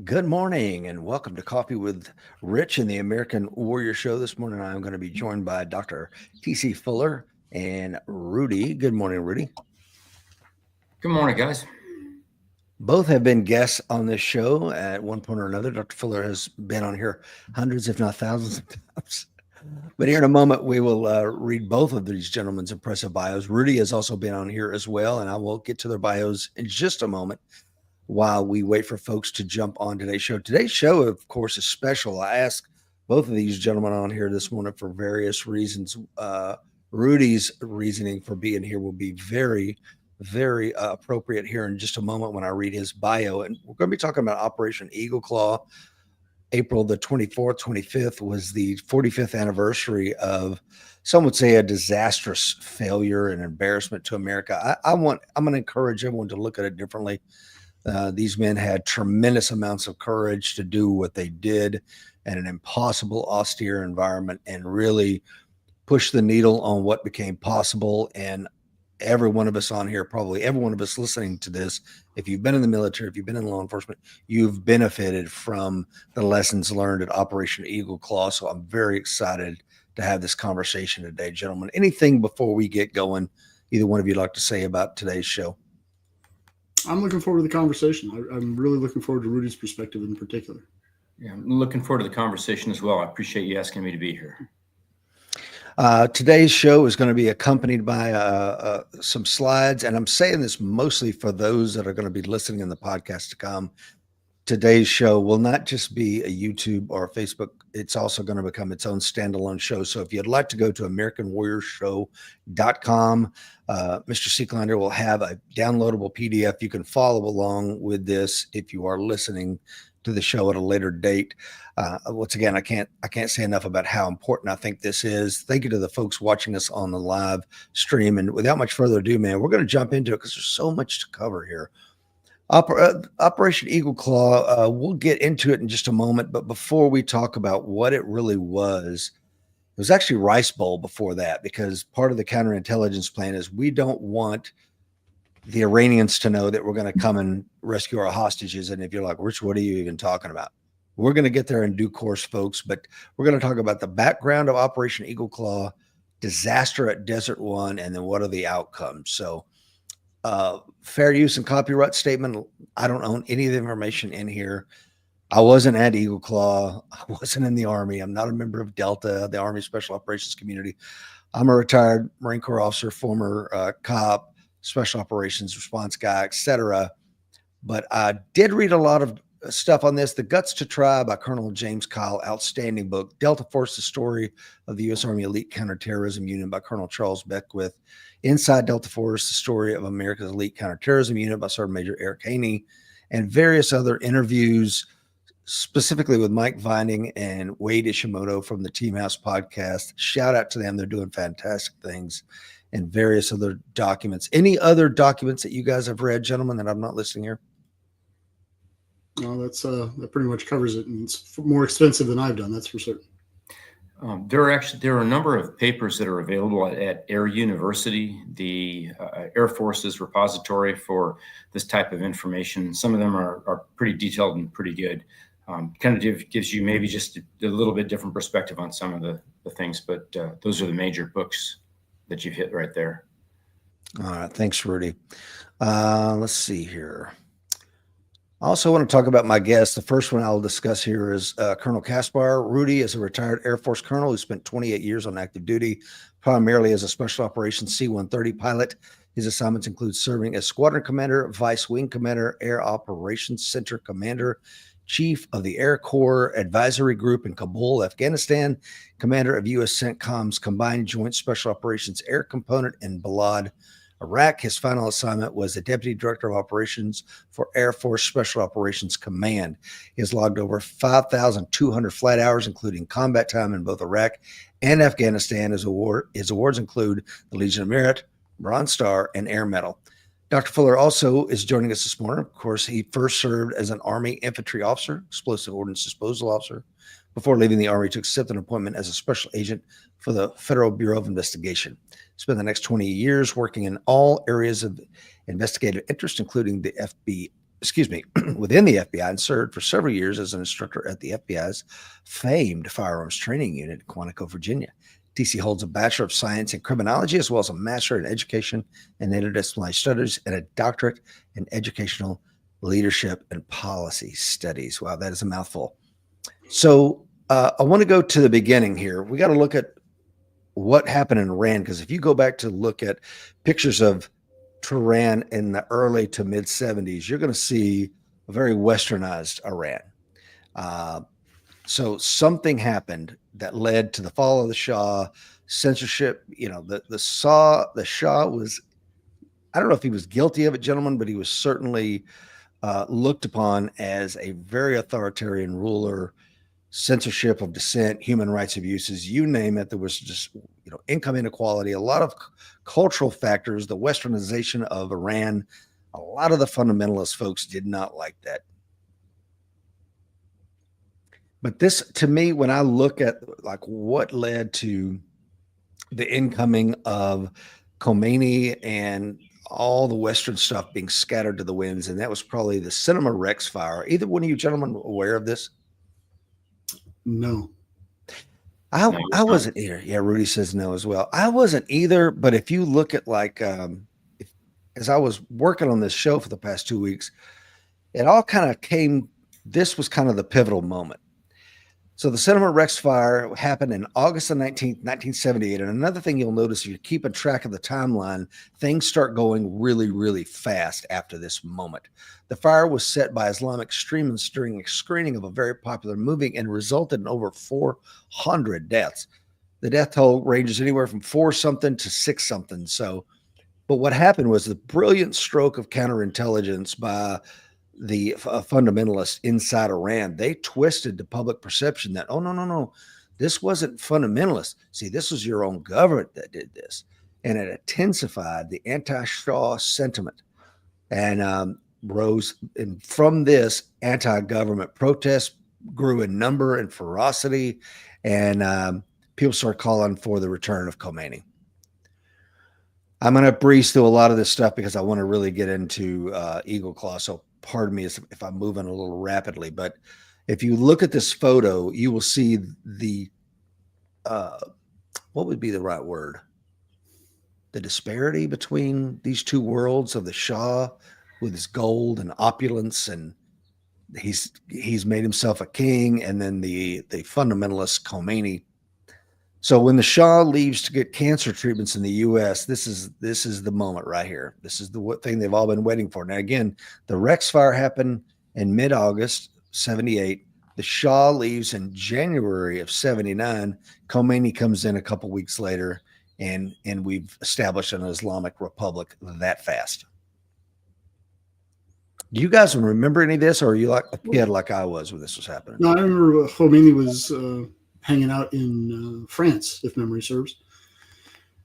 Good morning and welcome to Coffee with Rich and the American Warrior Show. This morning I'm going to be joined by Dr. T.C. Fuller and Rudy. Good morning, Rudy. Good morning, guys. Both have been guests on this show at one point or another. Dr. Fuller has been on here hundreds, if not thousands of times. But here in a moment, we will read both of these gentlemen's impressive bios. Rudy has also been on here as well, and I will get to their bios in just a moment while we wait for folks to jump on today's show. Today's show, of course, is special. I asked both of these gentlemen on here this morning for various reasons. Rudy's reasoning for being here will be very appropriate here in just a moment when I read his bio. And we're going to be talking about Operation Eagle Claw. April the 24th, 25th was the 45th anniversary of, some would say, a disastrous failure and embarrassment to America. I'm going to encourage everyone to look at it differently. These men had tremendous amounts of courage to do what they did in an impossible, austere environment and really push the needle on what became possible. And every one of us on here, probably every one of us listening to this, if you've been in the military, if you've been in law enforcement, you've benefited from the lessons learned at Operation Eagle Claw. So I'm very excited to have this conversation today, gentlemen. Anything before we get going, either one of you like to say about today's show? I'm looking forward to the conversation. I'm really looking forward to Rudy's perspective in particular. Yeah, I'm looking forward to the conversation as well. I appreciate you asking me to be here. Today's show is going to be accompanied by some slides, and I'm saying this mostly for those that are going to be listening in the podcast to come. Today's show will not just be a YouTube or a Facebook. It's also going to become its own standalone show. So if you'd like to go to AmericanWarriorShow.com, Mr. Seeklander will have a downloadable PDF. You can follow along with this if you are listening to the show at a later date. Once again, I can't say enough about how important I think this is. Thank you to the folks watching us on the live stream. And without much further ado, man, we're going to jump into it because there's so much to cover here. Operation Eagle Claw, we'll get into it in just a moment. But before we talk about what it really was, it was actually Rice Bowl before that, because part of the counterintelligence plan is we don't want the Iranians to know that we're going to come and rescue our hostages. And if you're like, Rich, what are you even talking about? We're going to get there in due course, folks. But we're going to talk about the background of Operation Eagle Claw, disaster at Desert One, and then what are the outcomes. So fair use and copyright statement. I don't own any of the information in here. I wasn't at Eagle Claw. I wasn't in the Army. I'm not a member of Delta, the Army Special Operations Community. I'm a retired Marine Corps officer, former cop, special operations response guy, etc. But I did read a lot of stuff on this. The Guts to Try by Colonel James Kyle, outstanding book. Delta Force, the story of the U.S. Army Elite Counterterrorism Unit by Colonel Charles Beckwith. Inside Delta Force, the story of America's Elite Counterterrorism Unit by Sergeant Major Eric Haney, and various other interviews, specifically with Mike Vining and Wade Ishimoto from the Team House podcast. Shout out to them. They're doing fantastic things. And various other documents. Any other documents that you guys have read, gentlemen, that I'm not listing here? No, that pretty much covers it, and it's more expensive than I've done. That's for certain. There are a number of papers that are available at Air University, the Air Force's repository for this type of information. Some of them are pretty detailed and pretty good. Kind of gives you maybe just a little bit different perspective on some of the things, but those are the major books that you've hit right there. All right. Thanks, Rudy. Let's see here. I also want to talk about my guest. The first one I'll discuss here is Colonel Kaspar. Rudy is a retired Air Force colonel who spent 28 years on active duty, primarily as a Special Operations C-130 pilot. His assignments include serving as Squadron Commander, Vice Wing Commander, Air Operations Center Commander, Chief of the Air Corps Advisory Group in Kabul, Afghanistan, Commander of U.S. CENTCOM's Combined Joint Special Operations Air Component in Balad, Iraq. His final assignment was the Deputy Director of Operations for Air Force Special Operations Command. He has logged over 5,200 flight hours, including combat time in both Iraq and Afghanistan. His awards include the Legion of Merit, Bronze Star, and Air Medal. Dr. Fuller also is joining us this morning. Of course, he first served as an Army infantry officer, explosive ordnance disposal officer, before leaving the Army to accept an appointment as a special agent for the Federal Bureau of Investigation. Spent the next 20 years working in all areas of investigative interest, including the excuse me, within the FBI and served for several years as an instructor at the FBI's famed firearms training unit in Quantico, Virginia. TC holds a Bachelor of Science in Criminology, as well as a Master in Education and Interdisciplinary Studies and a Doctorate in Educational Leadership and Policy Studies. Wow, that is a mouthful. So I want to go to the beginning here. We got to look at what happened in Iran, because if you go back to look at pictures of Tehran in the early to mid 70s, you're going to see a very westernized Iran. So something happened that led to the fall of the Shah, censorship. You know, the Shah was, I don't know if he was guilty of it, gentlemen, but he was certainly looked upon as a very authoritarian ruler. Censorship of dissent, human rights abuses, you name it. There was just, income inequality, a lot of cultural factors, the westernization of Iran. A lot of the fundamentalist folks did not like that. But this, to me, when I look at like what led to the incoming of Khomeini and all the Western stuff being scattered to the winds, and that was probably the Cinema Rex fire. Either one of you gentlemen aware of this? No. I wasn't either. Yeah, Rudy says no as well. I wasn't either. But if you look at like, as I was working on this show for the past 2 weeks, it all kind of came. This was kind of the pivotal moment. So the Cinema Rex fire happened in August the 19th, 1978. And another thing you'll notice, if you're keeping track of the timeline, things start going really, really fast after this moment. The fire was set by Islamic extremists during a screening of a very popular movie and resulted in over 400 deaths. The death toll ranges anywhere from 4-something to 6-something. So, but what happened was the brilliant stroke of counterintelligence by the fundamentalists inside Iran. They twisted the public perception that, oh, no, this wasn't fundamentalists. See, this was your own government that did this. And it intensified the anti-Shah sentiment and rose. And from this, anti-government protests grew in number and ferocity. And people started calling for the return of Khomeini. I'm going to breeze through a lot of this stuff because I want to really get into Eagle Claw. So pardon me if I'm moving a little rapidly, but if you look at this photo, you will see the, what would be the right word? The disparity between these two worlds of the Shah with his gold and opulence, and he's made himself a king, and then the fundamentalist Khomeini. So when the Shah leaves to get cancer treatments in the U.S., this is the moment right here. This is the thing they've all been waiting for. Now, again, the Rex fire happened in mid-August, 78. The Shah leaves in January of 79. Khomeini comes in a couple weeks later, and we've established an Islamic Republic that fast. Do you guys remember any of this, or are you like a kid like I was when this was happening? No, I remember Khomeini was hanging out in France, if memory serves.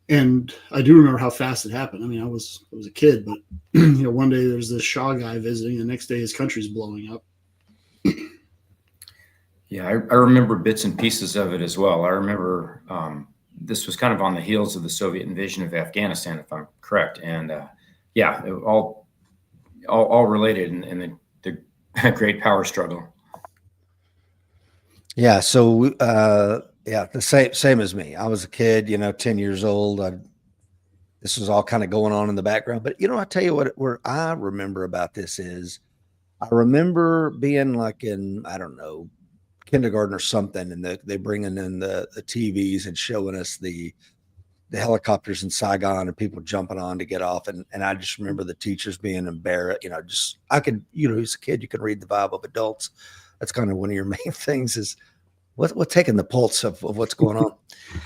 And I do remember how fast it happened. I mean, I was a kid, but one day there's this Shah guy visiting, the next day his country's blowing up. Yeah, I remember bits and pieces of it as well. I remember this was kind of on the heels of the Soviet invasion of Afghanistan, if I'm correct. And yeah, all related in the great power struggle. Yeah. So, the same as me. I was a kid, 10 years old. This was all kind of going on in the background. But, I tell you where I remember about this is I remember being like in, I don't know, kindergarten or something. And they bringing in the TVs and showing us the helicopters in Saigon and people jumping on to get off. And I just remember the teachers being embarrassed, I could, as a kid, you can read the vibe of adults. That's kind of one of your main things is what's taking the pulse of what's going on.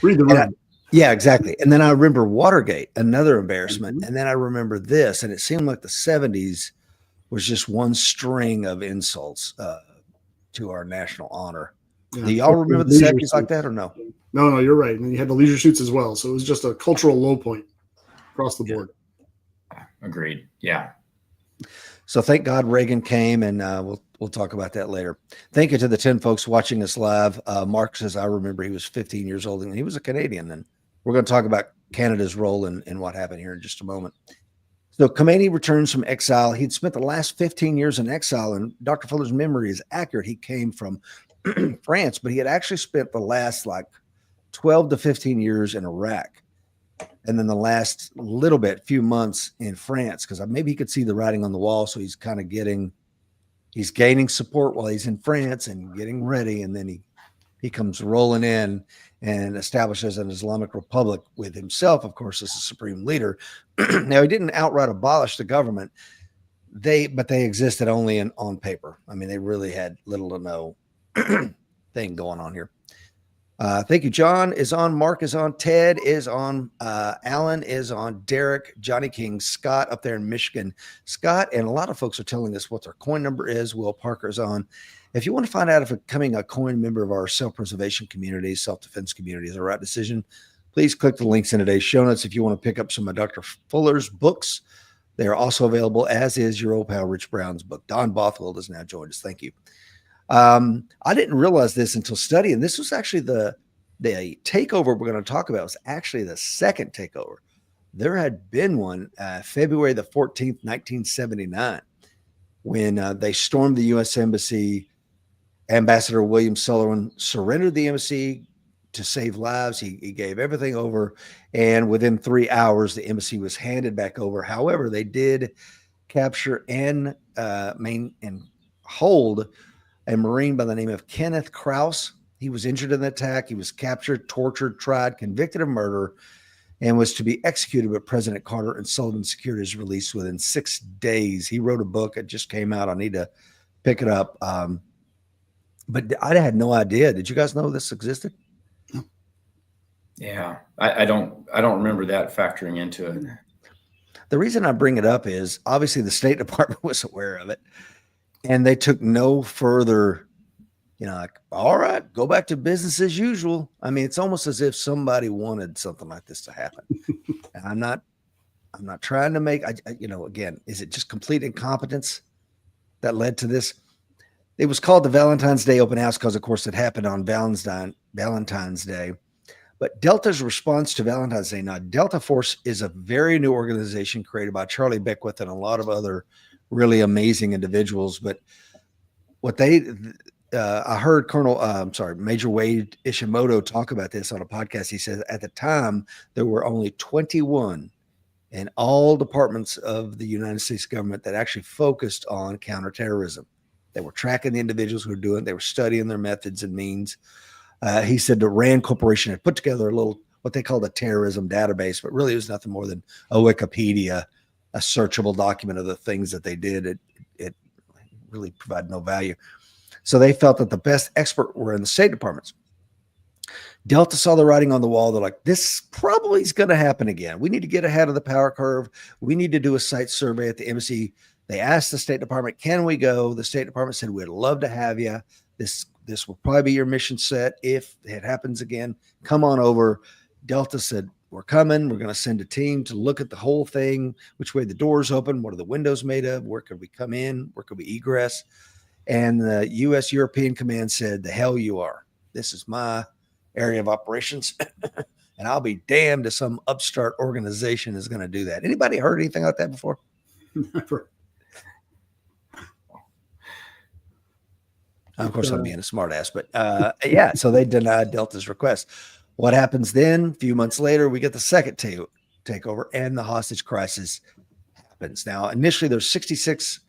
Read the room. Yeah, exactly. And then I remember Watergate, another embarrassment. Mm-hmm. And then I remember this, and it seemed like the 70s was just one string of insults to our national honor. Yeah. Do y'all remember the 70s like that or no? No, you're right. And you had the leisure suits as well. So it was just a cultural low point across the board. Agreed. Yeah. So thank God Reagan came, and we'll talk about that later. Thank you to the 10 folks watching us live. Mark says, I remember he was 15 years old, and he was a Canadian. And we're going to talk about Canada's role in what happened here in just a moment. So Khomeini returns from exile. He'd spent the last 15 years in exile, and Dr. Fuller's memory is accurate. He came from France, but he had actually spent the last like 12 to 15 years in Iraq. And then the last little bit, few months in France, because maybe he could see the writing on the wall. So he's kind of he's gaining support while he's in France and getting ready. And then he comes rolling in and establishes an Islamic Republic with himself, of course, as the supreme leader. Now, he didn't outright abolish the government, but they existed only on paper. I mean, they really had little to no thing going on here. Thank you. John is on, Mark is on, Ted is on, Alan is on, Derek, Johnny King, Scott up there in Michigan. Scott and a lot of folks are telling us what their coin number is. Will Parker's on. If you want to find out if becoming a coin member of our self-preservation community, self-defense community is the right decision, please click the links in today's show notes. If you want to pick up some of Dr. Fuller's books, they are also available, as is your old pal Rich Brown's book. Don Bothwell has now joined us. Thank you. I didn't realize this until studying. This was actually the takeover we're going to talk about was actually the second takeover. There had been one February the 14th, 1979, when they stormed the U.S. Embassy. Ambassador William Sullivan surrendered the embassy to save lives. He gave everything over, and within 3 hours, the embassy was handed back over. However, they did capture and hold a Marine by the name of Kenneth Krause. He was injured in the attack. He was captured, tortured, tried, convicted of murder, and was to be executed. But President Carter and Sullivan secured his release within 6 days. He wrote a book. It just came out. I need to pick it up. But I had no idea. Did you guys know this existed? Yeah, I don't remember that factoring into it. The reason I bring it up is obviously the State Department was aware of it, and they took no further, like, all right, go back to business as usual. I mean, it's almost as if somebody wanted something like this to happen. And I'm not trying to make, again, is it just complete incompetence that led to this? It was called the Valentine's Day Open House because, of course, it happened on Valentine's Day. But Delta's response to Valentine's Day, now Delta Force is a very new organization created by Charlie Beckwith and a lot of other really amazing individuals. But what I heard Major Wade Ishimoto talk about this on a podcast. He says at the time there were only 21 in all departments of the United States government that actually focused on counterterrorism. They were tracking the individuals who were doing it. They were studying their methods and means. He said the RAND Corporation had put together a little, what they called a terrorism database, but really it was nothing more than a Wikipedia, a searchable document of the things that they did. It really provided no value. So they felt that the best expert were in the State Departments. Delta saw the writing on the wall. They're like, this probably is going to happen again. We need to get ahead of the power curve. We need to do a site survey at the embassy. They asked the State Department, can we go? The State Department said, we'd love to have you. This will probably be your mission set. If it happens again, come on over. Delta said, we're coming. We're going to send a team to look at the whole thing, which way the doors open, what are the windows made of, where could we come in, where could we egress? And the U.S. European Command said, the hell you are. This is my area of operations, and I'll be damned if some upstart organization is going to do that. Anybody heard anything like that before? Never. Of course, I'm being a smart ass, but yeah, so they denied Delta's request. What happens then? A few months later, we get the second takeover, and the hostage crisis happens. Now, initially, there's 66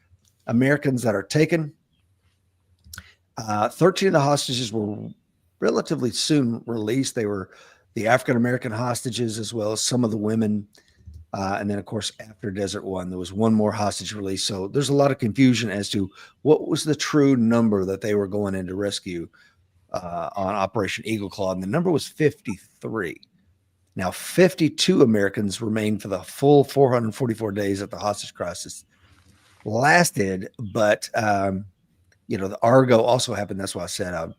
Americans that are taken. 13 of the hostages were relatively soon released. They were the African-American hostages as well as some of the women. And then, of course, after Desert One, there was one more hostage release. So there's a lot of confusion as to what was the true number that they were going in to rescue on Operation Eagle Claw. And the number was 53. Now, 52 Americans remained for the full 444 days that the hostage crisis lasted. But, the Argo also happened. That's why I said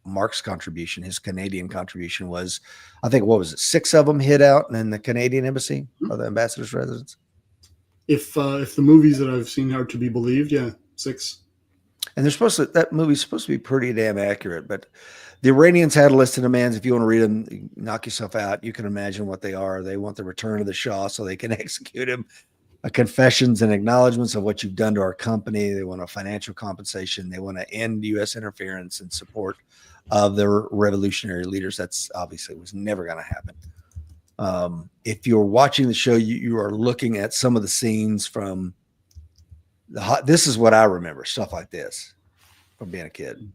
Mark's contribution, his Canadian contribution was, I think, what was it? 6 of them hid out in the Canadian embassy or the ambassador's residence. If the movies that I've seen are to be believed, yeah, 6. And that movie's supposed to be pretty damn accurate, but the Iranians had a list of demands. If you want to read them, knock yourself out. You can imagine what they are. They want the return of the Shah so they can execute him. confessions and acknowledgments of what you've done to our company. They want a financial compensation. They want to end U.S. interference in support of their revolutionary leaders. That's obviously was never going to happen. If you're watching the show, you are looking at some of the scenes from this is what I remember, stuff like this from being a kid.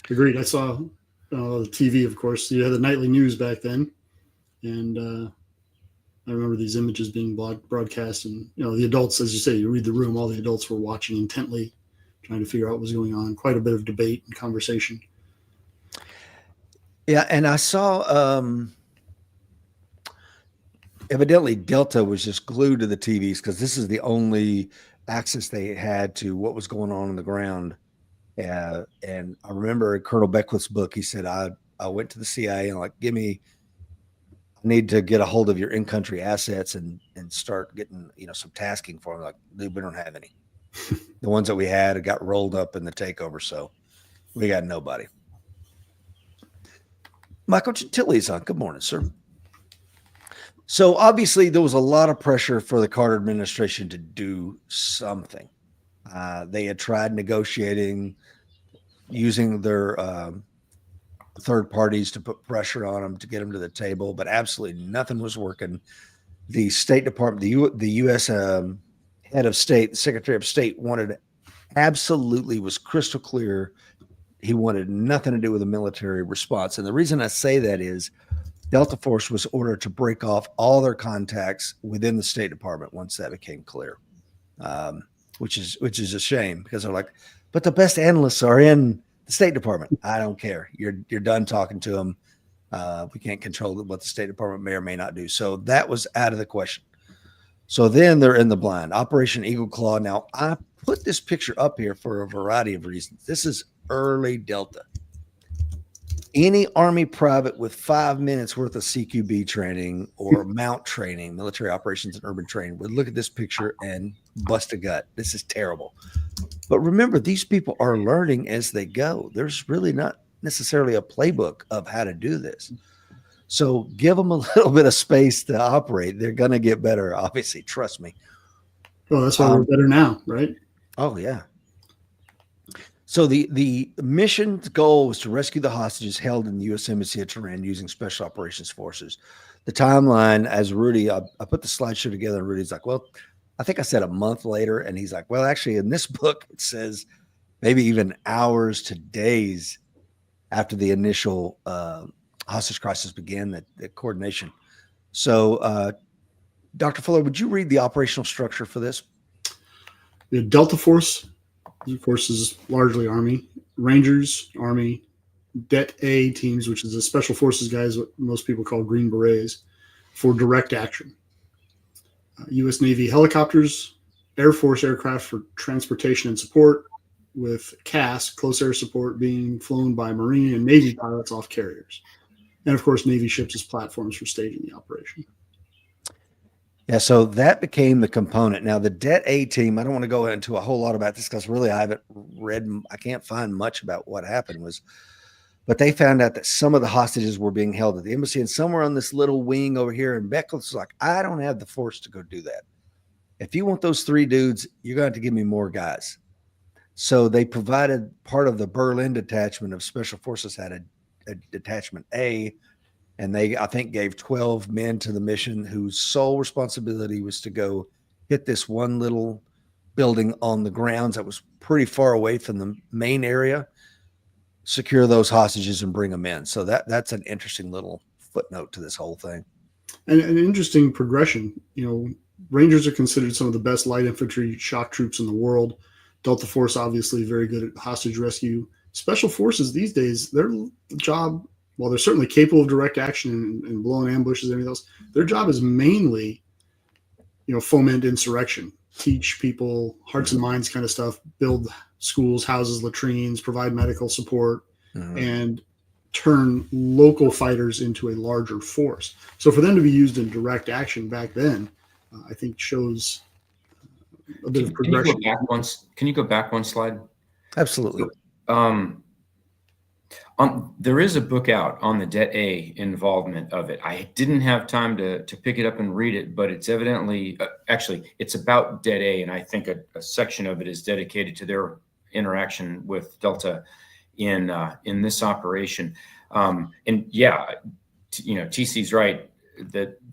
Agreed. I saw the TV, of course. You had the nightly news back then, and I remember these images being broadcast, and the adults, as you say, you read the room. All the adults were watching intently, trying to figure out what was going on. Quite a bit of debate and conversation. Yeah, and I saw evidently Delta was just glued to the TVs because this is the only access they had to what was going on the ground. And I remember in Colonel Beckwith's book, he said, I went to the CIA and like, I need to get a hold of your in-country assets and start getting, some tasking for them. Like, dude, we don't have any. The ones that we had got rolled up in the takeover. So we got nobody. Michael Gentili's on. Good morning, sir. So obviously there was a lot of pressure for the Carter administration to do something. They had tried negotiating, using their third parties to put pressure on them to get them to the table, but absolutely nothing was working. The State Department, the U.S. head of state, the Secretary of State was crystal clear. He wanted nothing to do with a military response. And the reason I say that is Delta Force was ordered to break off all their contacts within the State Department once that became clear, which is a shame because they're like, but the best analysts are in the State Department. I don't care. You're done talking to them. We can't control what the State Department may or may not do. So that was out of the question. So then they're in the blind. Operation Eagle Claw. Now, I put this picture up here for a variety of reasons. This is early Delta. Any Army private with 5 minutes worth of CQB training or mount training, military operations and urban training, would look at this picture and bust a gut. This is terrible. But remember, these people are learning as they go. There's really not necessarily a playbook of how to do this. So give them a little bit of space to operate. They're going to get better, obviously. Trust me. Well, that's why we're better now, right? Oh, yeah. So the mission's goal was to rescue the hostages held in the U.S. Embassy at Tehran using Special Operations Forces. The timeline, as Rudy, I put the slideshow together, and Rudy's like, well, I think I said a month later. And he's like, well, actually, in this book, it says maybe even hours to days after the initial hostage crisis began, the coordination. So, Dr. Fuller, would you read the operational structure for this? The Delta Force, of course, is largely Army. Rangers, Army. Det A teams, which is the Special Forces guys, what most people call Green Berets, for direct action. U.S. Navy helicopters, Air Force aircraft for transportation and support, with CAS, close air support, being flown by Marine and Navy pilots off carriers. And, of course, Navy ships as platforms for staging the operation. Yeah, so that became the component. Now, the Det A team, I don't want to go into a whole lot about this because really I haven't read, I can't find much about what happened but they found out that some of the hostages were being held at the embassy and somewhere on this little wing over here. And Beckwith was like, I don't have the force to go do that. If you want those 3 dudes, you're going to have to give me more guys. So they provided part of the Berlin detachment of Special Forces had a detachment A, and they, I think, gave 12 men to the mission whose sole responsibility was to go hit this one little building on the grounds that was pretty far away from the main area, secure those hostages and bring them in. So that's an interesting little footnote to this whole thing. And an interesting progression. Rangers are considered some of the best light infantry shock troops in the world. Delta Force, obviously, very good at hostage rescue. Special Forces these days, their job, while they're certainly capable of direct action and blowing ambushes and everything else, their job is mainly, foment insurrection, teach people hearts and minds kind of stuff, build schools, houses, latrines, provide medical support, and turn local fighters into a larger force. So for them to be used in direct action back then, I think shows a bit of progression. Can you go back one slide? Absolutely. There is a book out on the Det A involvement of it. I didn't have time to pick it up and read it, but it's evidently, actually, it's about Det A, and I think a section of it is dedicated to their interaction with Delta in this operation. And yeah, TC's right.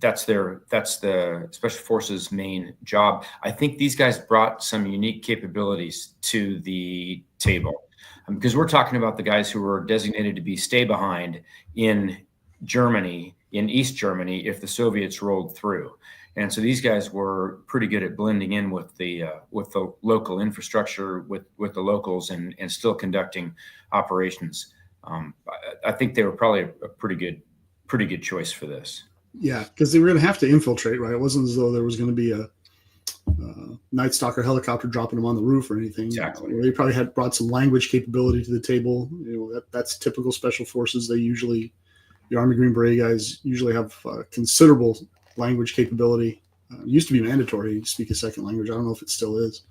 That's the Special Forces main job. I think these guys brought some unique capabilities to the table, because we're talking about the guys who were designated to be stay behind in Germany, in East Germany, if the Soviets rolled through. And so these guys were pretty good at blending in with the local infrastructure, with the locals, and still conducting operations. I think they were probably a pretty good choice for this. Yeah, because they were going to have to infiltrate, right? It wasn't as though there was going to be a Night Stalker helicopter dropping them on the roof or anything. Exactly. They probably had brought some language capability to the table. That's typical Special Forces. The Army Green Beret guys usually have considerable language capability. It used to be mandatory to speak a second language. I don't know if it still is.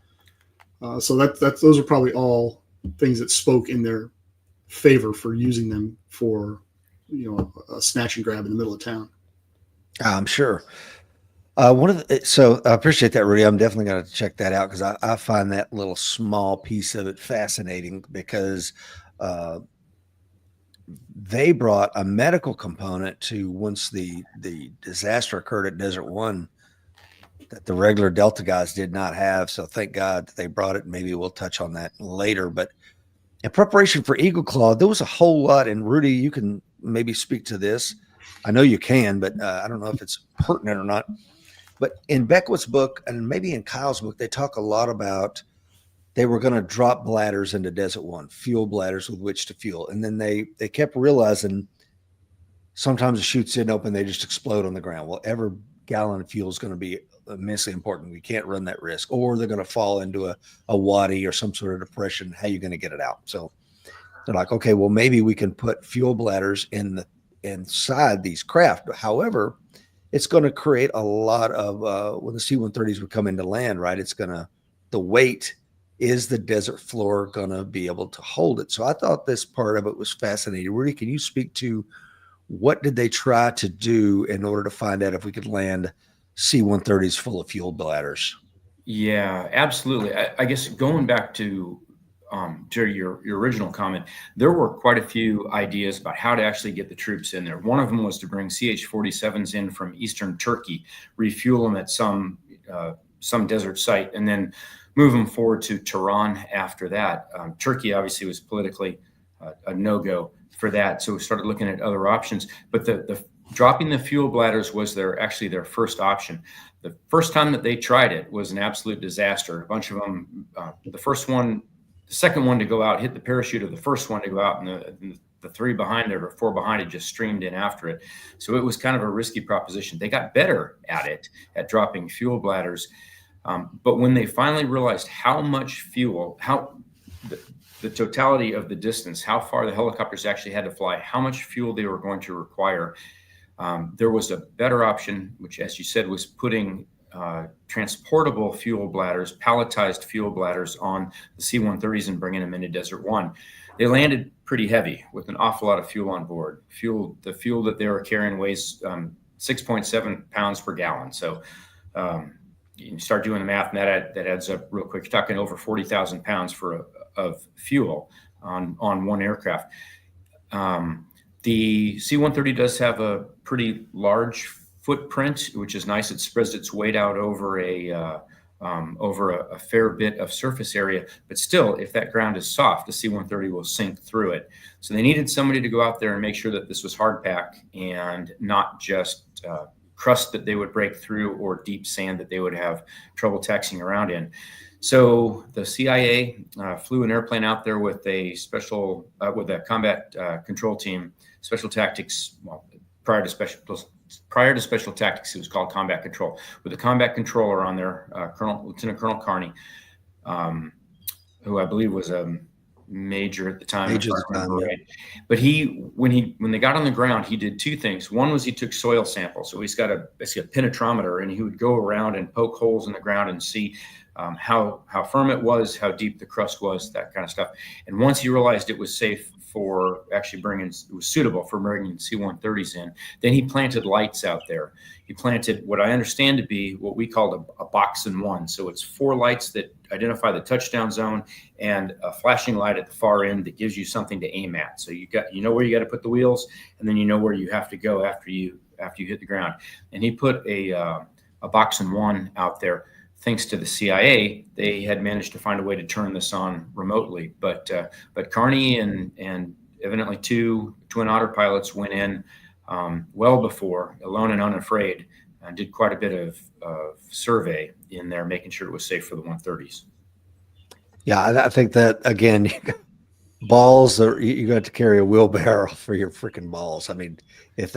So those are probably all things that spoke in their favor for using them for a snatch and grab in the middle of town. I'm sure. So I appreciate that, Rudy. I'm definitely going to check that out, because I find that little small piece of it fascinating, because they brought a medical component to, once the disaster occurred at Desert One, that the regular Delta guys did not have. So thank God that they brought it. Maybe we'll touch on that later. But in preparation for Eagle Claw, there was a whole lot. And Rudy, you can maybe speak to this. I know you can, but I don't know if it's pertinent or not. But in Beckwith's book, and maybe in Kyle's book, they talk a lot about they were going to drop bladders into Desert One, fuel bladders with which to fuel. And then they kept realizing sometimes the chutes didn't open, they just explode on the ground. Well, every gallon of fuel is going to be immensely important. We can't run that risk. Or they're going to fall into a wadi or some sort of depression. How are you going to get it out? So they're like, okay, well, maybe we can put fuel bladders inside these craft. However, it's going to create a lot of when the C-130s would come into land, right? The weight, is the desert floor going to be able to hold it? So I thought this part of it was fascinating. Rudy, can you speak to what did they try to do in order to find out if we could land C-130s full of fuel bladders? Yeah, absolutely. I guess going back to Jerry, your original comment, there were quite a few ideas about how to actually get the troops in there. One of them was to bring CH-47s in from Eastern Turkey, refuel them at some desert site, and then move them forward to Tehran after that. Turkey obviously was politically a no-go for that, so we started looking at other options. But the dropping the fuel bladders was their first option. The first time that they tried it was an absolute disaster. A bunch of them, the second one to go out hit the parachute of the first one to go out, and the three behind it or four behind it just streamed in after it. So it was kind of a risky proposition. They got better at it, at dropping fuel bladders. But when they finally realized how much fuel, the totality of the distance, how far the helicopters actually had to fly, how much fuel they were going to require, there was a better option, which, as you said, was putting transportable fuel bladders, palletized fuel bladders on the C-130s and bringing them into Desert One. They landed pretty heavy with an awful lot of fuel on board. The fuel that they were carrying weighs 6.7 pounds per gallon. So you start doing the math, and that adds up real quick. You're talking over 40,000 pounds of fuel on one aircraft. The C-130 does have a pretty large footprint, which is nice. It spreads its weight out over a fair bit of surface area. But still, if that ground is soft, the C-130 will sink through it. So they needed somebody to go out there and make sure that this was hard pack and not just crust that they would break through or deep sand that they would have trouble taxiing around in. So the CIA flew an airplane out there with a combat control team, special tactics. Well, prior to special tactics, it was called combat control. With a combat controller on there, Lieutenant Colonel Carney, who I believe was a major at the time. Right. But when they got on the ground, he did two things. One was he took soil samples. So he's got a penetrometer, and he would go around and poke holes in the ground and see how firm it was, how deep the crust was, that kind of stuff. And once he realized it was safe for actually it was suitable for bringing C-130s in. Then he planted lights out there. He planted what I understand to be what we called a box in one. So it's 4 lights that identify the touchdown zone and a flashing light at the far end that gives you something to aim at. So you know where you got to put the wheels, and then you know where you have to go after you hit the ground. And he put a box in one out there. Thanks to the CIA, they had managed to find a way to turn this on remotely. But Carney and evidently 2 Twin Otter pilots went in well before, alone and unafraid, and did quite a bit of survey in there, making sure it was safe for the 130s. Yeah, I think that, again, balls are, you got to carry a wheelbarrow for your freaking balls. I mean, if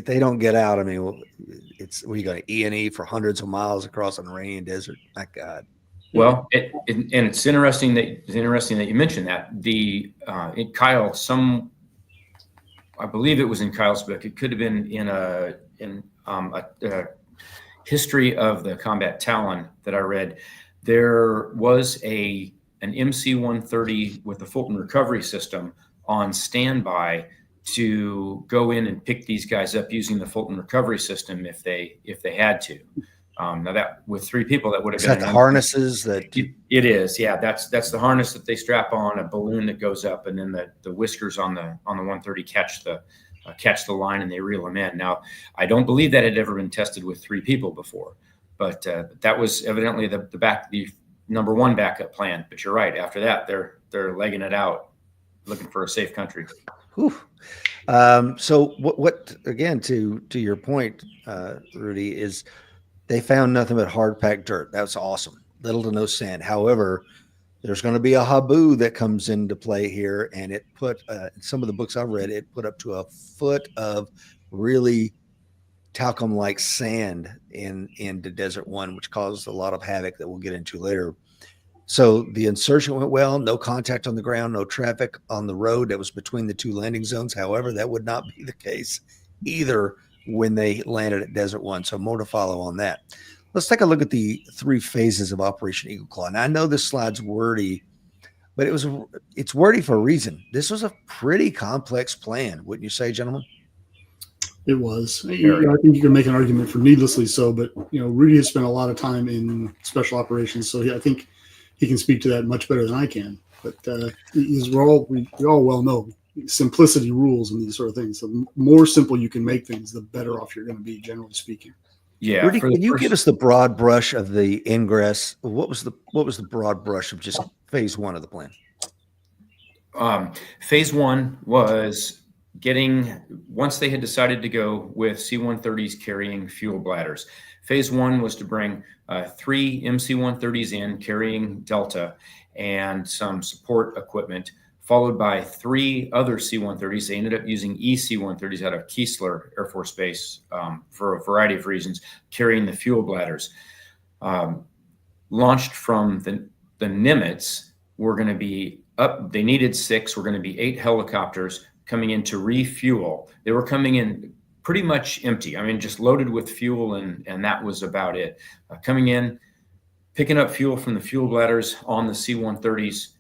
they don't get out, I mean, you got an E&E for hundreds of miles across an Iranian desert. My God. Well, and it's interesting that you mentioned that. Kyle, I believe it was in Kyle's book. It could have been in a history of the combat Talon that I read. There was an MC-130 with the Fulton recovery system on standby to go in and pick these guys up using the Fulton recovery system if they had to. Now that with 3 people, that would have been the harnesses that it is. Yeah, that's the harness that they strap on, a balloon that goes up, and then the whiskers on the 130 catch the line and they reel them in. Now, I don't believe that had ever been tested with 3 people before, but that was evidently the number 1 backup plan. But you're right. After that, they're legging it out, looking for a safe country. Whew. So what again, to your point, Rudy, is they found nothing but hard packed dirt. That's awesome. Little to no sand. However, there's going to be a haboo that comes into play here. And it put, in some of the books I've read, it put up to a foot of really talcum-like sand into Desert One, which caused a lot of havoc that we'll get into later. So the insertion went well, no contact on the ground, no traffic on the road that was between the 2 landing zones. However, that would not be the case either when they landed at Desert One. So more to follow on that. Let's take a look at the 3 phases of Operation Eagle Claw. Now, I know this slide's wordy, but it's wordy for a reason. This was a pretty complex plan, wouldn't you say, gentlemen? It was. I think you can make an argument for needlessly so, but Rudy has spent a lot of time in special operations, so I think he can speak to that much better than I can. But we all well know simplicity rules and these sort of things. So the more simple you can make things, the better off you're going to be, generally speaking. Yeah. Rudy, can you give us the broad brush of the ingress? What was the broad brush of just phase 1 of the plan? Phase 1 was once they had decided to go with C-130s carrying fuel bladders. Phase 1 was to bring 3 MC-130s in carrying Delta and some support equipment, followed by 3 other C-130s. They ended up using EC-130s out of Keesler Air Force Base for a variety of reasons, carrying the fuel bladders. Launched from the Nimitz, were going to be up. They needed 6. We're going to be 8 helicopters coming in to refuel. They were coming in pretty much empty. I mean, just loaded with fuel, and that was about it. Coming in, picking up fuel from the fuel bladders on the C-130s,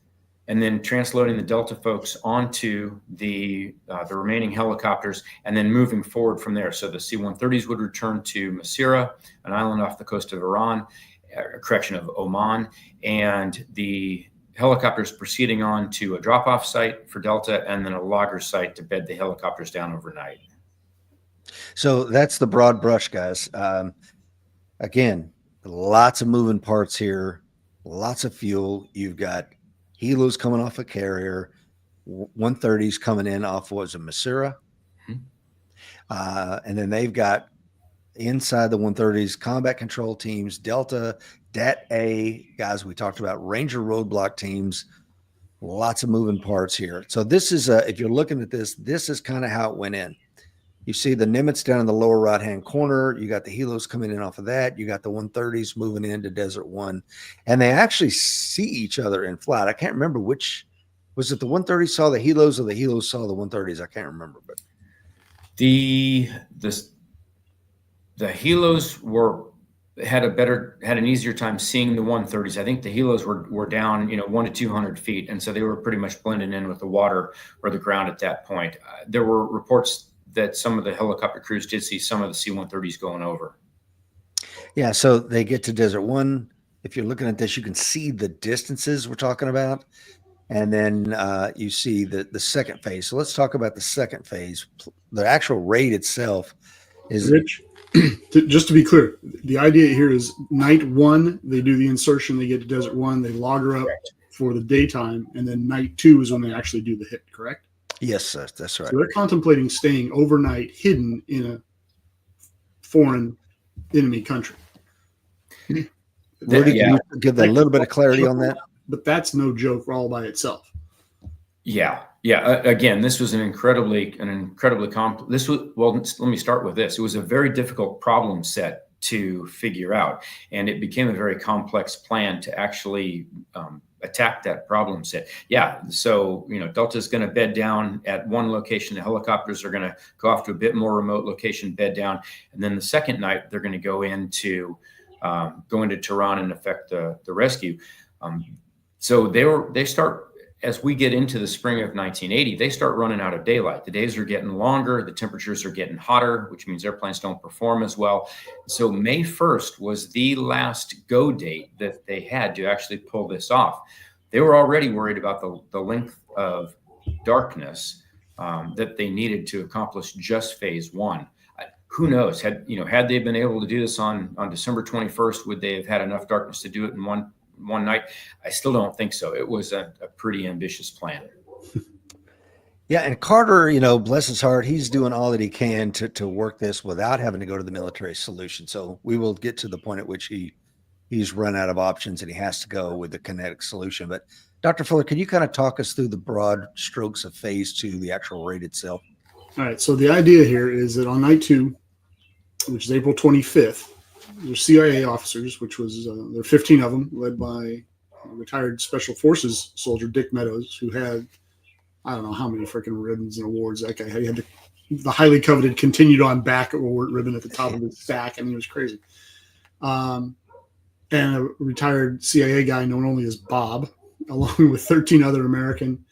and then transloading the Delta folks onto the remaining helicopters, and then moving forward from there. So the C-130s would return to Masira, an island off the coast of Iran, of Oman, and the helicopters proceeding on to a drop-off site for Delta, and then a logger site to bed the helicopters down overnight. So that's the broad brush, guys. Again, lots of moving parts here, lots of fuel. You've got helos coming off a carrier, 130s coming in off Masira. Mm-hmm. And then they've got inside the 130s combat control teams, Delta, DAT-A guys we talked about, Ranger roadblock teams, lots of moving parts here. So this is if you're looking at this is kind of how it went in. You see the Nimitz down in the lower right-hand corner. You got the helos coming in off of that. You got the 130s moving into Desert One, and they actually see each other in flight. I can't remember which was it. The 130s saw the helos, or the helos saw the 130s. I can't remember, but the helos were had an easier time seeing the 130s. I think the helos were down, 1 to 200 feet. And so they were pretty much blending in with the water or the ground at that point. There were reports that some of the helicopter crews did see some of the C-130s going over. Yeah. So they get to Desert One. If you're looking at this, you can see the distances we're talking about. And then you see the second phase. So let's talk about the second phase. The actual raid itself is Rich. Just to be clear, the idea here is night one, they do the insertion, they get to Desert One, they log her up Correct. for the daytime, and then night two is when they actually do the hit, correct? yes, sir, that's right. So they're contemplating staying overnight hidden in a foreign enemy country. Rudy, can you give a little bit of clarity on that? But that's no joke all by itself. Yeah. Again, this was let me start with this. It was a very difficult problem set to figure out, and it became a very complex plan to actually attack that problem set. Yeah. So, Delta's going to bed down at one location. The helicopters are going to go off to a bit more remote location, bed down. And then the second night, they're going to go into Tehran and effect the rescue. So they start, as we get into the spring of 1980, they start running out of daylight. The days are getting longer. The temperatures are getting hotter, which means airplanes don't perform as well. So May 1st was the last go date that they had to actually pull this off. They were already worried about the length of darkness that they needed to accomplish just phase one. Who knows? Had they been able to do this on December 21st, would they have had enough darkness to do it in one night? I still don't think so. It was a pretty ambitious plan. Yeah, and Carter, bless his heart, he's doing all that he can to work this without having to go to the military solution. So we will get to the point at which he's run out of options and he has to go with the kinetic solution. But Dr. Fuller, can you kind of talk us through the broad strokes of phase two, the actual raid itself? All right. So the idea here is that on night two, which is April 25th, there's CIA officers, which was there are 15 of them, led by retired Special Forces soldier Dick Meadows, who had I don't know how many freaking ribbons and awards that guy had. He had the highly coveted continued on back award ribbon at the top of his stack. I mean, it was crazy. And a retired CIA guy known only as Bob, along with 13 other American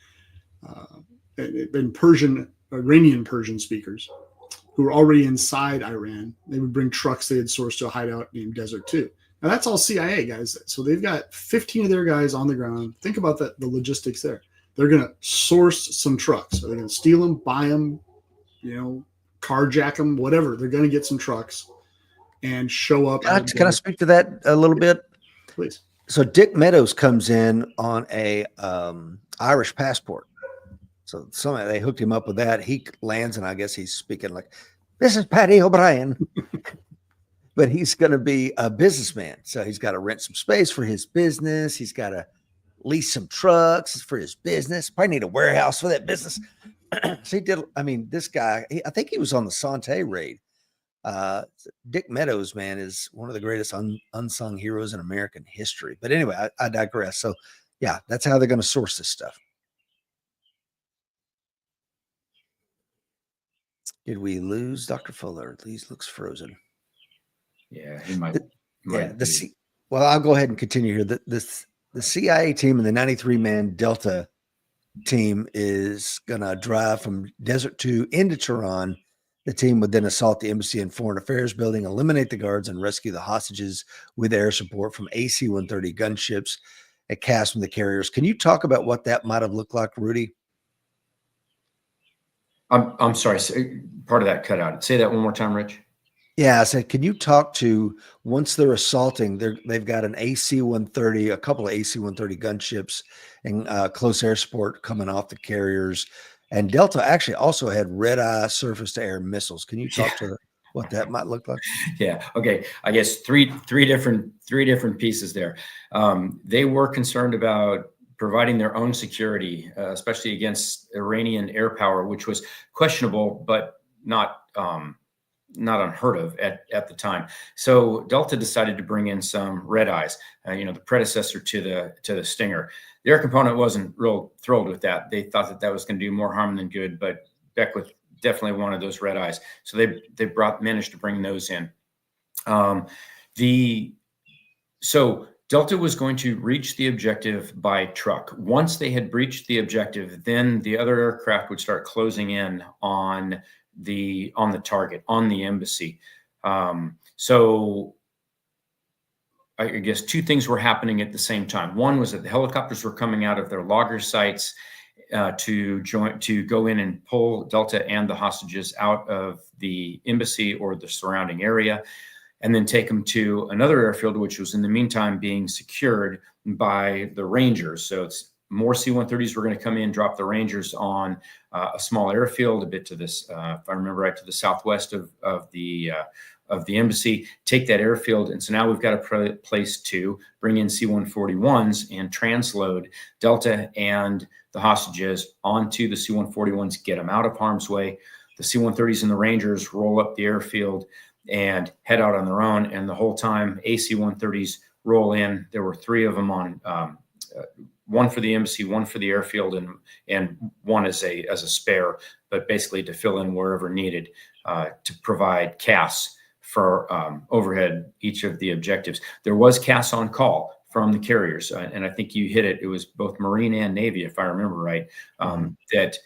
and Iranian Persian speakers who were already inside Iran. They would bring trucks they had sourced to a hideout named Desert 2. Now, that's all CIA guys. So they've got 15 of their guys on the ground. Think about the logistics there. They're going to source some trucks. Are they going to steal them, buy them, carjack them, whatever? They're going to get some trucks and show up. Can I speak to that a little bit? Please. So Dick Meadows comes in on a Irish passport. So they hooked him up with that. He lands, and I guess he's speaking like, "This is Paddy O'Brien," but he's going to be a businessman. So he's got to rent some space for his business. He's got to lease some trucks for his business. Probably need a warehouse for that business. So he did. I mean, this guy, I think he was on the Sante raid. Dick Meadows, man, is one of the greatest unsung heroes in American history. But anyway, I digress. So yeah, that's how they're going to source this stuff. Did we lose Dr. Fuller? Please looks frozen. Yeah, he might. Well, I'll go ahead and continue here. The CIA team and the 93-man Delta team is going to drive from Desert 2 into Tehran. The team would then assault the embassy and foreign affairs building, eliminate the guards, and rescue the hostages with air support from AC-130 gunships at CAS from the carriers. Can you talk about what that might have looked like, Rudy? I'm sorry. Part of that cut out. Say that one more time, Rich. Yeah, I said, can you talk to, once they're assaulting, they've got an AC-130, a couple of AC-130 gunships and close air support coming off the carriers. And Delta actually also had red-eye surface-to-air missiles. Can you talk to what that might look like? Yeah. Okay. I guess three different pieces there. They were concerned about providing their own security, especially against Iranian air power, which was questionable, but not unheard of at the time. So Delta decided to bring in some red eyes, the predecessor to the Stinger. The air component wasn't real thrilled with that. They thought that was going to do more harm than good, but Beckwith definitely wanted those red eyes. So they managed to bring those in. So Delta was going to reach the objective by truck. Once they had breached the objective, then the other aircraft would start closing in on the target, on the embassy. So I guess two things were happening at the same time. One was that the helicopters were coming out of their logger sites to go in and pull Delta and the hostages out of the embassy or the surrounding area, and then take them to another airfield, which was in the meantime being secured by the Rangers. So it's more C-130s were going to come in, drop the Rangers on a small airfield a bit to this, if I remember right, to the southwest of the embassy, take that airfield. And so now we've got a place to bring in C-141s and transload Delta and the hostages onto the C-141s, get them out of harm's way. The C-130s and the Rangers roll up the airfield and head out on their own. And the whole time, AC-130s roll in. There were three of them on, one for the embassy, one for the airfield, and one as a spare, but basically to fill in wherever needed, to provide CAS for overhead each of the objectives. There was CAS on call from the carriers, and I think you hit it. It was both Marine and Navy, if I remember right, that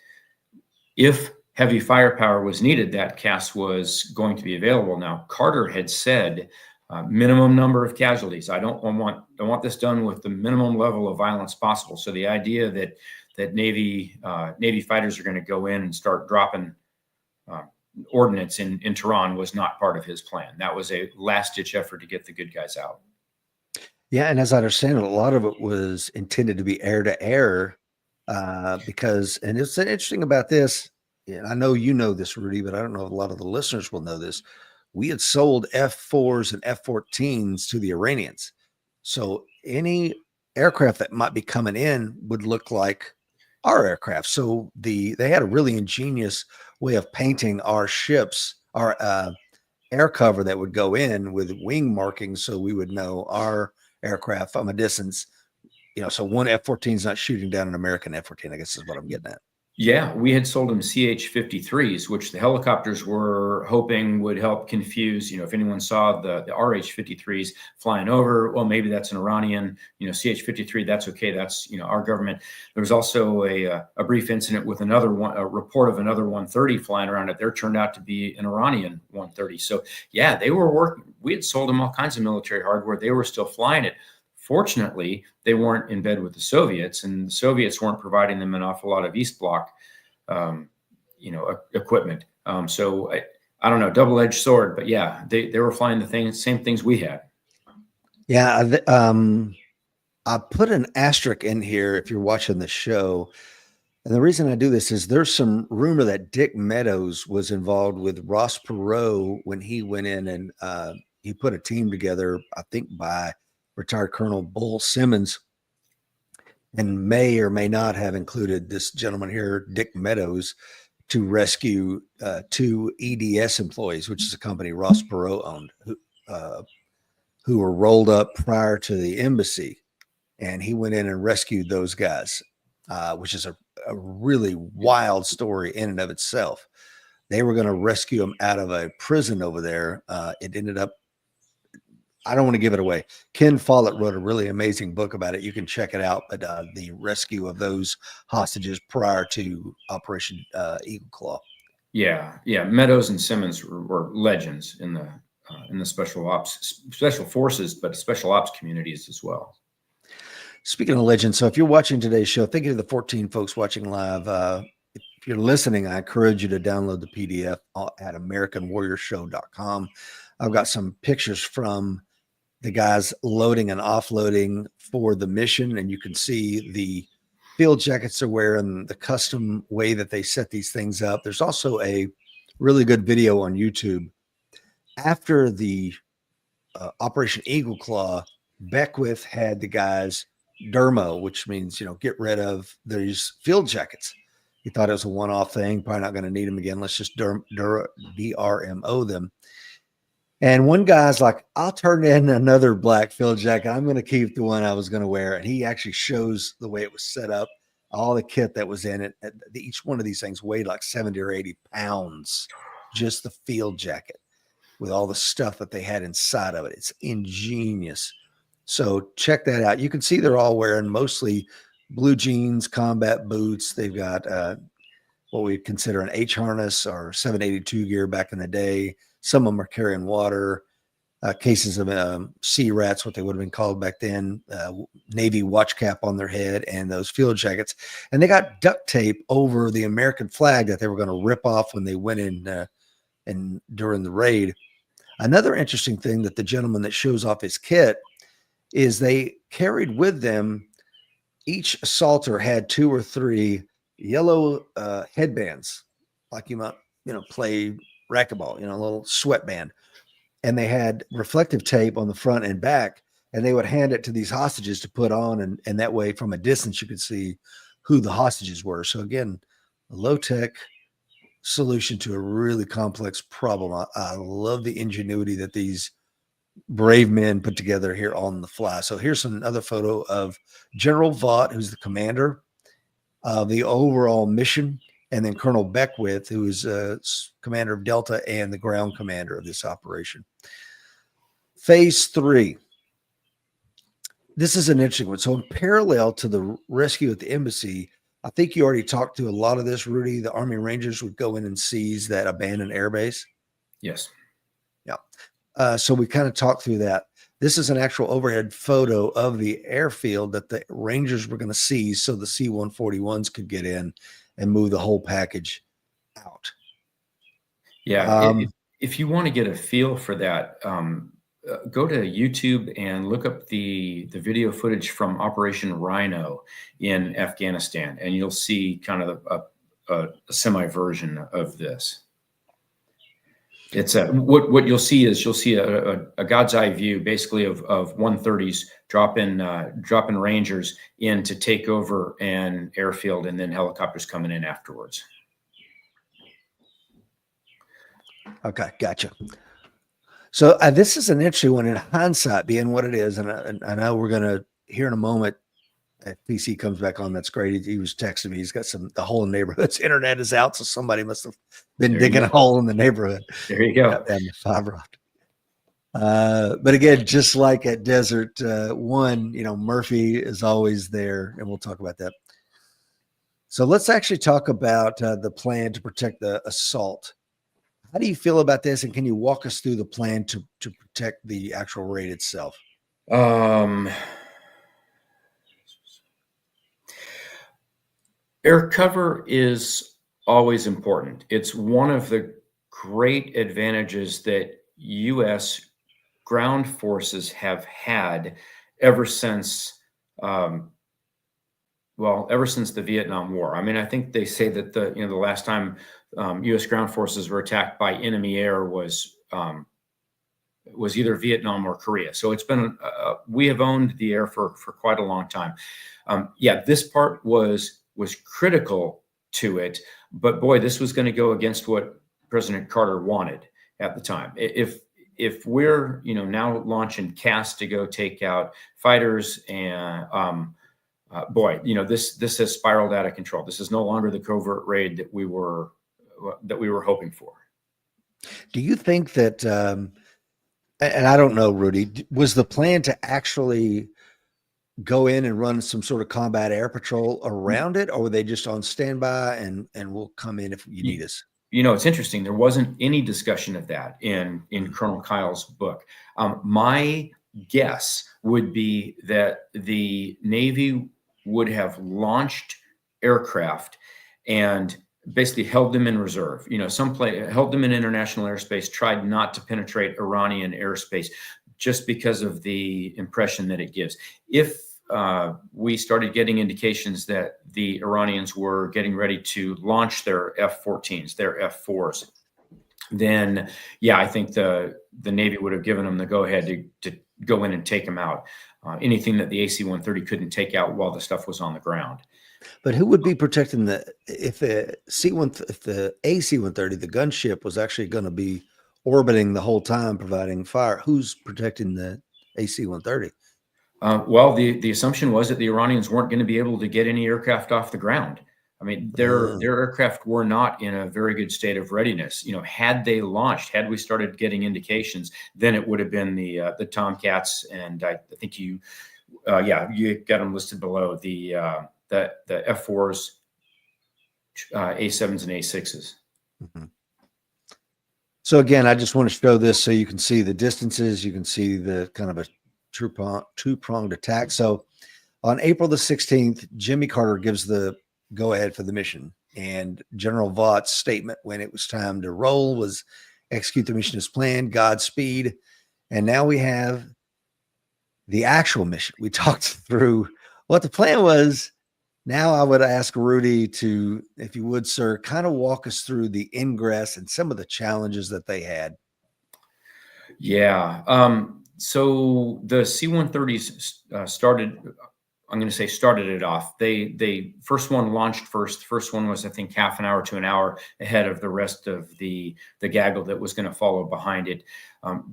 if heavy firepower was needed, that CAS was going to be available. Now, Carter had said minimum number of casualties. I want this done with the minimum level of violence possible. So the idea that Navy fighters are going to go in and start dropping ordnance in Tehran was not part of his plan. That was a last-ditch effort to get the good guys out. Yeah, and as I understand it, a lot of it was intended to be air-to-air because, and it's interesting about this, and I know you know this, Rudy, but I don't know if a lot of the listeners will know this. We had sold F-4s and F-14s to the Iranians. So any aircraft that might be coming in would look like our aircraft. So they had a really ingenious way of painting our ships, our air cover that would go in with wing markings, so we would know our aircraft from a distance. So one F-14 is not shooting down an American F-14, I guess is what I'm getting at. Yeah, we had sold them CH-53s, which the helicopters were hoping would help confuse, if anyone saw the RH-53s flying over, well, maybe that's an Iranian, CH-53, that's okay. That's, our government. There was also a brief incident with another one, a report of another 130 flying around it. There turned out to be an Iranian 130. So yeah, they were working. We had sold them all kinds of military hardware. They were still flying it. Fortunately, they weren't in bed with the Soviets, and the Soviets weren't providing them an awful lot of East Bloc, equipment. So I don't know, double-edged sword, but yeah, they were flying the same things we had. Yeah, I put an asterisk in here if you're watching the show, and the reason I do this is there's some rumor that Dick Meadows was involved with Ross Perot when he went in and he put a team together, I think by retired Colonel Bull Simmons, and may or may not have included this gentleman here, Dick Meadows, to rescue two EDS employees, which is a company Ross Perot owned, who were rolled up prior to the embassy. And he went in and rescued those guys, which is a really wild story in and of itself. They were going to rescue them out of a prison over there. It ended up, I don't want to give it away. Ken Follett wrote a really amazing book about it. You can check it out. But the rescue of those hostages prior to Operation Eagle Claw. Yeah. Meadows and Simmons were legends in the special forces, but special ops communities as well. Speaking of legends, so if you're watching today's show, thinking of the 14 folks watching live, if you're listening, I encourage you to download the PDF at AmericanWarriorShow.com. I've got some pictures from the guys loading and offloading for the mission, and you can see the field jackets they're wearing, the custom way that they set these things up. There's also a really good video on YouTube. After the Operation Eagle Claw, Beckwith had the guys dermo, which means, get rid of these field jackets. He thought it was a one-off thing, probably not going to need them again. Let's just DRMO them. And one guy's like, I'll turn in another black field jacket. I'm going to keep the one I was going to wear. And he actually shows the way it was set up, all the kit that was in it. Each one of these things weighed like 70 or 80 pounds, just the field jacket. with all the stuff that they had inside of it. It's ingenious. So check that out. You can see they're all wearing mostly blue jeans, combat boots. They've got what we consider an H harness or 782 gear back in the day. Some of them are carrying water, cases of sea rats, what they would have been called back then, Navy watch cap on their head, and those field jackets. And they got duct tape over the American flag that they were going to rip off when they went in and during the raid. Another interesting thing that the gentleman that shows off his kit is they carried with them, each assaulter had 2 or 3 yellow headbands, like you might, play racquetball, a little sweatband. And they had reflective tape on the front and back, and they would hand it to these hostages to put on. And that way, from a distance, you could see who the hostages were. So again, a low-tech solution to a really complex problem. I love the ingenuity that these brave men put together here on the fly. So here's another photo of General Vaught, who's the commander of the overall mission, and then Colonel Beckwith, who is commander of Delta and the ground commander of this operation. Phase 3. This is an interesting one. So in parallel to the rescue at the embassy, I think you already talked to a lot of this, Rudy. The Army Rangers would go in and seize that abandoned airbase. Yes. Yeah. So we kind of talked through that. This is an actual overhead photo of the airfield that the Rangers were going to seize so the C-141s could get in and move the whole package out. Yeah. If you want to get a feel for that, go to YouTube and look up the video footage from Operation Rhino in Afghanistan, and you'll see kind of a semi version of this. It's what you'll see is a God's eye view, basically of 130s dropping Rangers in to take over an airfield, and then helicopters coming in afterwards. Okay, gotcha. So this is an interesting one in hindsight, being what it is, and I know we're going to hear in a moment. If PC comes back on, that's great. He was texting me. He's got the whole neighborhood's internet is out, so somebody must have been digging a hole in the neighborhood. There you go. And the fiber optic. But again, just like at Desert One, Murphy is always there, and we'll talk about that. So let's actually talk about the plan to protect the assault. How do you feel about this, and can you walk us through the plan to protect the actual raid itself? Air cover is always important. It's one of the great advantages that U.S. ground forces have had ever since, ever since the Vietnam War. I mean, I think they say that the last time U.S. ground forces were attacked by enemy air was either Vietnam or Korea. So it's been we have owned the air for quite a long time. This part was critical to it, but boy, this was going to go against what President Carter wanted at the time. If we're now launching CAS to go take out fighters, and this has spiraled out of control. This is no longer the covert raid that we were hoping for. Do you think that? And I don't know, Rudy, was the plan to actually go in and run some sort of combat air patrol around it, or were they just on standby and we'll come in if you need us? It's interesting. There wasn't any discussion of that in Colonel Kyle's book. My guess would be that the Navy would have launched aircraft and basically held them in reserve. Held them in international airspace, tried not to penetrate Iranian airspace just because of the impression that it gives. If we started getting indications that the Iranians were getting ready to launch their F-14s, their F-4s, then I think the Navy would have given them the go-ahead to go in and take them out. Anything that the AC-130 couldn't take out while the stuff was on the ground. But who would be protecting if the AC-130, the gunship, was actually going to be orbiting the whole time, providing fire? Who's protecting the AC-130? The assumption was that the Iranians weren't going to be able to get any aircraft off the ground. I mean, their aircraft were not in a very good state of readiness. Had they launched, had we started getting indications, then it would have been the Tomcats, and I think you got them listed below, the F4s, A7s, and A6s. Mm-hmm. So again, I just want to show this so you can see the distances. You can see the kind of a two-pronged attack. So on April the 16th, Jimmy Carter gives the go-ahead for the mission. And General Vaught's statement when it was time to roll was execute the mission as planned, Godspeed. And now we have the actual mission. We talked through what the plan was. Now I would ask Reudi to, if you would, sir, kind of walk us through the ingress and some of the challenges that they had. Yeah. So the C-130s started it off. They first one launched first. The first one was, I think, half an hour to an hour ahead of the rest of the gaggle that was going to follow behind it.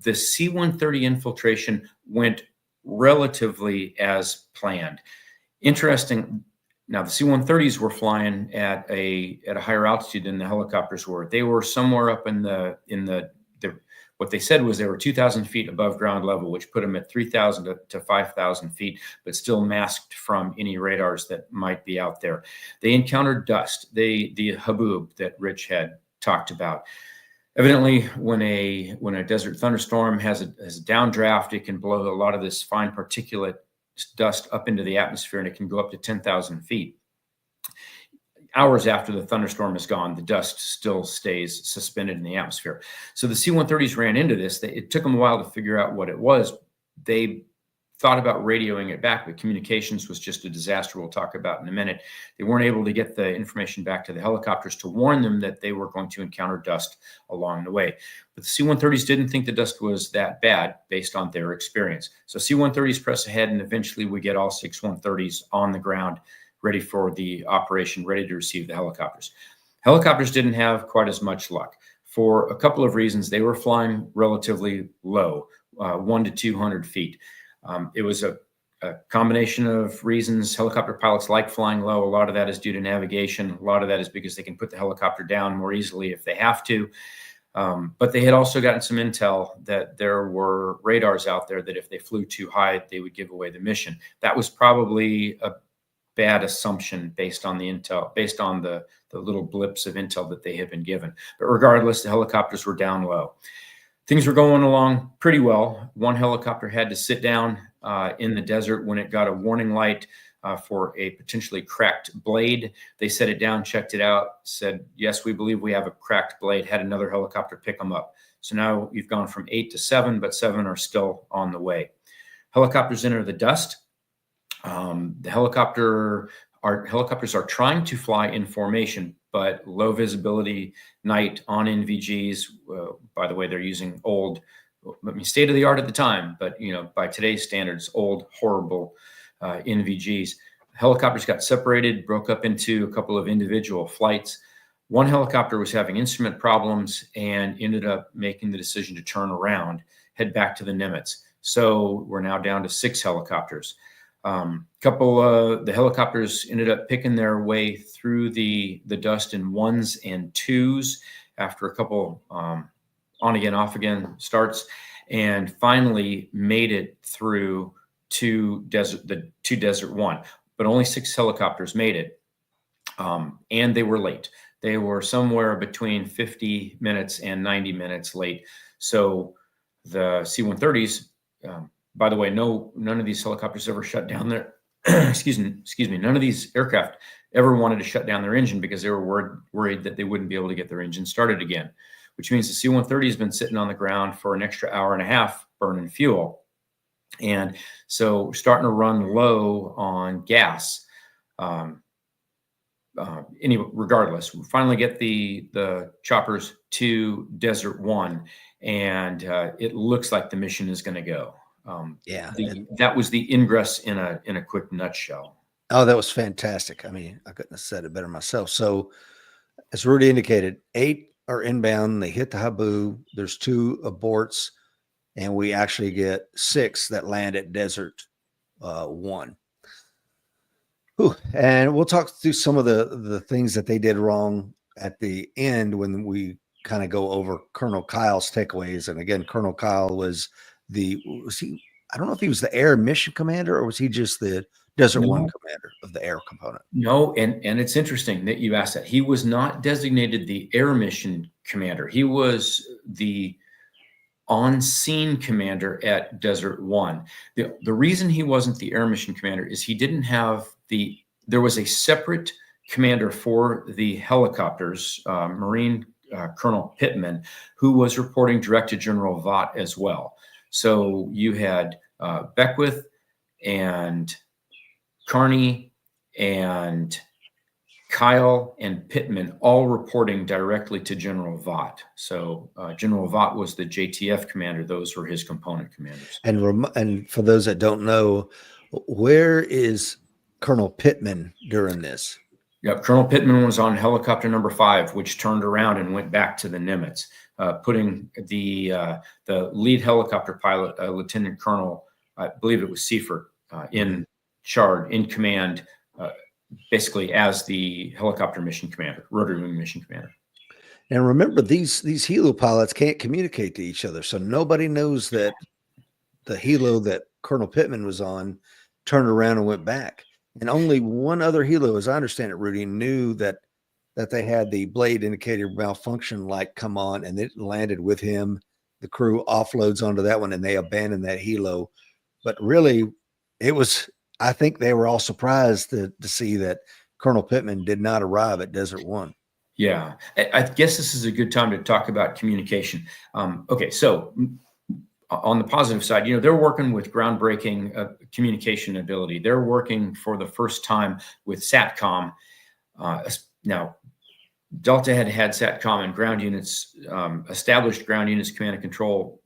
The C-130 infiltration went relatively as planned. Interesting. Now, the C-130s were flying at a higher altitude than the helicopters were. They were somewhere up in the what they said was they were 2,000 feet above ground level, which put them at 3,000 to 5,000 feet, but still masked from any radars that might be out there. They encountered dust, the haboob that Rich had talked about. Evidently, when a desert thunderstorm has a downdraft, it can blow a lot of this fine particulate dust up into the atmosphere, and it can go up to 10,000 feet. Hours after the thunderstorm is gone, the dust still stays suspended in the atmosphere. So the C-130s ran into this. It took them a while to figure out what it was. They thought about radioing it back, but communications was just a disaster we'll talk about in a minute. They weren't able to get the information back to the helicopters to warn them that they were going to encounter dust along the way. But the C-130s didn't think the dust was that bad based on their experience. So C-130s press ahead, and eventually we get all 6 130s on the ground, ready for the operation, ready to receive the helicopters. Helicopters didn't have quite as much luck. For a couple of reasons, they were flying relatively low, 1 to 200 feet. It was a combination of reasons. Helicopter pilots like flying low. A lot of that is due to navigation. A lot of that is because they can put the helicopter down more easily if they have to. But they had also gotten some intel that there were radars out there that if they flew too high, they would give away the mission. That was probably a bad assumption based on the intel, based on the little blips of intel that they had been given. But regardless, the helicopters were down low. Things were going along pretty well. One helicopter had to sit down in the desert when it got a warning light for a potentially cracked blade. They set it down, checked it out, said, yes, we believe we have a cracked blade, had another helicopter pick them up. So now you've gone from 8 to 7, but 7 are still on the way. Helicopters enter the dust. The helicopters are trying to fly in formation, but low visibility night on NVGs. By the way, they're using old, state of the art at the time, but by today's standards, old, horrible NVGs. Helicopters got separated, broke up into a couple of individual flights. One helicopter was having instrument problems and ended up making the decision to turn around, head back to the Nimitz. So we're now down to 6 helicopters. The helicopters ended up picking their way through the dust in 1s and 2s after a couple on again, off again starts, and finally made it through the Desert 1. But only 6 helicopters made it, and they were late. They were somewhere between 50 minutes and 90 minutes late. So the C-130s. By the way, none of these helicopters ever shut down their, excuse me, none of these aircraft ever wanted to shut down their engine because they were worried that they wouldn't be able to get their engine started again, which means the C-130 has been sitting on the ground for an extra hour and a half burning fuel. And so starting to run low on gas. Regardless, we finally get the choppers to Desert 1, and it looks like the mission is going to go. That was the ingress in a quick nutshell. Oh, that was fantastic. I mean, I couldn't have said it better myself. So as Reudi indicated, 8 are inbound. They hit the Habu. There's 2 aborts, and we actually get 6 that land at Desert 1. Whew. And we'll talk through some of the things that they did wrong at the end when we kind of go over Colonel Kyle's takeaways. And again, Colonel Kyle was he, I don't know if he was the air mission commander or was he just the Desert One commander of the air component? No, and it's interesting that you asked that. He was not designated the air mission commander. He was the on-scene commander at Desert One. The reason he wasn't the air mission commander is he didn't have there was a separate commander for the helicopters, Marine Colonel Pittman, who was reporting direct to General Vought as well. So you had Beckwith and Carney and Kyle and Pittman all reporting directly to General Vought. So General Vought was the JTF commander. Those were his component commanders. And for those that don't know, where is Colonel Pittman during this? Yep, Colonel Pittman was on helicopter number 5, which turned around and went back to the Nimitz, putting the lead helicopter pilot, Lieutenant Colonel, I believe it was Seifert, in command, basically as the helicopter mission commander, rotary wing mission commander. And remember, these helo pilots can't communicate to each other, so nobody knows that the helo that Colonel Pittman was on turned around and went back. And only one other helo, as I understand it, Rudy, knew that they had the blade indicator malfunction light come on, and it landed with him. The crew offloads onto that one, and they abandoned that helo. But really, I think they were all surprised to see that Colonel Pittman did not arrive at Desert One. Yeah, I guess this is a good time to talk about communication. Okay, so on the positive side, they're working with groundbreaking communication ability. They're working for the first time with SATCOM. Now, Delta had SATCOM and ground units, established ground units, command and control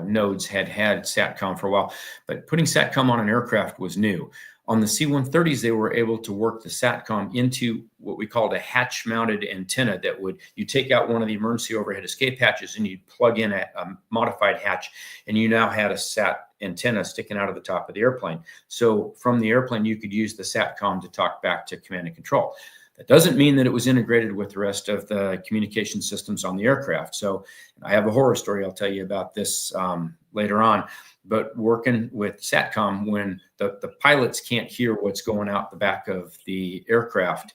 nodes had SATCOM for a while, but putting SATCOM on an aircraft was new. On the C-130s, they were able to work the SATCOM into what we called a hatch-mounted antenna that you take out one of the emergency overhead escape hatches and you plug in a modified hatch, and you now had a SAT antenna sticking out of the top of the airplane. So from the airplane, you could use the SATCOM to talk back to command and control. That doesn't mean that it was integrated with the rest of the communication systems on the aircraft. So I have a horror story I'll tell you about this later on. But working with SATCOM, when the pilots can't hear what's going out the back of the aircraft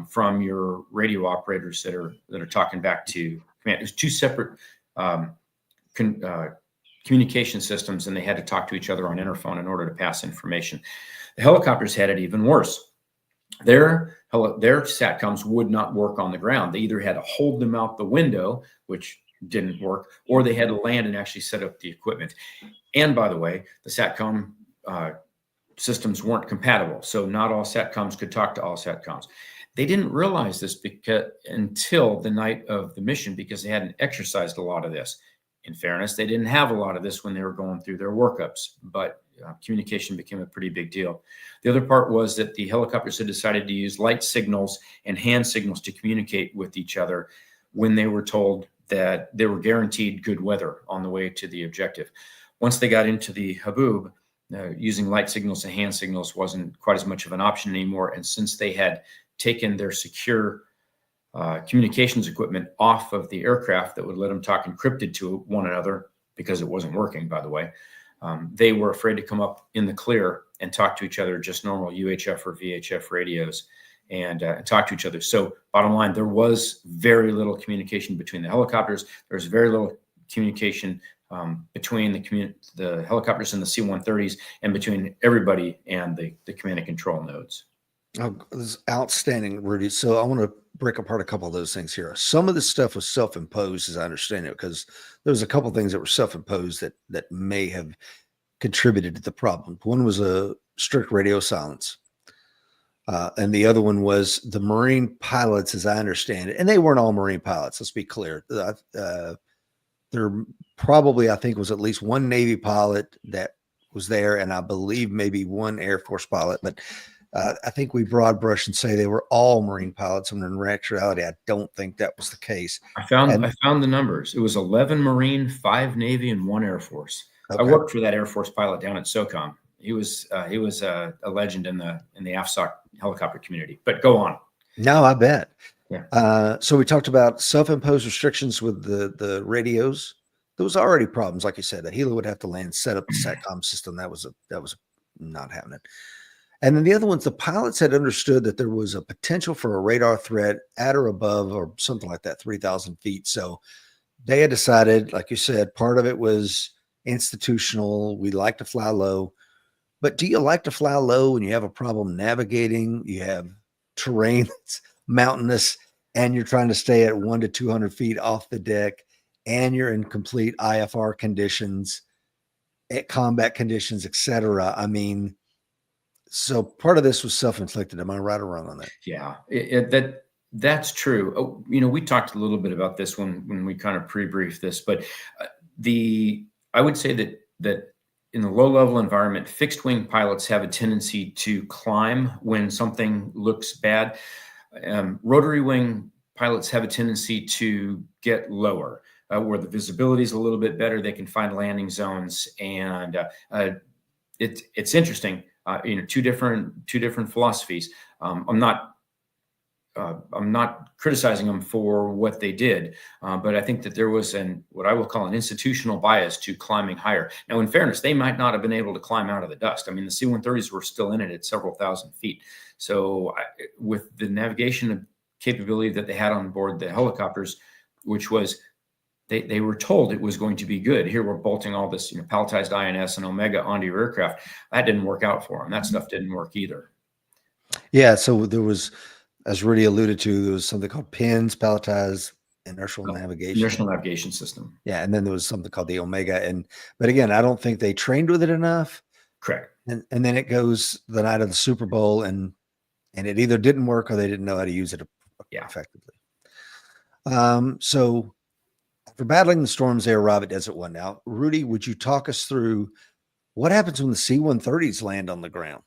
from your radio operators that are talking back to command. There's two separate communication systems, and they had to talk to each other on interphone in order to pass information. The helicopters had it even worse. Their SATCOMs would not work on the ground. They either had to hold them out the window, which didn't work, or they had to land and actually set up the equipment. And by the way, the SATCOM systems weren't compatible. So not all SATCOMs could talk to all SATCOMs. They didn't realize this until the night of the mission, because they hadn't exercised a lot of this. In fairness, they didn't have a lot of this when they were going through their workups, but communication became a pretty big deal. The other part was that the helicopters had decided to use light signals and hand signals to communicate with each other when they were told that they were guaranteed good weather on the way to the objective. Once they got into the Haboob, using light signals and hand signals wasn't quite as much of an option anymore. And since they had taken their secure communications equipment off of the aircraft that would let them talk encrypted to one another, because it wasn't working, by the way, they were afraid to come up in the clear and talk to each other, just normal UHF or VHF radios, and talk to each other. So bottom line, there was very little communication between the helicopters. There was very little communication between the helicopters and the C-130s, and between everybody and the command and control nodes. Oh, this is outstanding, Rudy. So I want to break apart a couple of those things here. Some of this stuff was self-imposed, as I understand it, because there was a couple of things that were self-imposed that may have contributed to the problem. One was a strict radio silence. And the other one was the Marine pilots, as I understand it, and they weren't all Marine pilots. Let's be clear. There probably, I think, was at least one Navy pilot that was there, and I believe maybe one Air Force pilot. But I think we broad brush and say they were all Marine pilots, when in actuality, I don't think that was the case. I found the numbers. It was 11 Marine, 5 Navy, and 1 Air Force. Okay. I worked for that Air Force pilot down at SOCOM. He was a legend in the AFSOC helicopter community. But go on. No, I bet. Yeah. So we talked about self-imposed restrictions with the radios. There was already problems, like you said. A helo would have to land, set up the SATCOM system. That was not happening. And then the other ones, the pilots had understood that there was a potential for a radar threat at or above or something like that, 3,000 feet. So they had decided, like you said, part of it was institutional. We like to fly low. But do you like to fly low when you have a problem navigating? You have terrain that's mountainous and you're trying to stay at 100 to 200 feet off the deck and you're in complete IFR conditions, at combat conditions, etc. I mean, so part of this was self-inflicted. Am I right or wrong on that? Yeah, that's true. Oh, we talked a little bit about this when we kind of pre-briefed this, but I would say that in the low-level environment, fixed-wing pilots have a tendency to climb when something looks bad. Rotary wing pilots have a tendency to get lower, where the visibility is a little bit better. They can find landing zones, and it's interesting. Two different philosophies. I'm not criticizing them for what they did, but I think that there was what I will call an institutional bias to climbing higher. Now, in fairness, they might not have been able to climb out of the dust. I mean, the C-130s were still in it at several thousand feet. So with the navigation capability that they had on board the helicopters, which was they were told it was going to be good. Here we're bolting all this palletized INS and Omega onto your aircraft. That didn't work out for them. That stuff didn't work either. Yeah, so there was, as Rudy alluded to, there was something called PINS, palletized inertial navigation. Inertial navigation system. Yeah, and then there was something called the Omega. But again, I don't think they trained with it enough. Correct. And then it goes the night of the Super Bowl, and it either didn't work or they didn't know how to use it effectively. So after battling the storms, they arrive at Desert One. Now, Rudy, would you talk us through what happens when the C-130s land on the ground?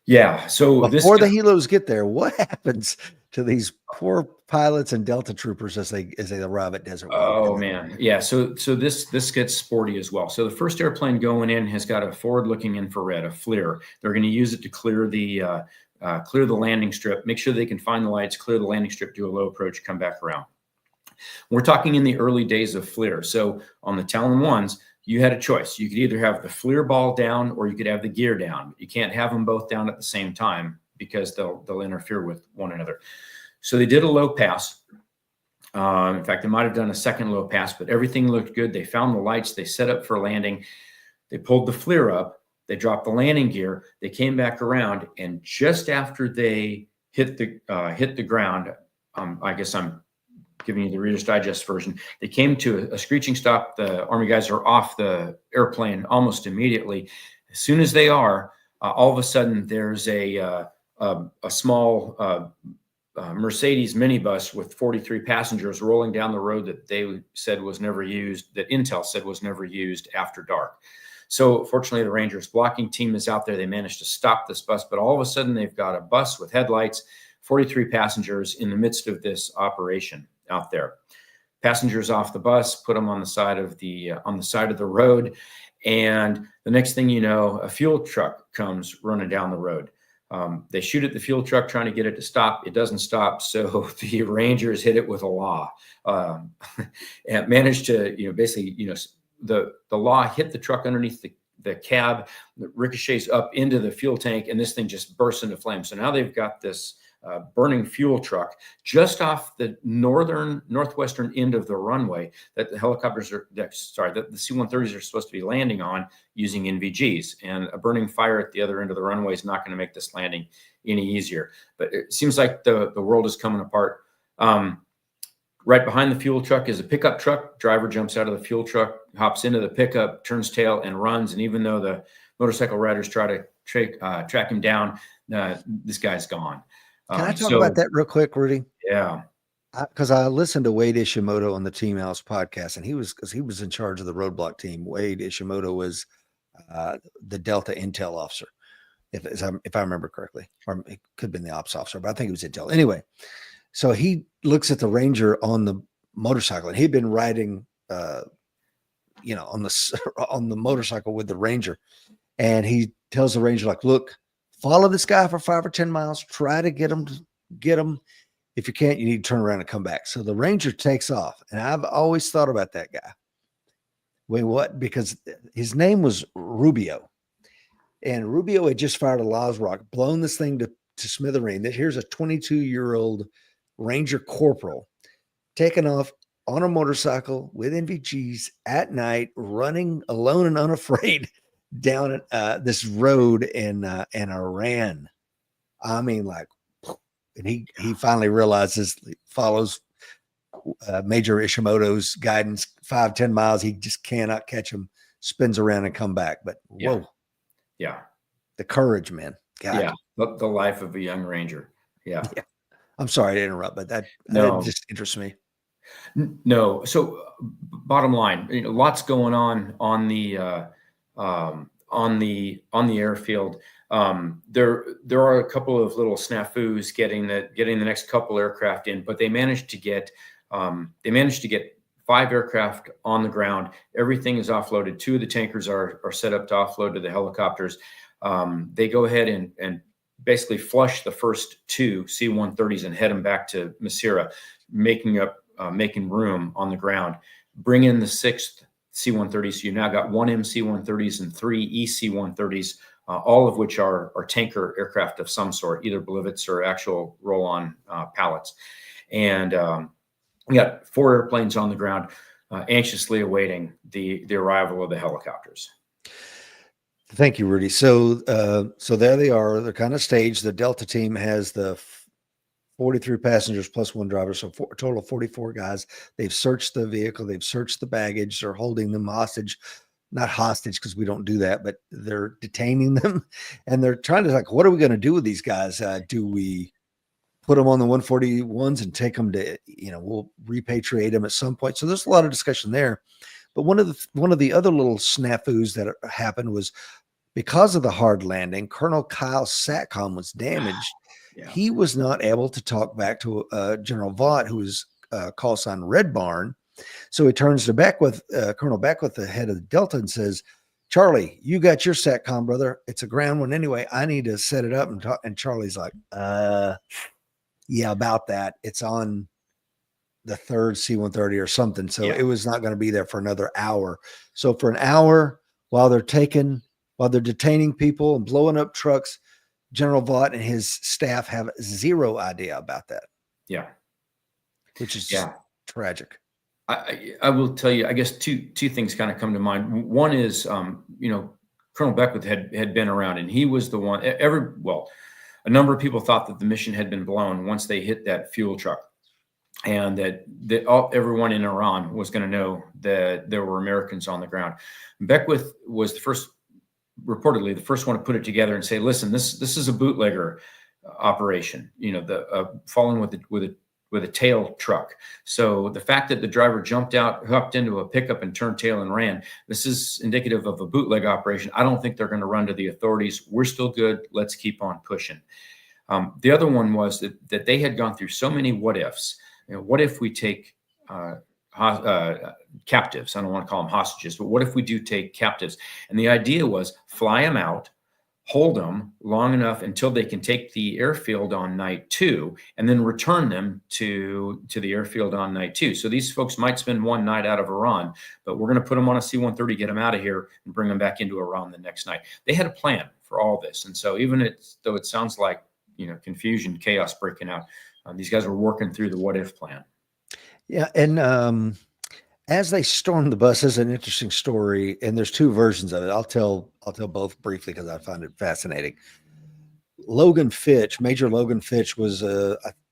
Yeah. So before the helos get there, what happens to these poor pilots and Delta troopers as they arrive at Desert One? Oh man, yeah. So this gets sporty as well. So the first airplane going in has got a forward-looking infrared, a FLIR. They're going to use it to clear the landing strip, make sure they can find the lights, clear the landing strip, do a low approach, come back around. We're talking in the early days of FLIR. So on the Talon 1s, you had a choice. You could either have the FLIR ball down or you could have the gear down. You can't have them both down at the same time because they'll interfere with one another. So they did a low pass. In fact, they might have done a second low pass, but everything looked good. They found the lights. They set up for landing. They pulled the FLIR up. They dropped the landing gear. They came back around, and just after they hit the ground, I guess I'm giving you the Reader's Digest version. They came to a screeching stop. The Army guys are off the airplane almost immediately. As soon as they are, all of a sudden there's a small Mercedes minibus with 43 passengers rolling down the road that they said was never used, that Intel said was never used after dark. So fortunately, the Rangers blocking team is out there. They managed to stop this bus, but all of a sudden they've got a bus with headlights, 43 passengers in the midst of this operation out there. Passengers off the bus, put them on the side of the road, and the next thing you know, a fuel truck comes running down the road. They shoot at the fuel truck trying to get it to stop. It doesn't stop, so the Rangers hit it with a law and managed to, the law hit the truck underneath the cab, ricochets up into the fuel tank, and this thing just bursts into flames. So now they've got this burning fuel truck just off the northwestern end of the runway that the that the C-130s are supposed to be landing on using NVGs, and a burning fire at the other end of the runway is not going to make this landing any easier. But it seems like the world is coming apart. Right behind the fuel truck is a pickup truck. Driver jumps out of the fuel truck, hops into the pickup, turns tail, and runs. And even though the motorcycle riders try to track him down, this guy's gone. Can I talk about that real quick, Rudy? Yeah. Because I listened to Wade Ishimoto on the Team House podcast, and he was in charge of the roadblock team. Wade Ishimoto was the Delta Intel officer, if I remember correctly, or it could have been the ops officer, but I think it was Intel. Anyway, so he looks at the Ranger on the motorcycle, and he'd been riding, on the motorcycle with the Ranger, and he tells the Ranger, like, look, follow this guy for 5 or 10 miles, try to get him. If you can't, you need to turn around and come back. So the ranger takes off. And I've always thought about that guy. Wait, what? Because his name was Rubio. And Rubio had just fired a Laws Rock, blown this thing to smithereen. Here's a 22-year-old Ranger corporal taking off on a motorcycle with NVGs at night, running alone and unafraid down this road in Iran. I mean, like, and he finally realizes, follows Major Ishimoto's guidance, 5-10 miles. He just cannot catch him, spins around and come back. But whoa. Yeah. The courage, man. God. Yeah. The life of a young ranger. Yeah. I'm sorry to interrupt, but that just interests me. No. So bottom line, lots going on the airfield. There are a couple of little snafus getting the next couple aircraft in, but they managed to get 5 aircraft on the ground. Everything is offloaded. 2 of the tankers are set up to offload to the helicopters. They go ahead and basically flush the first 2 C-130s and head them back to Masira, making room on the ground. Bring in the 6th C-130. So you now got 1 MC-130s and 3 EC-130s, all of which are tanker aircraft of some sort, either Blivets or actual roll-on pallets. And we got 4 airplanes on the ground, anxiously awaiting the arrival of the helicopters. Thank you, Rudy. So there they are. They're kind of staged. The Delta team has the 43 passengers plus 1 driver, so a total of 44 guys. They've searched the vehicle. They've searched the baggage. They're holding them hostage. Not hostage because we don't do that, but they're detaining them. And they're trying to, like, what are we going to do with these guys? Do we put them on the 141s and take them to, we'll repatriate them at some point. So there's a lot of discussion there. But one of the other little snafus that happened was, because of the hard landing, Colonel Kyle's SATCOM was damaged. Yeah. He was not able to talk back to General Vaught, who was call sign Red Barn. So he turns to Colonel Beckwith, the head of the Delta, and says, "Charlie, you got your SATCOM, brother. It's a ground one anyway. I need to set it up." And Charlie's like, yeah, about that. It's on the 3rd C-130 or something. So it was not going to be there for another hour. So for an hour, while they're detaining people and blowing up trucks, General Vaught and his staff have zero idea about that. Yeah. Which is tragic. I will tell you, I guess two things kind of come to mind. One is, Colonel Beckwith had been around, and he was the one. A number of people thought that the mission had been blown once they hit that fuel truck, and that everyone in Iran was going to know that there were Americans on the ground. Beckwith was reportedly the first one to put it together and say, "Listen, this is a bootlegger operation. Following with a tail truck. So the fact that the driver jumped out, hopped into a pickup and turned tail and ran, this is indicative of a bootleg operation. I don't think they're going to run to the authorities. We're still good. Let's keep on pushing." The other one was that they had gone through so many what ifs. What if we take captives? I don't want to call them hostages, but what if we do take captives? And the idea was fly them out, hold them long enough until they can take the airfield on night 2, and then return them to the airfield on night 2. So these folks might spend one night out of Iran, but we're going to put them on a C-130, get them out of here, and bring them back into Iran the next night. They had a plan for all this. And so though it sounds like, confusion, chaos breaking out, these guys were working through the what if plan. Yeah. And as they stormed the bus, is an interesting story, and there's 2 versions of it. I'll tell both briefly because I find it fascinating. Logan Fitch, Major Logan Fitch, was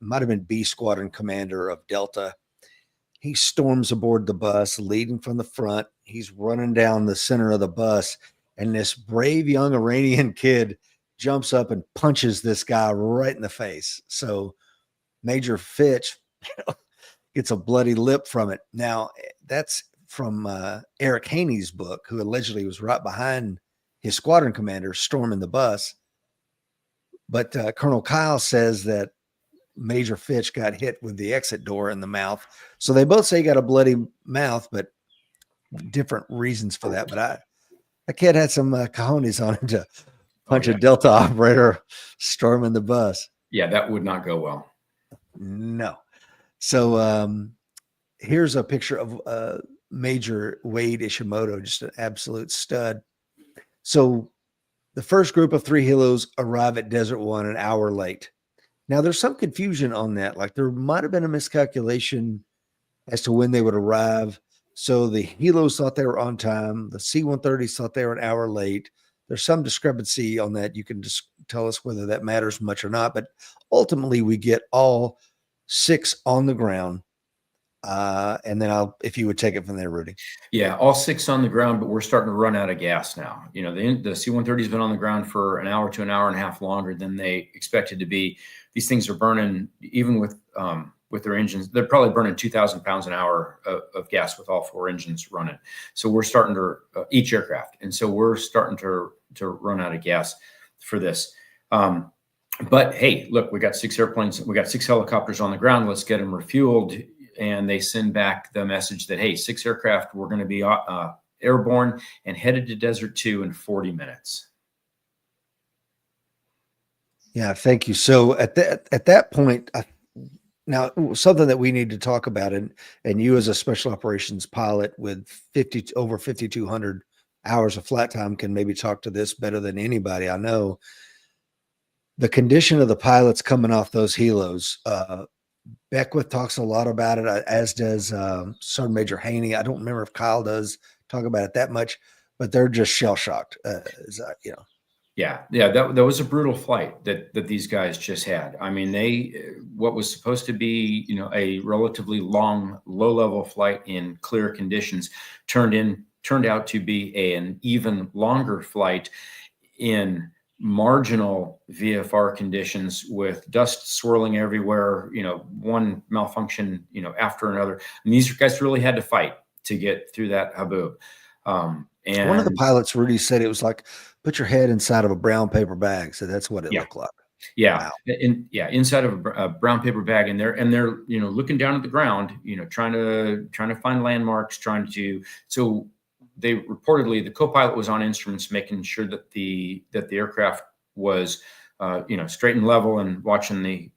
might have been B Squadron commander of Delta. He storms aboard the bus, leading from the front. He's running down the center of the bus, and this brave young Iranian kid jumps up and punches this guy right in the face. So Major Fitch gets a bloody lip from it. Now, that's from Eric Haney's book, who allegedly was right behind his squadron commander storming the bus. But Colonel Kyle says that Major Fitch got hit with the exit door in the mouth. So they both say he got a bloody mouth, but different reasons for that. But that kid had some cojones on him to bunch yeah. of Delta operator storming the bus. Yeah, that would not go well. No. So here's a picture of Major Wade Ishimoto, just an absolute stud. So the first group of 3 helos arrive at Desert One an hour late. Now there's some confusion on that. Like there might have been a miscalculation as to when they would arrive. So the helos thought they were on time. The C-130s thought they were an hour late. There's some discrepancy on that. You can just tell us whether that matters much or not. But ultimately, we get all 6 on the ground. And then if you would take it from there, Rudy. Yeah, all 6 on the ground, but we're starting to run out of gas now. You know, the C-130 has been on the ground for an hour to an hour and a half longer than they expected to be. These things are burning, even with their engines. They're probably burning 2,000 pounds an hour of gas with all 4 engines running. So we're starting to each aircraft, and so we're starting to run out of gas for this. But hey, look, we got 6 airplanes, we got 6 helicopters on the ground. Let's get them refueled. And they send back the message that, hey, 6 aircraft, we're going to be airborne and headed to Desert 2 in 40 minutes. Yeah, thank you. So at that point, now something that we need to talk about, and you as a special operations pilot with over 5,200 hours of flat time can maybe talk to this better than anybody I know. The condition of the pilots coming off those helos. Beckwith talks a lot about it, as does Sergeant Major Haney. I don't remember if Kyle does talk about it that much, but they're just shell shocked. Yeah, that was a brutal flight that these guys just had. I mean, what was supposed to be, you know, a relatively long, low-level flight in clear conditions turned out to be an even longer flight in marginal VFR conditions with dust swirling everywhere, you know, one malfunction, you know, after another. And these guys really had to fight to get through that haboob. And one of the pilots, Rudy, said it was like put your head inside of a brown paper bag. So that's what it looked like. Yeah. Wow. Inside of a brown paper bag, and they're, you know, looking down at the ground, you know, trying to find landmarks, so they reportedly, the co-pilot was on instruments, making sure that the aircraft was, you know, straight and level, and watching the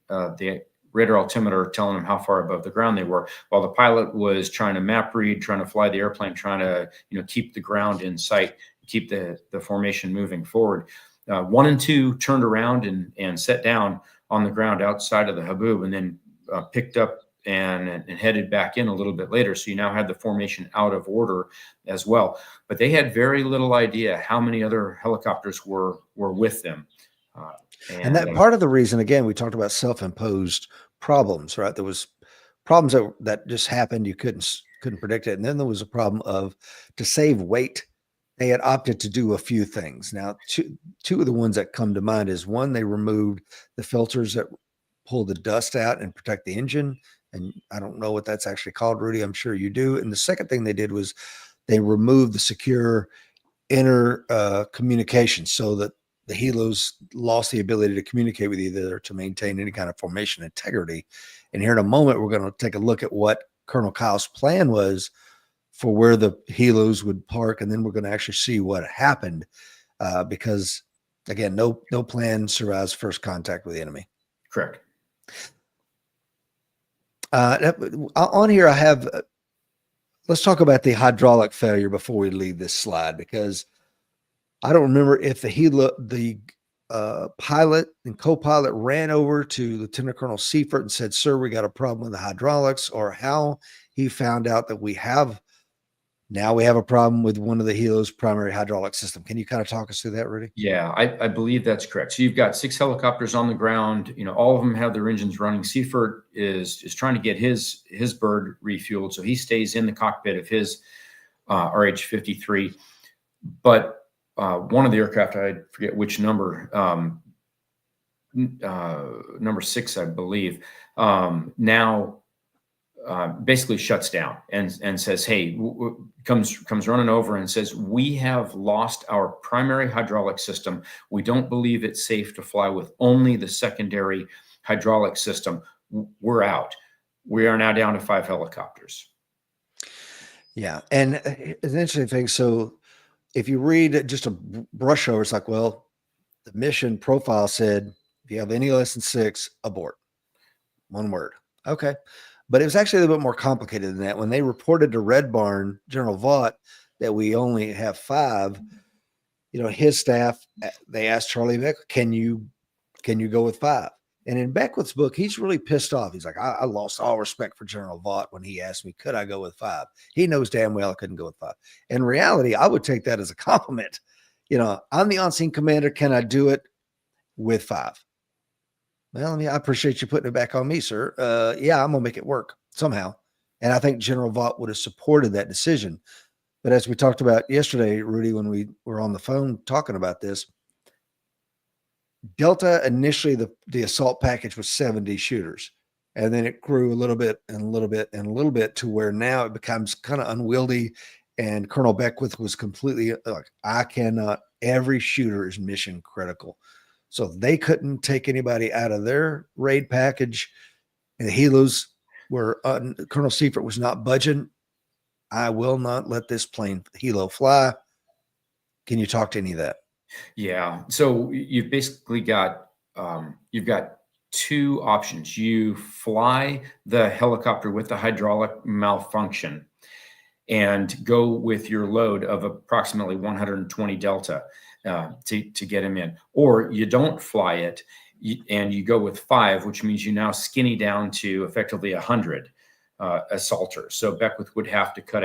radar altimeter telling them how far above the ground they were, while the pilot was trying to map read, trying to fly the airplane, trying to, you know, keep the ground in sight, keep the formation moving forward. 1 and 2 turned around and set down on the ground outside of the haboob, and then picked up and headed back in a little bit later. So you now had the formation out of order as well. But they had very little idea how many other helicopters were with them. And that part of the reason, again, we talked about self-imposed problems, right? There was problems that just happened. You couldn't predict it. And then there was a problem of, to save weight, they had opted to do a few things. Now, two of the ones that come to mind is, one, they removed the filters that pull the dust out and protect the engine. And I don't know what that's actually called, Rudy. I'm sure you do. And the second thing they did was they removed the secure inner communication, so that the helos lost the ability to communicate with each other to maintain any kind of formation integrity. And here in a moment, we're going to take a look at what Colonel Kyle's plan was for where the helos would park. And then we're going to actually see what happened, because, again, no plan survives first contact with the enemy. Correct. On here, I have, let's talk about the hydraulic failure before we leave this slide, because I don't remember if the pilot and co-pilot ran over to Lieutenant Colonel Seifert and said, "Sir, we got a problem with the hydraulics," or how he found out that we have a problem with one of the helo's primary hydraulic system. Can you kind of talk us through that, Rudy? Yeah, I believe that's correct. So you've got 6 helicopters on the ground. You know, all of them have their engines running. Seifert is trying to get his bird refueled, so he stays in the cockpit of his RH-53. But one of the aircraft, I forget which number, number 6, I believe, now basically shuts down and says, hey, comes running over and says, "We have lost our primary hydraulic system. We don't believe it's safe to fly with only the secondary hydraulic system. We're out. We are now down to 5 helicopters." Yeah. And it's an interesting thing. So if you read just a brush over, it's like, well, the mission profile said, if you have any less than 6, abort. One word. Okay. But it was actually a little bit more complicated than that. When they reported to Red Barn, General Vaught, that we only have 5, his staff, they asked Charlie Beck, can you go with 5? And in Beckwith's book, he's really pissed off. He's like, I lost all respect for General Vaught when he asked me, could I go with 5? He knows damn well I couldn't go with 5. In reality, I would take that as a compliment. I'm the on-scene commander. Can I do it with 5? Well, I appreciate you putting it back on me, sir. Yeah, I'm going to make it work somehow. And I think General Vaught would have supported that decision. But as we talked about yesterday, Rudy, when we were on the phone talking about this, Delta initially, the assault package was 70 shooters. And then it grew a little bit and a little bit and a little bit to where now it becomes kind of unwieldy. And Colonel Beckwith was completely like, I cannot, every shooter is mission critical. So they couldn't take anybody out of their raid package. And the helos were, Colonel Seifert was not budging. I will not let this plane helo fly. Can you talk to any of that? Yeah. So you've basically got, you've got 2 options. You fly the helicopter with the hydraulic malfunction and go with your load of approximately 120 Delta to get him in, or you don't fly it and you go with 5, which means you now skinny down to effectively 100 assaulters. So Beckwith would have to cut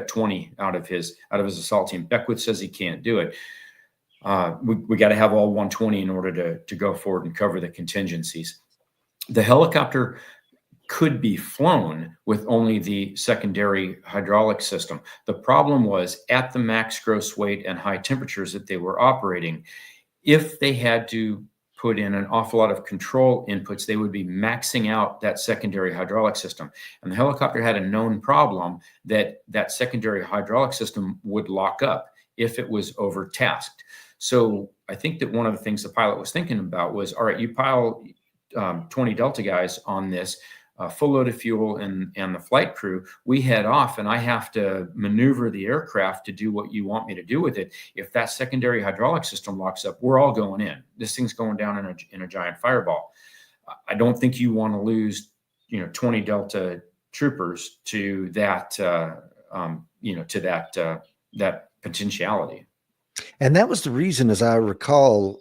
20 out of his assault team. Beckwith says he can't do it. We got to have all 120 in order to go forward and cover the contingencies. The helicopter could be flown with only the secondary hydraulic system. The problem was at the max gross weight and high temperatures that they were operating, if they had to put in an awful lot of control inputs, they would be maxing out that secondary hydraulic system. And the helicopter had a known problem that secondary hydraulic system would lock up if it was overtasked. So I think that one of the things the pilot was thinking about was, all right, you pile 20 Delta guys on this, full load of fuel and the flight crew, we head off and I have to maneuver the aircraft to do what you want me to do with it. If that secondary hydraulic system locks up, we're all going in. This thing's going down in a giant fireball. I don't think you want to lose, 20 Delta troopers to that, that potentiality. And that was the reason, as I recall,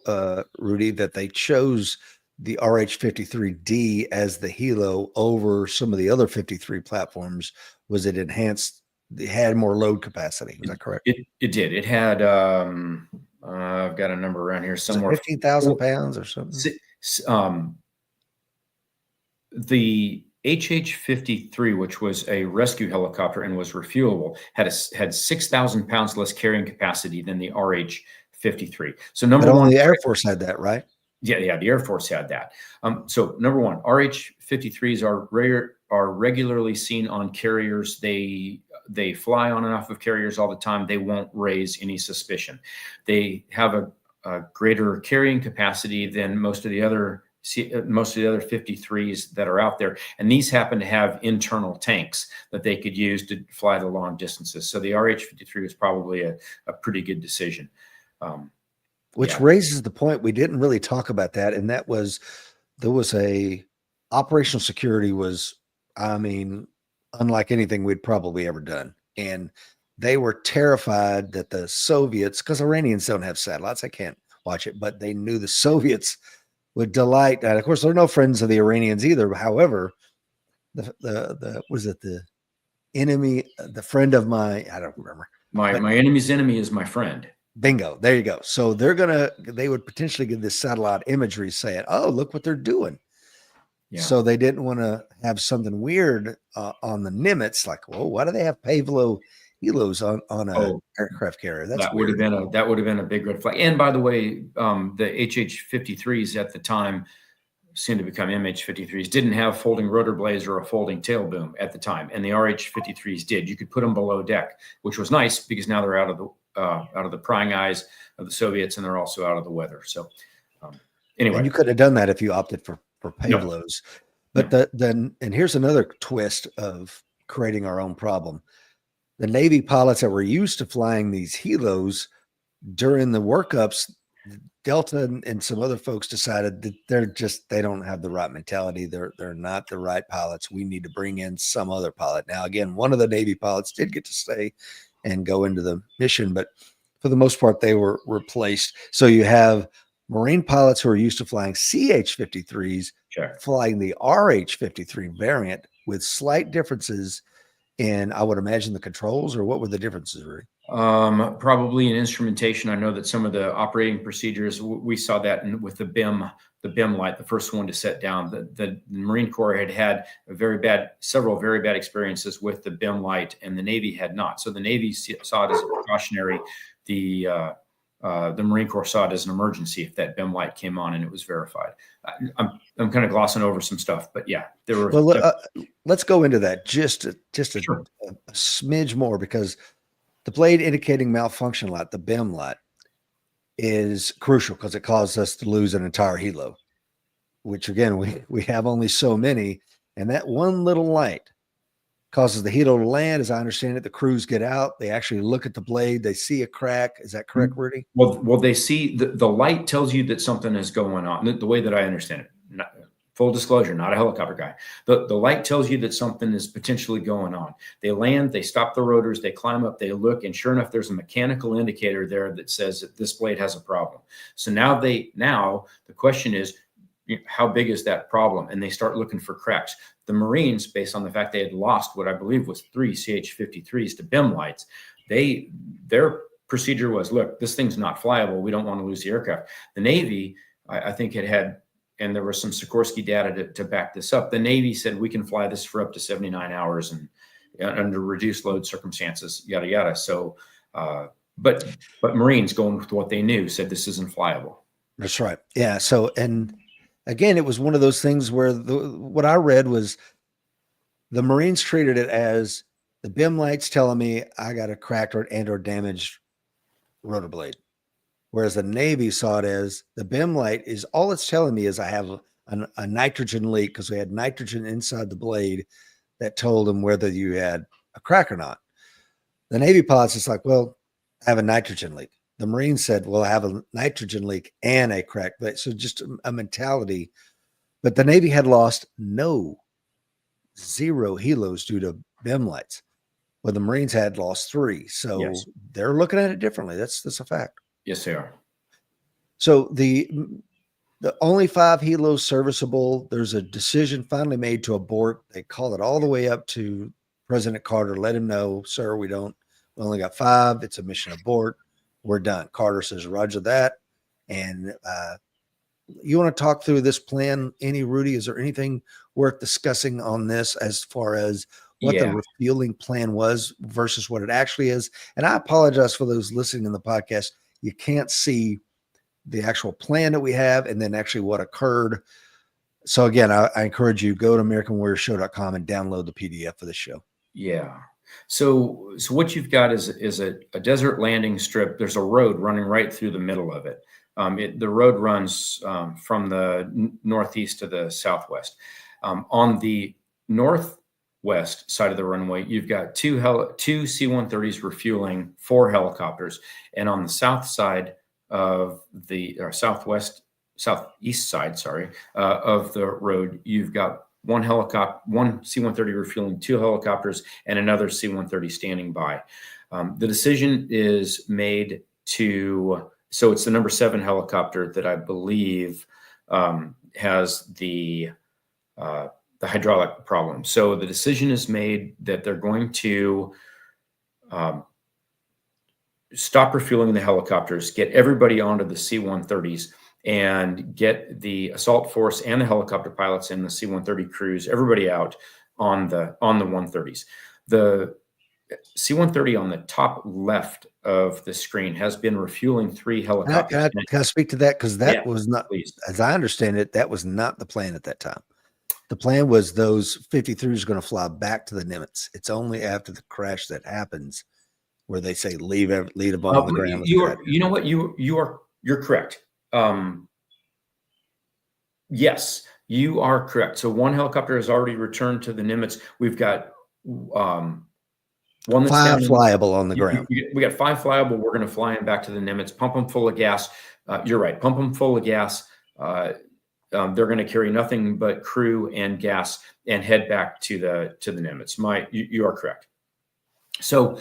Rudy, that they chose the RH-53D as the helo over some of the other 53 platforms. Was it enhanced? It had more load capacity. Was that correct? It did. It had, I've got a number around here somewhere. 15,000 pounds or something? The HH-53, which was a rescue helicopter and was refuelable, had 6,000 pounds less carrying capacity than the RH-53. So but only the Air Force had that, right? Yeah, the Air Force had that. So number one, RH-53s are regularly seen on carriers. They fly on and off of carriers all the time. They won't raise any suspicion. They have a greater carrying capacity than most of the other 53s that are out there. And these happen to have internal tanks that they could use to fly the long distances. So the RH-53 was probably a pretty good decision. Which raises the point, we didn't really talk about that. And that was, there was operational security was, unlike anything we'd probably ever done. And they were terrified that the Soviets, because Iranians don't have satellites, they can't watch it, but they knew the Soviets would delight. And of course, they're no friends of the Iranians either. However, the enemy, the friend of I don't remember. My enemy's enemy is my friend. Bingo. There you go. So they would potentially give this satellite imagery saying, oh, look what they're doing. Yeah. So they didn't want to have something weird on the Nimitz, like, whoa, why do they have Pavlo helos on an aircraft carrier? That would have been a big red flag. And by the way, the HH-53s at the time, soon to become MH-53s, didn't have folding rotor blades or a folding tail boom at the time, and the RH-53s did. You could put them below deck, which was nice because now they're out of the prying eyes of the Soviets, and they're also out of the weather. So anyway, and you could have done that if you opted for Pavlos. No. But and here's another twist of creating our own problem. The Navy pilots that were used to flying these helos during the workups, Delta and some other folks decided that they don't have the right mentality. They're not the right pilots. We need to bring in some other pilot. Now, again, one of the Navy pilots did get to stay and go into the mission, but for the most part, they were replaced. So you have Marine pilots who are used to flying CH-53s Sure. flying the RH-53 variant with slight differences in, I would imagine, the controls, or what were the differences, Rudy? Probably in instrumentation. I know that some of the operating procedures, we saw that with the BIM light, the first one to set down. The Marine Corps had several very bad experiences with the BIM light, and the Navy had not. So the Navy saw it as a precautionary. The Marine Corps saw it as an emergency if that BIM light came on and it was verified. I'm kind of glossing over some stuff, but yeah, there were. Well, let's go into that just a Sure. smidge more, because the blade indicating malfunction light, the BIM light, is crucial because it caused us to lose an entire helo, which again, we have only so many. And that one little light causes the helo to land. As I understand it, the crews get out. They actually look at the blade. They see a crack. Is that correct, Rudy? Well, they see the light tells you that something is going on. The way that I understand it, full disclosure, not a helicopter guy. The light tells you that something is potentially going on. They land, they stop the rotors, they climb up, they look, and sure enough, there's a mechanical indicator there that says that this blade has a problem. So now the question is, how big is that problem? And they start looking for cracks. The Marines, based on the fact they had lost what I believe was 3 CH-53s to BIM lights, their procedure was, look, this thing's not flyable. We don't want to lose the aircraft. The Navy, I think, had, and there was some Sikorsky data to back this up. The Navy said we can fly this for up to 79 hours and under reduced load circumstances, yada, yada. So, but Marines, going with what they knew, said this isn't flyable. That's right. Yeah. So, and again, it was one of those things where what I read was the Marines treated it as the BIM lights telling me I got a cracked or damaged rotor blade. Whereas the Navy saw it as the BIM light is all it's telling me is I have a nitrogen leak, because we had nitrogen inside the blade that told them whether you had a crack or not. The Navy pilots, it's like, well, I have a nitrogen leak. The Marines said, well, I have a nitrogen leak and a crack. So just a mentality. But the Navy had lost zero helos due to BIM lights, well, the Marines had lost 3. So Yes. They're looking at it differently. That's a fact. Yes, they are. So the only 5 helos serviceable. There's a decision finally made to abort. They call it all the way up to President Carter. Let him know, sir, we only got 5. It's a mission abort. We're done. Carter says, Roger that. And you want to talk through this plan, Rudy? Is there anything worth discussing on this as far as what the refueling plan was versus what it actually is? And I apologize for those listening in the podcast. You can't see the actual plan that we have and then actually what occurred. So again, I encourage you, go to AmericanWarriorShow.com and download the PDF for the show. Yeah. So what you've got is a desert landing strip. There's a road running right through the middle of it. The road runs from the northeast to the southwest. On the northwest side of the runway, you've got two C-130s refueling 4 helicopters. And on the south side of southeast side, of the road, you've got one C-130 refueling 2 helicopters and another C-130 standing by. The decision is made so it's the number 7 helicopter that I believe has the hydraulic problem. So the decision is made that they're going to stop refueling the helicopters, get everybody onto the C-130s, and get the assault force and the helicopter pilots and the C-130 crews, everybody out on the 130s. The C-130 on the top left of the screen has been refueling 3 helicopters. Can I speak to that? Because that was not, please. As I understand it, that was not the plan at that time. The plan was those 53s are going to fly back to the Nimitz. It's only after the crash that happens where they say leave them on the ground. You know what? You're correct. Yes, you are correct. So 1 helicopter has already returned to the Nimitz. We've got One that's Five down flyable on the ground. we got 5 flyable. We're going to fly them back to the Nimitz, pump them full of gas. You're right. Pump them full of gas. They're going to carry nothing but crew and gas and head back to the Nimitz. You are correct. So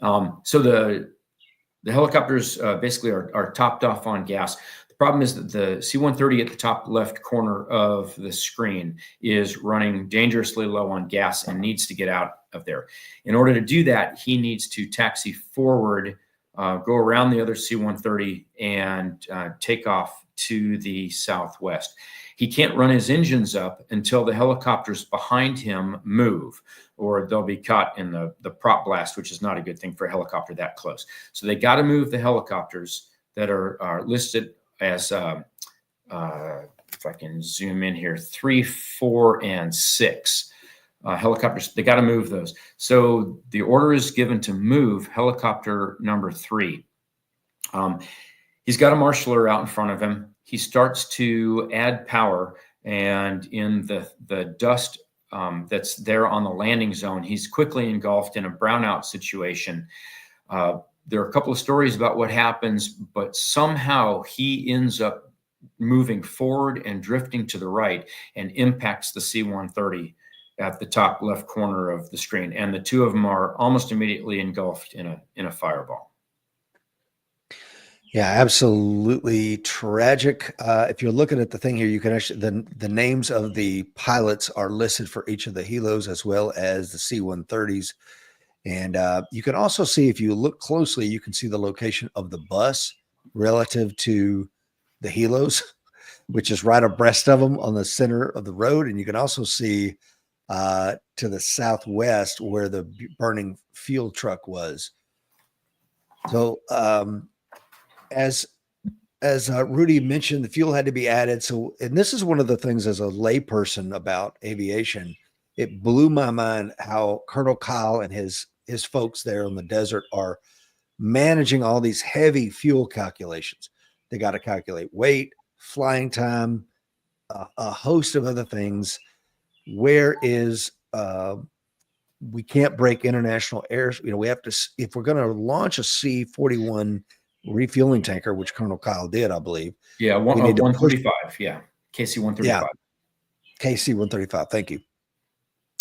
the helicopters basically are topped off on gas. The problem is that the C-130 at the top left corner of the screen is running dangerously low on gas and needs to get out of there. In order to do that, he needs to taxi forward, go around the other C-130 and take off to the southwest. He can't run his engines up until the helicopters behind him move, or they'll be caught in the prop blast, which is not a good thing for a helicopter that close. So they got to move the helicopters that are listed as, if I can zoom in here, 3, 4, and 6 helicopters. They got to move those. So the order is given to move helicopter number 3. He's got a marshaller out in front of him. He starts to add power, and in the dust that's there on the landing zone, he's quickly engulfed in a brownout situation. There are a couple of stories about what happens, but somehow he ends up moving forward and drifting to the right and impacts the C-130 at the top left corner of the screen. And the two of them are almost immediately engulfed in a fireball. Yeah, absolutely tragic. If you're looking at the thing here, you can actually, the names of the pilots are listed for each of the helos as well as the C-130s. And you can also see, if you look closely, you can see the location of the bus relative to the helos, which is right abreast of them on the center of the road. And you can also see to the southwest where the burning fuel truck was. So as Reudi mentioned, the fuel had to be added. So, and this is one of the things as a layperson about aviation, it blew my mind how Colonel Kyle and his folks there on the desert are managing all these heavy fuel calculations. They got to calculate weight, flying time, a host of other things. Where is we can't break international air. We have to, if we're going to launch a C-41 refueling tanker, which Colonel Kyle did, I believe. Yeah, 135. Yeah, KC-135. Yeah, KC-135. Thank you.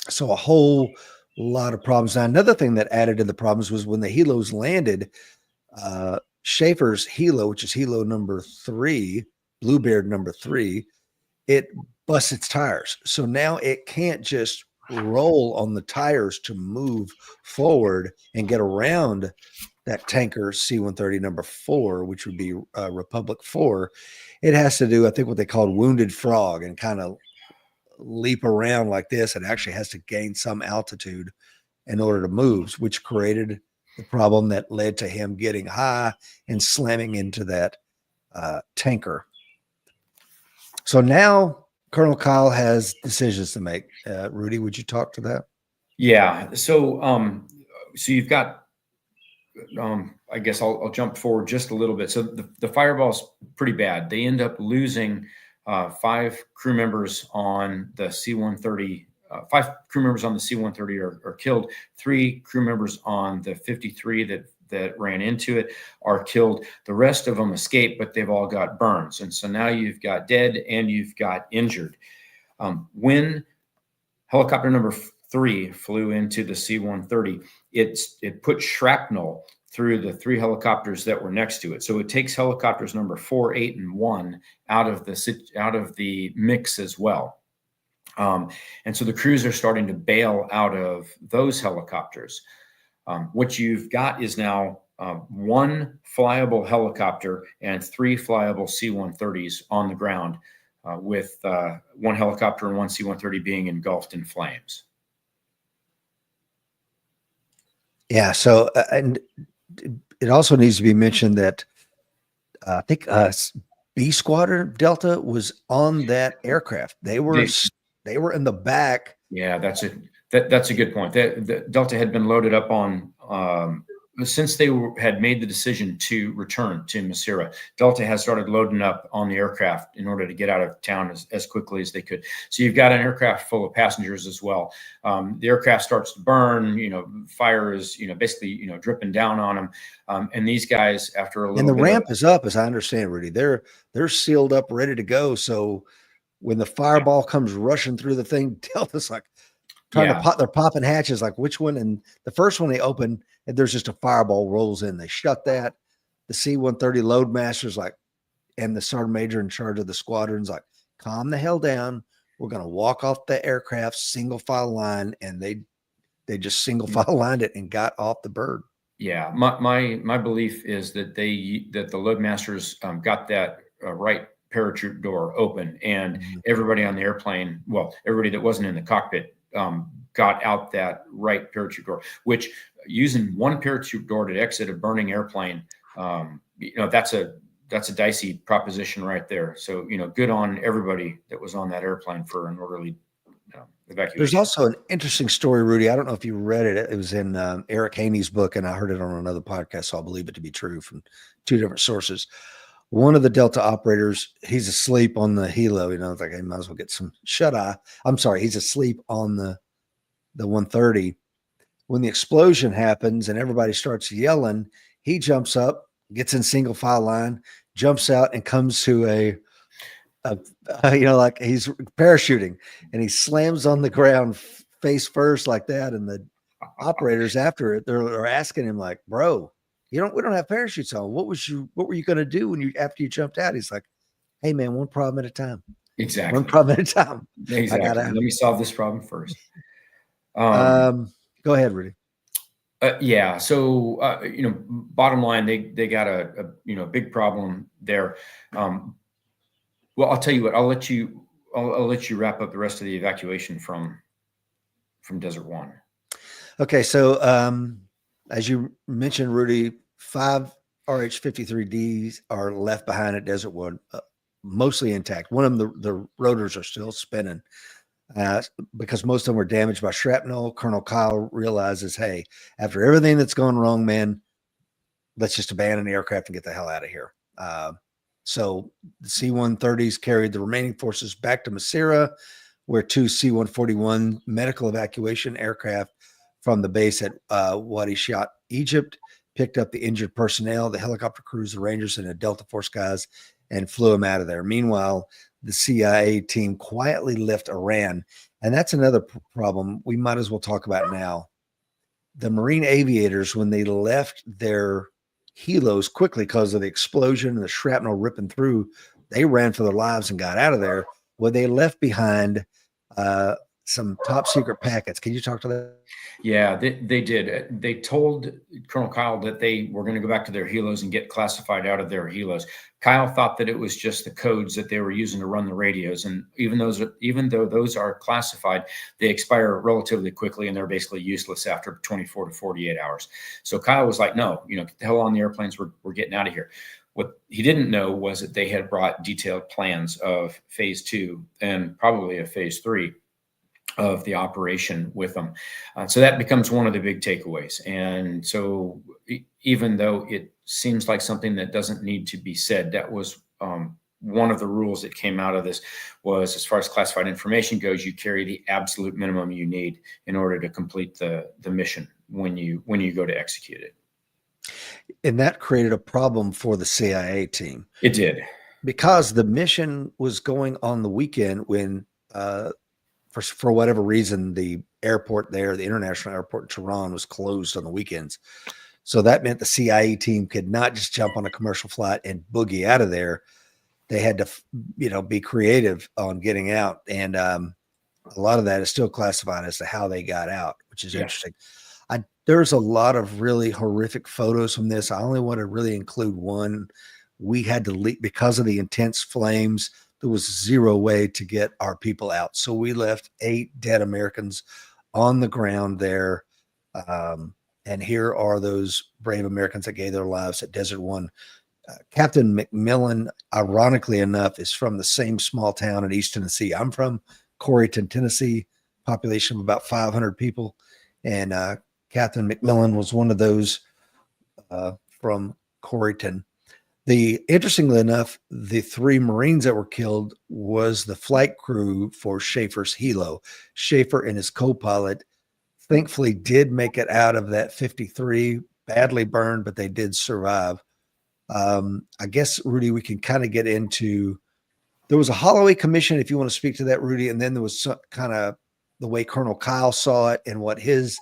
So a whole lot of problems. Now, another thing that added to the problems was when the helos landed, Schaefer's helo, which is helo number 3, Bluebeard number 3, it busts its tires. So now it can't just roll on the tires to move forward and get around that tanker C-130 number 4, which would be Republic 4. It has to do, I think, what they called wounded frog and kind of leap around like this. It actually has to gain some altitude in order to move, which created the problem that led to him getting high and slamming into that tanker. So now Colonel Kyle has decisions to make. Reudi, would you talk to that? Yeah. So you've got, I guess I'll jump forward just a little bit. So the fireball's pretty bad. They end up losing 5 crew members on the C-130. 5 crew members on the C-130 are killed. 3 crew members on the 53 that ran into it are killed. The rest of them escape, but they've all got burns. And so now you've got dead and you've got injured. When helicopter number 3 flew into the C-130, it put shrapnel through the 3 helicopters that were next to it. So it takes helicopters number 4, 8, and 1 out of the mix as well. And so the crews are starting to bail out of those helicopters. What you've got is now 1 flyable helicopter and 3 flyable C-130s on the ground, with 1 helicopter and 1 C-130 being engulfed in flames. Yeah. So, and it also needs to be mentioned that I think B Squadron Delta was on that aircraft. They were in the back. Yeah, that's a good point. The Delta had been loaded up on since they had made the decision to return to Masira, Delta has started loading up on the aircraft in order to get out of town as quickly as they could. So you've got an aircraft full of passengers as well. The aircraft starts to burn, fire is, basically, dripping down on them. And these guys, after a little and the bit ramp is up, as I understand, Rudy. They're sealed up, ready to go. So when the fireball comes rushing through the thing, Delta's like trying to pop. They're popping hatches, like which one? And the first one they open, and there's just a fireball rolls in. They shut that. The C-130 loadmaster's like, and the sergeant major in charge of the squadron's like, calm the hell down. We're going to walk off the aircraft single file line, and they just single file lined it and got off the bird. Yeah, my belief is that the loadmasters got that right parachute door open, and everybody on the airplane, everybody that wasn't in the cockpit, got out that right parachute door. Which, using one parachute door to exit a burning airplane, that's a dicey proposition right there. So good on everybody that was on that airplane for an orderly evacuation. There's also an interesting story, Rudy. I don't know if you read it. It was in Eric Haney's book, and I heard it on another podcast, so I'll believe it to be true from two different sources. One of the Delta operators, he's asleep on the helo. It's like, I might as well get some shut-eye. I'm sorry, he's asleep on the 130. When the explosion happens and everybody starts yelling, he jumps up, gets in single file line, jumps out, and comes to like he's parachuting, and he slams on the ground face first like that. And the operators after it, they're asking him like, bro, we don't have parachutes on. What were you going to do after you jumped out? He's like, hey man, one problem at a time. Exactly. One problem at a time. Exactly. Let me solve this problem first. Go ahead, Rudy. So, bottom line, they got a big problem there. Well, I'll tell you what, I'll let you wrap up the rest of the evacuation from Desert One. Okay. So, as you mentioned, Rudy, 5 RH-53Ds are left behind at Desert One, mostly intact. One of them, the rotors are still spinning. Because most of them were damaged by shrapnel. Colonel Kyle realizes, hey, after everything that's gone wrong, man, let's just abandon the aircraft and get the hell out of here. So the C-130s carried the remaining forces back to Masira, where 2 C-141 medical evacuation aircraft from the base at Wadi Shat, Egypt, picked up the injured personnel, the helicopter crews, the Rangers, and the Delta Force guys, and flew them out of there. Meanwhile, the CIA team quietly left Iran. And that's another problem we might as well talk about now. The Marine aviators, when they left their helos quickly because of the explosion and the shrapnel ripping through, they ran for their lives and got out of there. Well, they left behind some top secret packets. Can you talk to that? Yeah, they did. They told Colonel Kyle that they were going to go back to their helos and get classified out of their helos. Kyle thought that it was just the codes that they were using to run the radios. And even though those are classified, they expire relatively quickly, and they're basically useless after 24 to 48 hours. So Kyle was like, no, get the hell on the airplanes. We're getting out of here. What he didn't know was that they had brought detailed plans of phase 2 and probably of phase 3 of the operation with them. So that becomes one of the big takeaways. And so even though it seems like something that doesn't need to be said, that was one of the rules that came out of this was, as far as classified information goes, you carry the absolute minimum you need in order to complete the mission when you go to execute it. And that created a problem for the CIA team. It did. Because the mission was going on the weekend when, for whatever reason, the airport there, the international airport in Tehran, was closed on the weekends. So that meant the CIA team could not just jump on a commercial flight and boogie out of there. They had to, be creative on getting out. And a lot of that is still classified as to how they got out, which is interesting. There's a lot of really horrific photos from this. I only want to really include one. We had to leave because of the intense flames. There was zero way to get our people out. So we left 8 dead Americans on the ground there. And here are those brave Americans that gave their lives at Desert One. Captain McMillan, ironically enough, is from the same small town in East Tennessee. I'm from Corryton, Tennessee, population of about 500 people. And Captain McMillan was one of those from Coreyton. Interestingly enough, the 3 Marines that were killed was the flight crew for Schaefer's helo. Schaefer and his co-pilot thankfully did make it out of that 53, badly burned, but they did survive. I guess, Rudy, we can kind of get into, there was a Holloway commission, if you want to speak to that, Rudy, and then there was some kind of the way Colonel Kyle saw it and what his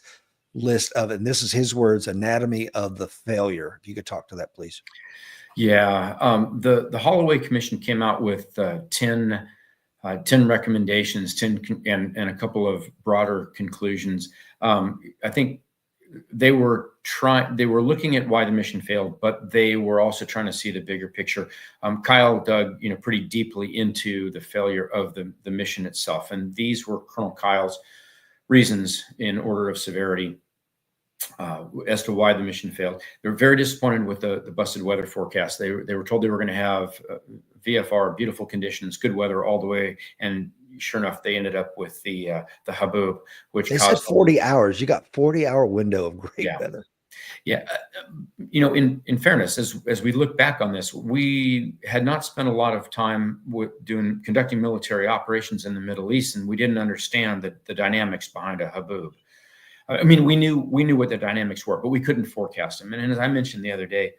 list of it, and this is his words, anatomy of the failure. If you could talk to that, please. Yeah, the Holloway Commission came out with 10 recommendations, 10 and a couple of broader conclusions. I think they were looking at why the mission failed, but they were also trying to see the bigger picture. Kyle dug, pretty deeply into the failure of the mission itself, and these were Colonel Kyle's reasons in order of severity as to why the mission failed. They were very disappointed with the busted weather forecast. They were told they were going to have VFR, beautiful conditions, good weather all the way, and sure enough, they ended up with the haboob, which they said 40 hours. You got 40-hour window of great weather. Yeah, in fairness, as we look back on this, we had not spent a lot of time conducting military operations in the Middle East, and we didn't understand the dynamics behind a haboob. I mean, we knew what the dynamics were, but we couldn't forecast them. And as I mentioned the other day,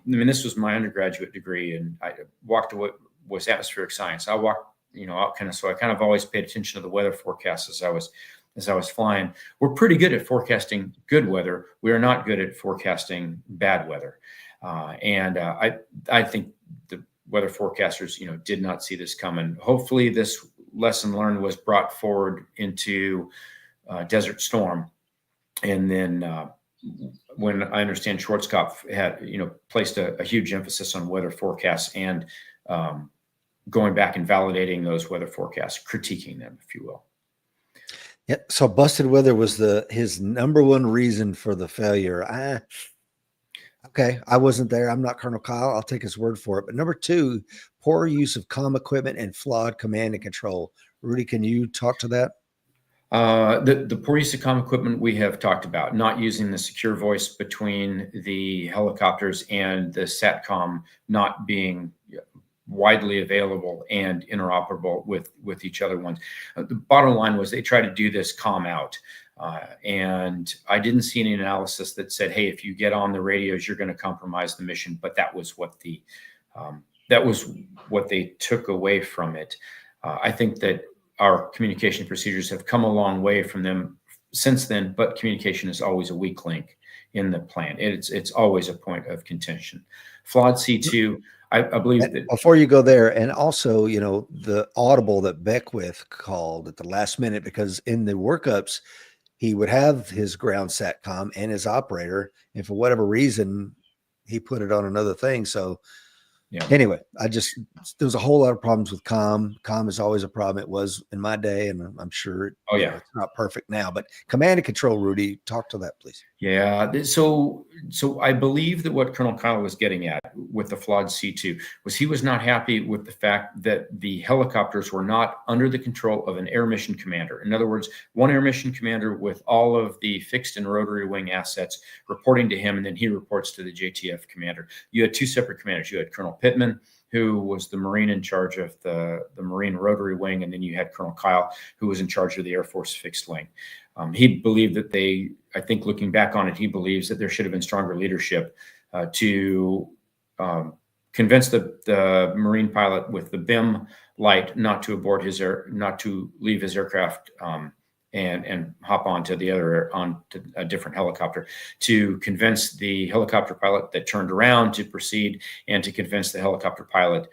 this was my undergraduate degree, and I walked to what was atmospheric science. I walked, out so I kind of always paid attention to the weather forecasts as I was flying. We're pretty good at forecasting good weather. We are not good at forecasting bad weather. I think the weather forecasters, did not see this coming. Hopefully this lesson learned was brought forward into Desert Storm. And then when I understand Schwarzkopf had, placed a huge emphasis on weather forecasts and going back and validating those weather forecasts, critiquing them, if you will. Yeah. So busted weather was his number one reason for the failure. Okay. I wasn't there. I'm not Colonel Kyle. I'll take his word for it. But number 2, poor use of comm equipment and flawed command and control. Rudy, can you talk to that? The poor use of comm equipment we have talked about, not using the secure voice between the helicopters and the SATCOM not being widely available and interoperable with each other ones. The bottom line was they tried to do this comm out. And I didn't see any analysis that said, hey, if you get on the radios, you're going to compromise the mission. But that was what they took away from it. I think that our communication procedures have come a long way from them since then, but communication is always a weak link in the plan. It's always a point of contention. Flawed C2, I believe that. Before you go there, and also, the audible that Beckwith called at the last minute, because in the workups, he would have his ground SATCOM and his operator, and for whatever reason, he put it on another thing. So anyway, there's a whole lot of problems with comm. Comm is always a problem. It was in my day, and I'm sure it's not perfect now. But command and control, Rudy, talk to that, please. Yeah. So I believe that what Colonel Kyle was getting at with the flawed C2 was he was not happy with the fact that the helicopters were not under the control of an air mission commander. In other words, one air mission commander with all of the fixed and rotary wing assets reporting to him, and then he reports to the JTF commander. You had 2 separate commanders. You had Colonel Pittman, who was the Marine in charge of the Marine rotary wing, and then you had Colonel Kyle, who was in charge of the Air Force fixed wing. He believed that I think looking back on it, he believes that there should have been stronger leadership to convince the Marine pilot with the BIM light not to leave his aircraft and hop onto a different helicopter, to convince the helicopter pilot that turned around to proceed, and to convince the helicopter pilot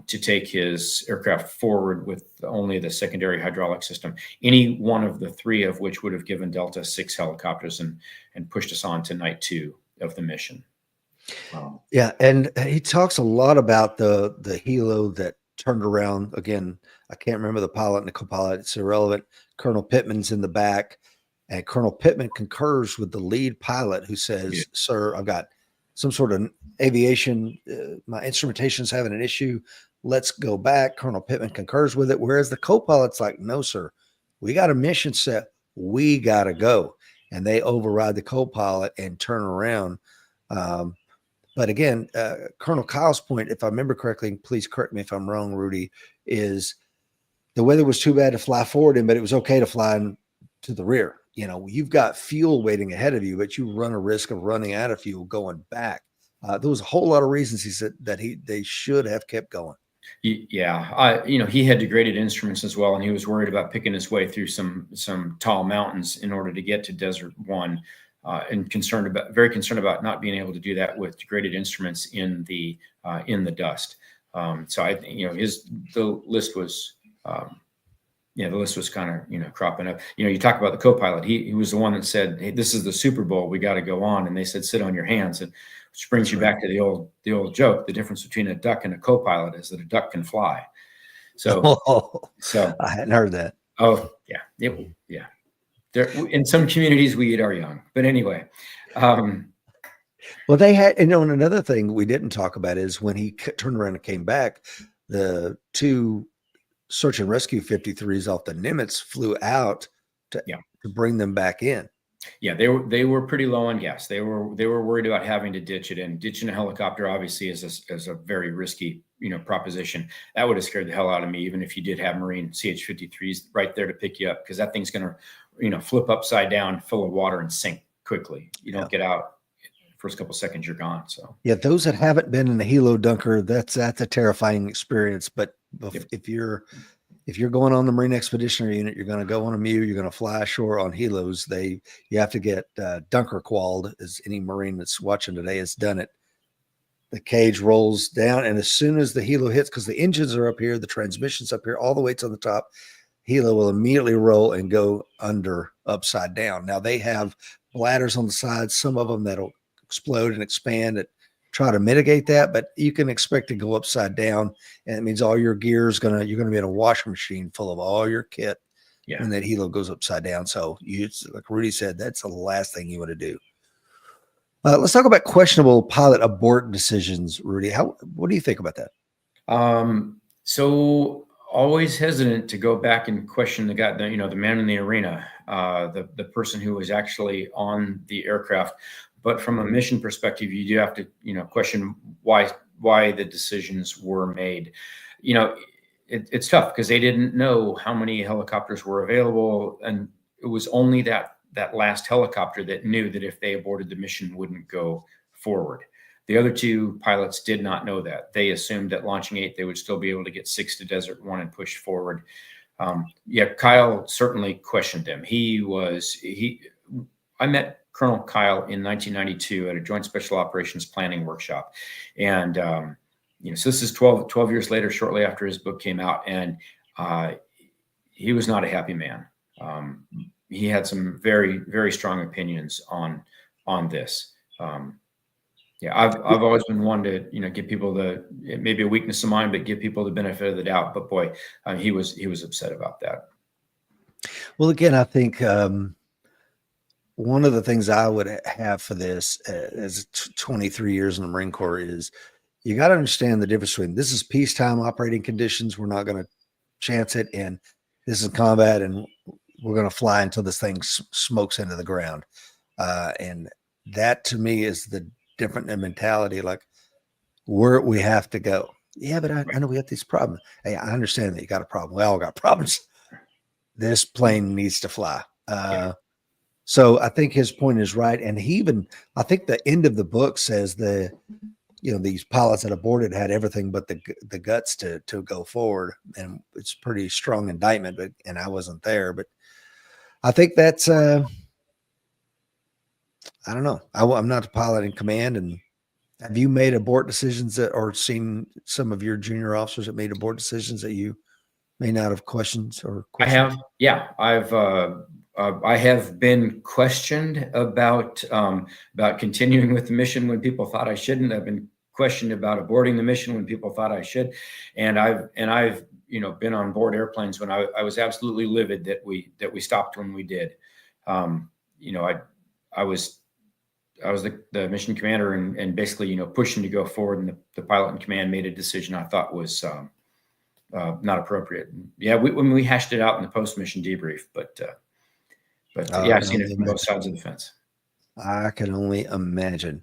to take his aircraft forward with only the secondary hydraulic system. Any one of the 3 of which would have given Delta 6 helicopters and pushed us on to night 2 of the mission. And he talks a lot about the helo that turned around. Again, I can't remember the pilot and the co-pilot. It's irrelevant. Colonel Pittman's in the back, and Colonel Pittman concurs with the lead pilot, who says, sir, I've got some sort of aviation, my instrumentation's having an issue. Let's go back. Colonel Pittman concurs with it. Whereas the co-pilot's like, no, sir, we got a mission set. We got to go. And they override the co-pilot and turn around. But again, Colonel Kyle's point, if I remember correctly, and please correct me if I'm wrong, Rudy, is the weather was too bad to fly forward in, but it was okay to fly to the rear. You know, you've got fuel waiting ahead of you, but you run a risk of running out of fuel going back. There was a whole lot of reasons he said that they should have kept going. Yeah, he had degraded instruments as well, and he was worried about picking his way through some tall mountains in order to get to Desert One, and very concerned about not being able to do that with degraded instruments in the dust. So I think the list was. The list was kind of, cropping up. You talk about the co-pilot. He was the one that said, "Hey, this is the Super Bowl. We got to go on." And they said, "Sit on your hands." And which brings you back to the old joke. The difference between a duck and a co-pilot is that a duck can fly. So, I hadn't heard that. Oh yeah, yeah. There, in some communities, we eat our young. But anyway, well, they had, and another thing we didn't talk about is when he turned around and came back, the two search and rescue 53s off the Nimitz flew out to bring them back in. Yeah, they were pretty low on gas. They were worried about having to ditch it, and ditching a helicopter obviously is a very risky proposition. That would have scared the hell out of me, even if you did have Marine CH-53s right there to pick you up, because that thing's going to flip upside down, full of water, and sink quickly. You don't get out. First couple seconds, you're gone. So yeah, those that haven't been in a helo dunker, that's a terrifying experience. But if you're going on the Marine Expeditionary Unit, you're going to go on a MEU, you're going to fly ashore on helos. You have to get dunker qualled, as any Marine that's watching today has done it. The cage rolls down, and as soon as the helo hits, because the engines are up here, the transmission's up here, all the weight's on the top, helo will immediately roll and go under upside down. Now they have bladders on the sides, some of them that'll explode and expand and try to mitigate that, but you can expect to go upside down, and it means all your gear is you're gonna be in a washing machine full of all your kit when that helo goes upside down. So like Rudy said, that's the last thing you want to do. Let's talk about questionable pilot abort decisions, Rudy. What do you think about that? So always hesitant to go back and question the guy, the man in the arena, the person who was actually on the aircraft. But from a mission perspective, you do have to, question why the decisions were made. It's tough because they didn't know how many helicopters were available, and it was only that last helicopter that knew that if they aborted, the mission wouldn't go forward. The other two pilots did not know that. They assumed at launching 8 they would still be able to get 6 to Desert One and push forward. Kyle certainly questioned them. I met Colonel Kyle in 1992 at a Joint Special Operations Planning Workshop. And, so this is 12 years later, shortly after his book came out, and he was not a happy man. He had some very, very strong opinions on this. I've always been one to, give people it may be a weakness of mine, but give people the benefit of the doubt. But boy, he was upset about that. Well, again, I think, one of the things I would have for this as 23 years in the Marine Corps is you got to understand the difference between this is peacetime operating conditions. We're not going to chance it. And this is combat, and we're going to fly until this thing smokes into the ground. And that to me is the different mentality, like where we have to go. Yeah, but I know we have these problems. Hey, I understand that you got a problem. We all got problems. This plane needs to fly. So I think his point is right. And I think the end of the book says these pilots that aborted had everything but the guts to go forward. And it's pretty strong indictment, and I wasn't there, but I think that's, I don't know. I'm not a pilot in command. And have you made abort decisions or seen some of your junior officers that made abort decisions that you may not have questions? I have. Yeah. I have been questioned about continuing with the mission when people thought I shouldn't. I've been questioned about aborting the mission when people thought I should, and I've been on board airplanes when I was absolutely livid that we stopped when we did. I was the mission commander and basically pushing to go forward, and the pilot in command made a decision I thought was not appropriate. Yeah, we hashed it out in the post mission debrief, but. I've seen it from both sides of the fence. I can only imagine.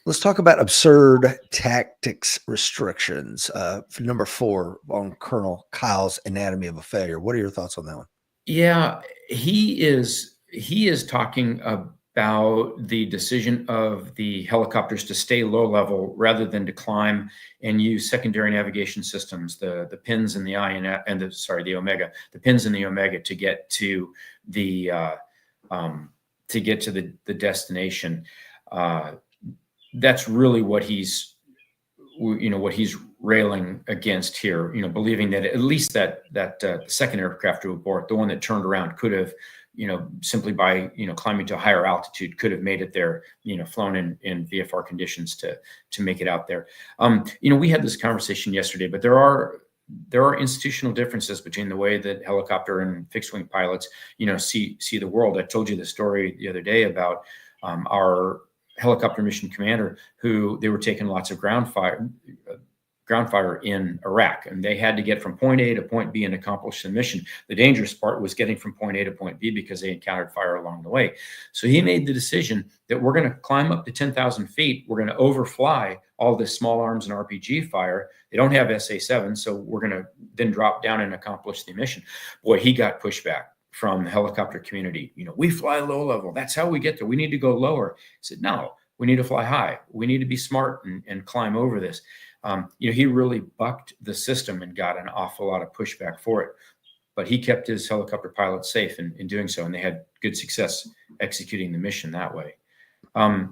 Let's talk about absurd tactics restrictions. For number 4 on Colonel Kyle's Anatomy of a Failure. What are your thoughts on that one? Yeah, he is talking about the decision of the helicopters to stay low level rather than to climb and use secondary navigation systems, the pins in the eye and the omega, the pins in the omega to get to the the destination. That's really what he's railing against here, believing that at least that second aircraft to abort, the one that turned around, could have, simply by, climbing to a higher altitude, could have made it there, flown in VFR conditions to make it out there. We had this conversation yesterday, but there are institutional differences between the way that helicopter and fixed wing pilots, see the world. I told you the story the other day about our helicopter mission commander, who they were taking lots of ground fire in Iraq, and they had to get from point A to point B and accomplish the mission. The dangerous part was getting from point A to point B because they encountered fire along the way. So he made the decision that we're going to climb up to 10,000 feet. We're going to overfly all this small arms and RPG fire. They don't have SA-7, so we're going to then drop down and accomplish the mission. Boy, he got pushback from the helicopter community. We fly low level. That's how we get there. We need to go lower. He said, no, we need to fly high. We need to be smart and climb over this. He really bucked the system and got an awful lot of pushback for it. But he kept his helicopter pilots safe in doing so, and they had good success executing the mission that way. I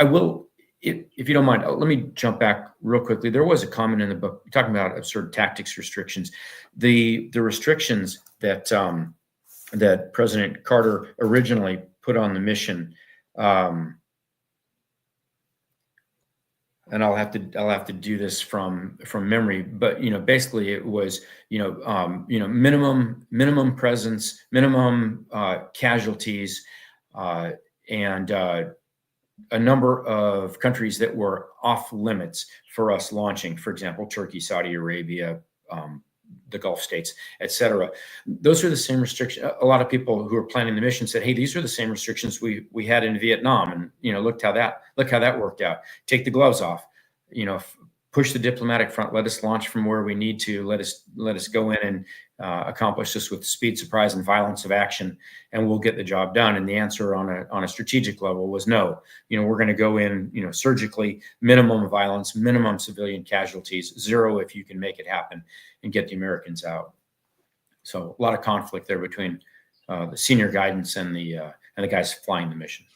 will, if you don't mind, let me jump back real quickly. There was a comment in the book talking about absurd tactics restrictions. The restrictions that that President Carter originally put on the mission, and I'll have to do this from memory, but basically it was minimum presence, minimum casualties, and a number of countries that were off limits for us launching. For example, Turkey, Saudi Arabia, the Gulf states, etc. Those are the same restrictions. A lot of people who are planning the mission said, "Hey, these are the same restrictions we had in Vietnam, and look how that worked out. Take the gloves off, push the diplomatic front. Let us launch from where we need to. Let us go in and accomplish this with speed, surprise, and violence of action, and we'll get the job done." And the answer on a strategic level was no. We're going to go in, surgically, minimum violence, minimum civilian casualties, zero if you can make it happen, and get the Americans out. So a lot of conflict there between the senior guidance and the guys flying the mission.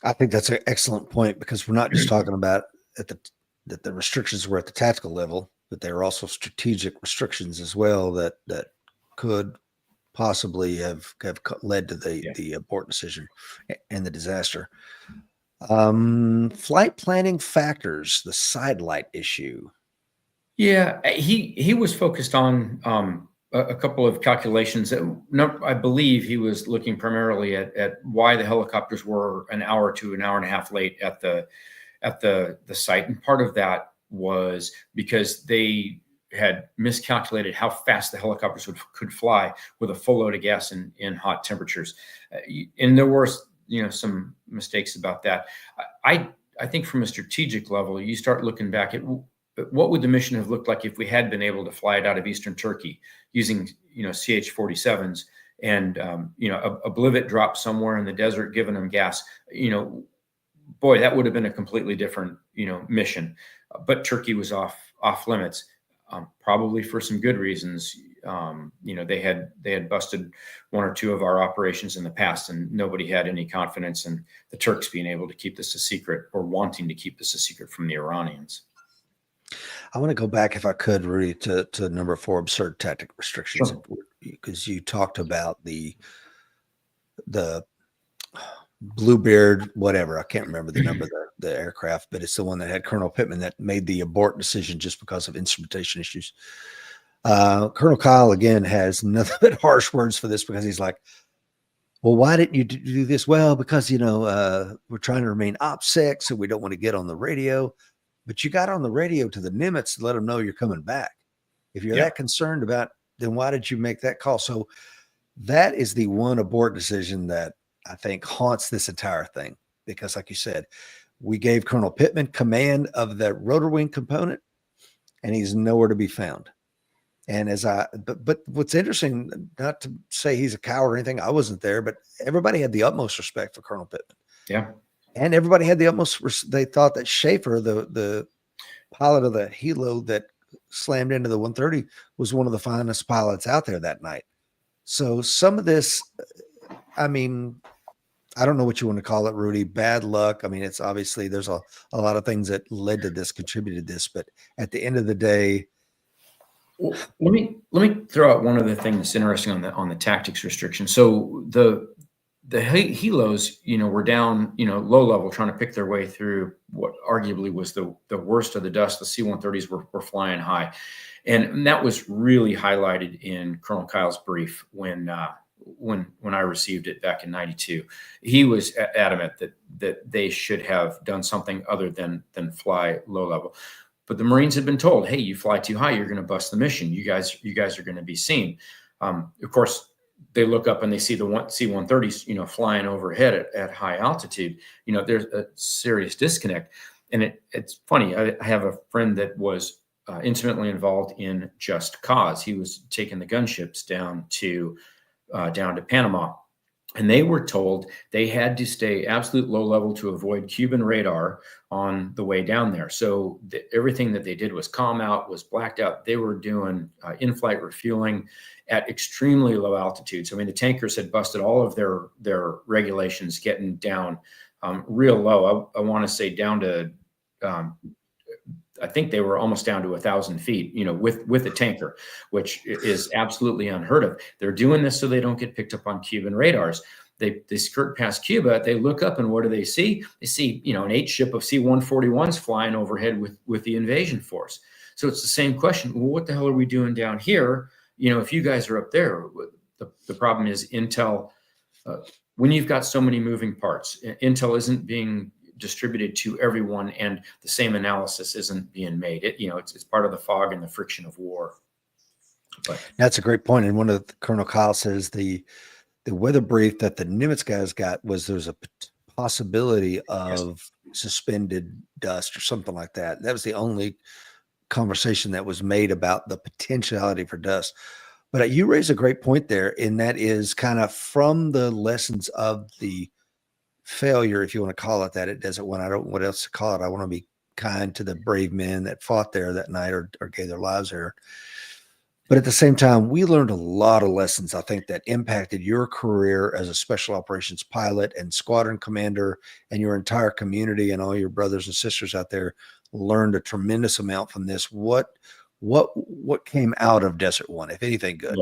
I think that's an excellent point, because we're not just talking about that the restrictions were at the tactical level, but there are also strategic restrictions as well that could possibly have led to the abort decision and the disaster. Flight planning factors, the sidelight issue. Yeah, he was focused on a couple of calculations. I believe he was looking primarily at why the helicopters were an hour to an hour and a half late at the site, and part of that was because they had miscalculated how fast the helicopters could fly with a full load of gas in hot temperatures, and there were some mistakes about that. I think from a strategic level, you start looking back at what would the mission have looked like if we had been able to fly it out of eastern Turkey using CH-47s, and a blivet drop somewhere in the desert giving them gas. Boy, that would have been a completely different mission. But Turkey was off limits, probably for some good reasons. They had busted one or two of our operations in the past, and nobody had any confidence in the Turks being able to keep this a secret, or wanting to keep this a secret from the Iranians. I want to go back, if I could, Rudy, to number 4, absurd tactic restrictions, because you talked about the Bluebeard, whatever. I can't remember the number of the aircraft, but it's the one that had Colonel Pittman that made the abort decision just because of instrumentation issues. Colonel Kyle, again, has nothing but harsh words for this, because he's like, well, why didn't you do this? Well, because, we're trying to remain OPSEC, so we don't want to get on the radio. But you got on the radio to the Nimitz to let them know you're coming back. If you're that concerned about, then why did you make that call? So that is the one abort decision that I think haunts this entire thing. because like you said, we gave Colonel Pittman command of the rotor wing component, and he's nowhere to be found. And but what's interesting, not to say he's a coward or anything, I wasn't there, but everybody had the utmost respect for Colonel Pittman. Yeah. And everybody had the utmost, they thought that Schaefer, the pilot of the helo that slammed into the 130, was one of the finest pilots out there that night. So some of this, I mean, I don't know what you want to call it, Rudy, bad luck. I mean, it's obviously there's a lot of things that led to this, contributed to this, but at the end of the day, well, let me throw out one other thing that's interesting on the tactics restriction. So the helos, were down, low level, trying to pick their way through what arguably was the worst of the dust. The C-130s were flying high, and that was really highlighted in Colonel Kyle's brief when I received it back in '92. He was adamant that they should have done something other than fly low level. But the Marines had been told, hey, you fly too high, you're going to bust the mission. You guys are going to be seen. Of course, they look up and they see the C-130s, flying overhead at high altitude. There's a serious disconnect. And it's funny. I have a friend that was intimately involved in Just Cause. He was taking the gunships down to Panama. And they were told they had to stay absolute low level to avoid Cuban radar on the way down there. So everything that they did was calm out, was blacked out. They were doing in-flight refueling at extremely low altitudes. I mean, the tankers had busted all of their regulations, getting down real low. I want to say down to, I think they were almost down to 1,000 feet, with a tanker, which is absolutely unheard of. They're doing this so they don't get picked up on Cuban radars. They skirt past Cuba. They look up, and what do they see? They see, an 8 ship of C-141s flying overhead with the invasion force. So it's the same question. Well, what the hell are we doing down here? If you guys are up there, the problem is intel. When you've got so many moving parts, intel isn't being distributed to everyone, and the same analysis isn't being made. It's part of the fog and the friction of war. But that's a great point. And one of Colonel Kyle says the weather brief that the Nimitz guys got was there's a possibility of suspended dust or something like that. That was the only conversation that was made about the potentiality for dust. But you raise a great point there, and that is kind of from the lessons of the failure, if you want to call it that, at Desert One. I don't know what else to call it. I want to be kind to the brave men that fought there that night or gave their lives there. But at the same time, we learned a lot of lessons, I think, that impacted your career as a special operations pilot and squadron commander, and your entire community and all your brothers and sisters out there learned a tremendous amount from this. What came out of Desert One, if anything good?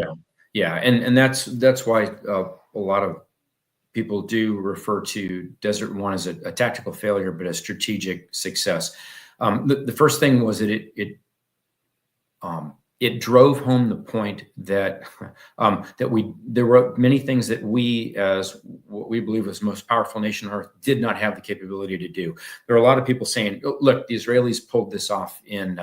Yeah. And that's why a lot of people do refer to Desert One as a tactical failure, but a strategic success. The first thing was that it drove home the point that there were many things that we, as what we believe was the most powerful nation on earth, did not have the capability to do. There are a lot of people saying, oh, look, the Israelis pulled this off in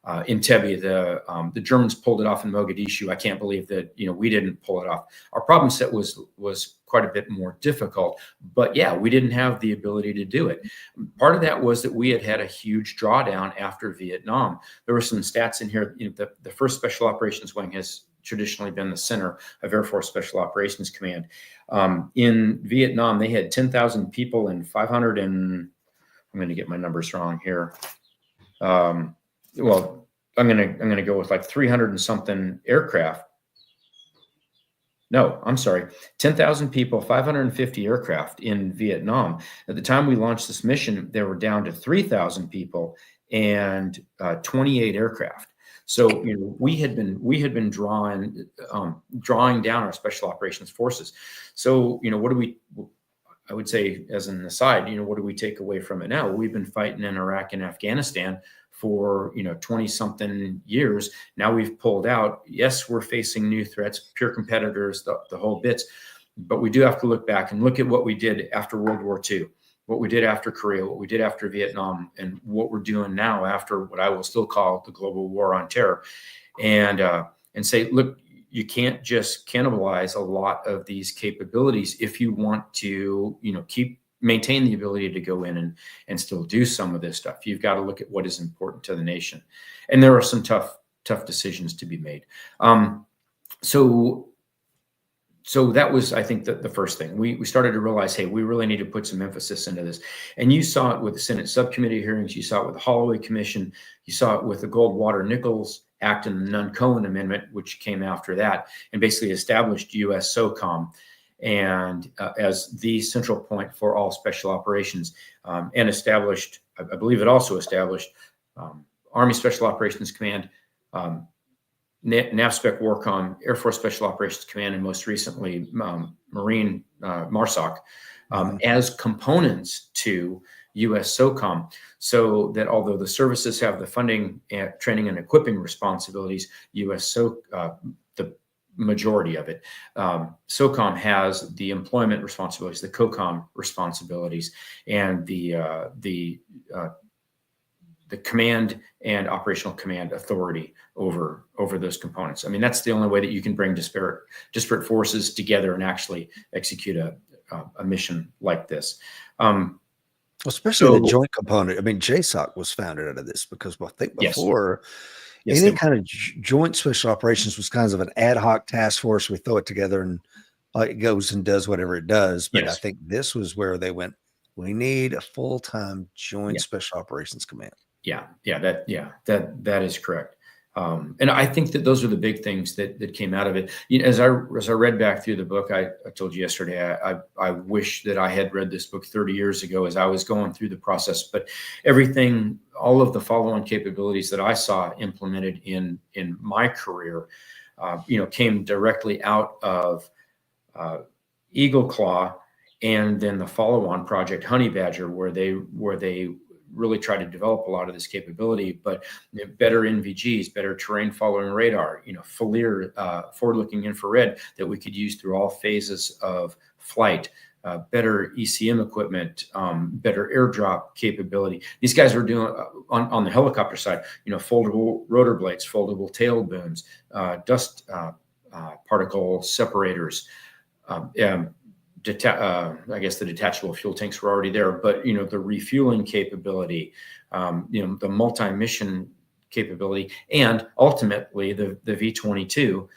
Entebbe. The Germans pulled it off in Mogadishu. I can't believe that we didn't pull it off. Our problem set was quite a bit more difficult, but yeah, we didn't have the ability to do it. Part of that was that we had a huge drawdown after Vietnam. There were some stats in here. The first Special Operations Wing has traditionally been the center of Air Force Special Operations Command. In Vietnam, they had 10,000 people and 500 and I'm going to get my numbers wrong here. Well, I'm going to go with like 300 and something aircraft. No, I'm sorry. 10,000 people, 550 aircraft in Vietnam. At the time we launched this mission, they were down to 3,000 people and 28 aircraft. So we had been drawing down our special operations forces. So what do we? I would say, as an aside, what do we take away from it now? Well, we've been fighting in Iraq and Afghanistan for 20 something years. Now we've pulled out. Yes, we're facing new threats, peer competitors, the whole bits, but we do have to look back and look at what we did after World War II, what we did after Korea, what we did after Vietnam, and what we're doing now after what I will still call the global war on terror, and say, look, you can't just cannibalize a lot of these capabilities if you want to, keep maintain the ability to go in and still do some of this stuff. You've got to look at what is important to the nation. And there are some tough decisions to be made. So that was, I think, the first thing. We started to realize, hey, we really need to put some emphasis into this. And you saw it with the Senate subcommittee hearings. You saw it with the Holloway Commission. You saw it with the Goldwater-Nichols Act and the Nunn-Cohen Amendment, which came after that, and basically established U.S. SOCOM and as the central point for all special operations, and established, I believe it also established Army Special Operations Command, NAVSPEC WARCOM, Air Force Special Operations Command, and most recently Marine MARSOC as components to U.S. SOCOM, so that although the services have the funding, training, and equipping responsibilities, the majority of it, SOCOM has the employment responsibilities, the COCOM responsibilities, and the command and operational command authority over those components. I mean, that's the only way that you can bring disparate forces together and actually execute a mission like this. Especially the joint component. I mean, JSOC was founded out of this, because I think before any kind of joint special operations was kind of an ad hoc task force. We throw it together and it goes and does whatever it does. But I think this was where they went, we need a full-time joint special operations command. That is correct. And I think that those are the big things that came out of it. You know, as I read back through the book, I told you yesterday, I wish that I had read this book 30 years ago as I was going through the process. But everything, all of the follow-on capabilities that I saw implemented in my career, came directly out of Eagle Claw, and then the follow-on project Honey Badger, where they really try to develop a lot of this capability, but better NVGs, better terrain following radar, FLIR, forward-looking infrared that we could use through all phases of flight, better ECM equipment, better airdrop capability. These guys were doing on the helicopter side, foldable rotor blades, foldable tail booms, dust particle separators, I guess the detachable fuel tanks were already there, but the refueling capability, the multi-mission capability, and ultimately the V-22,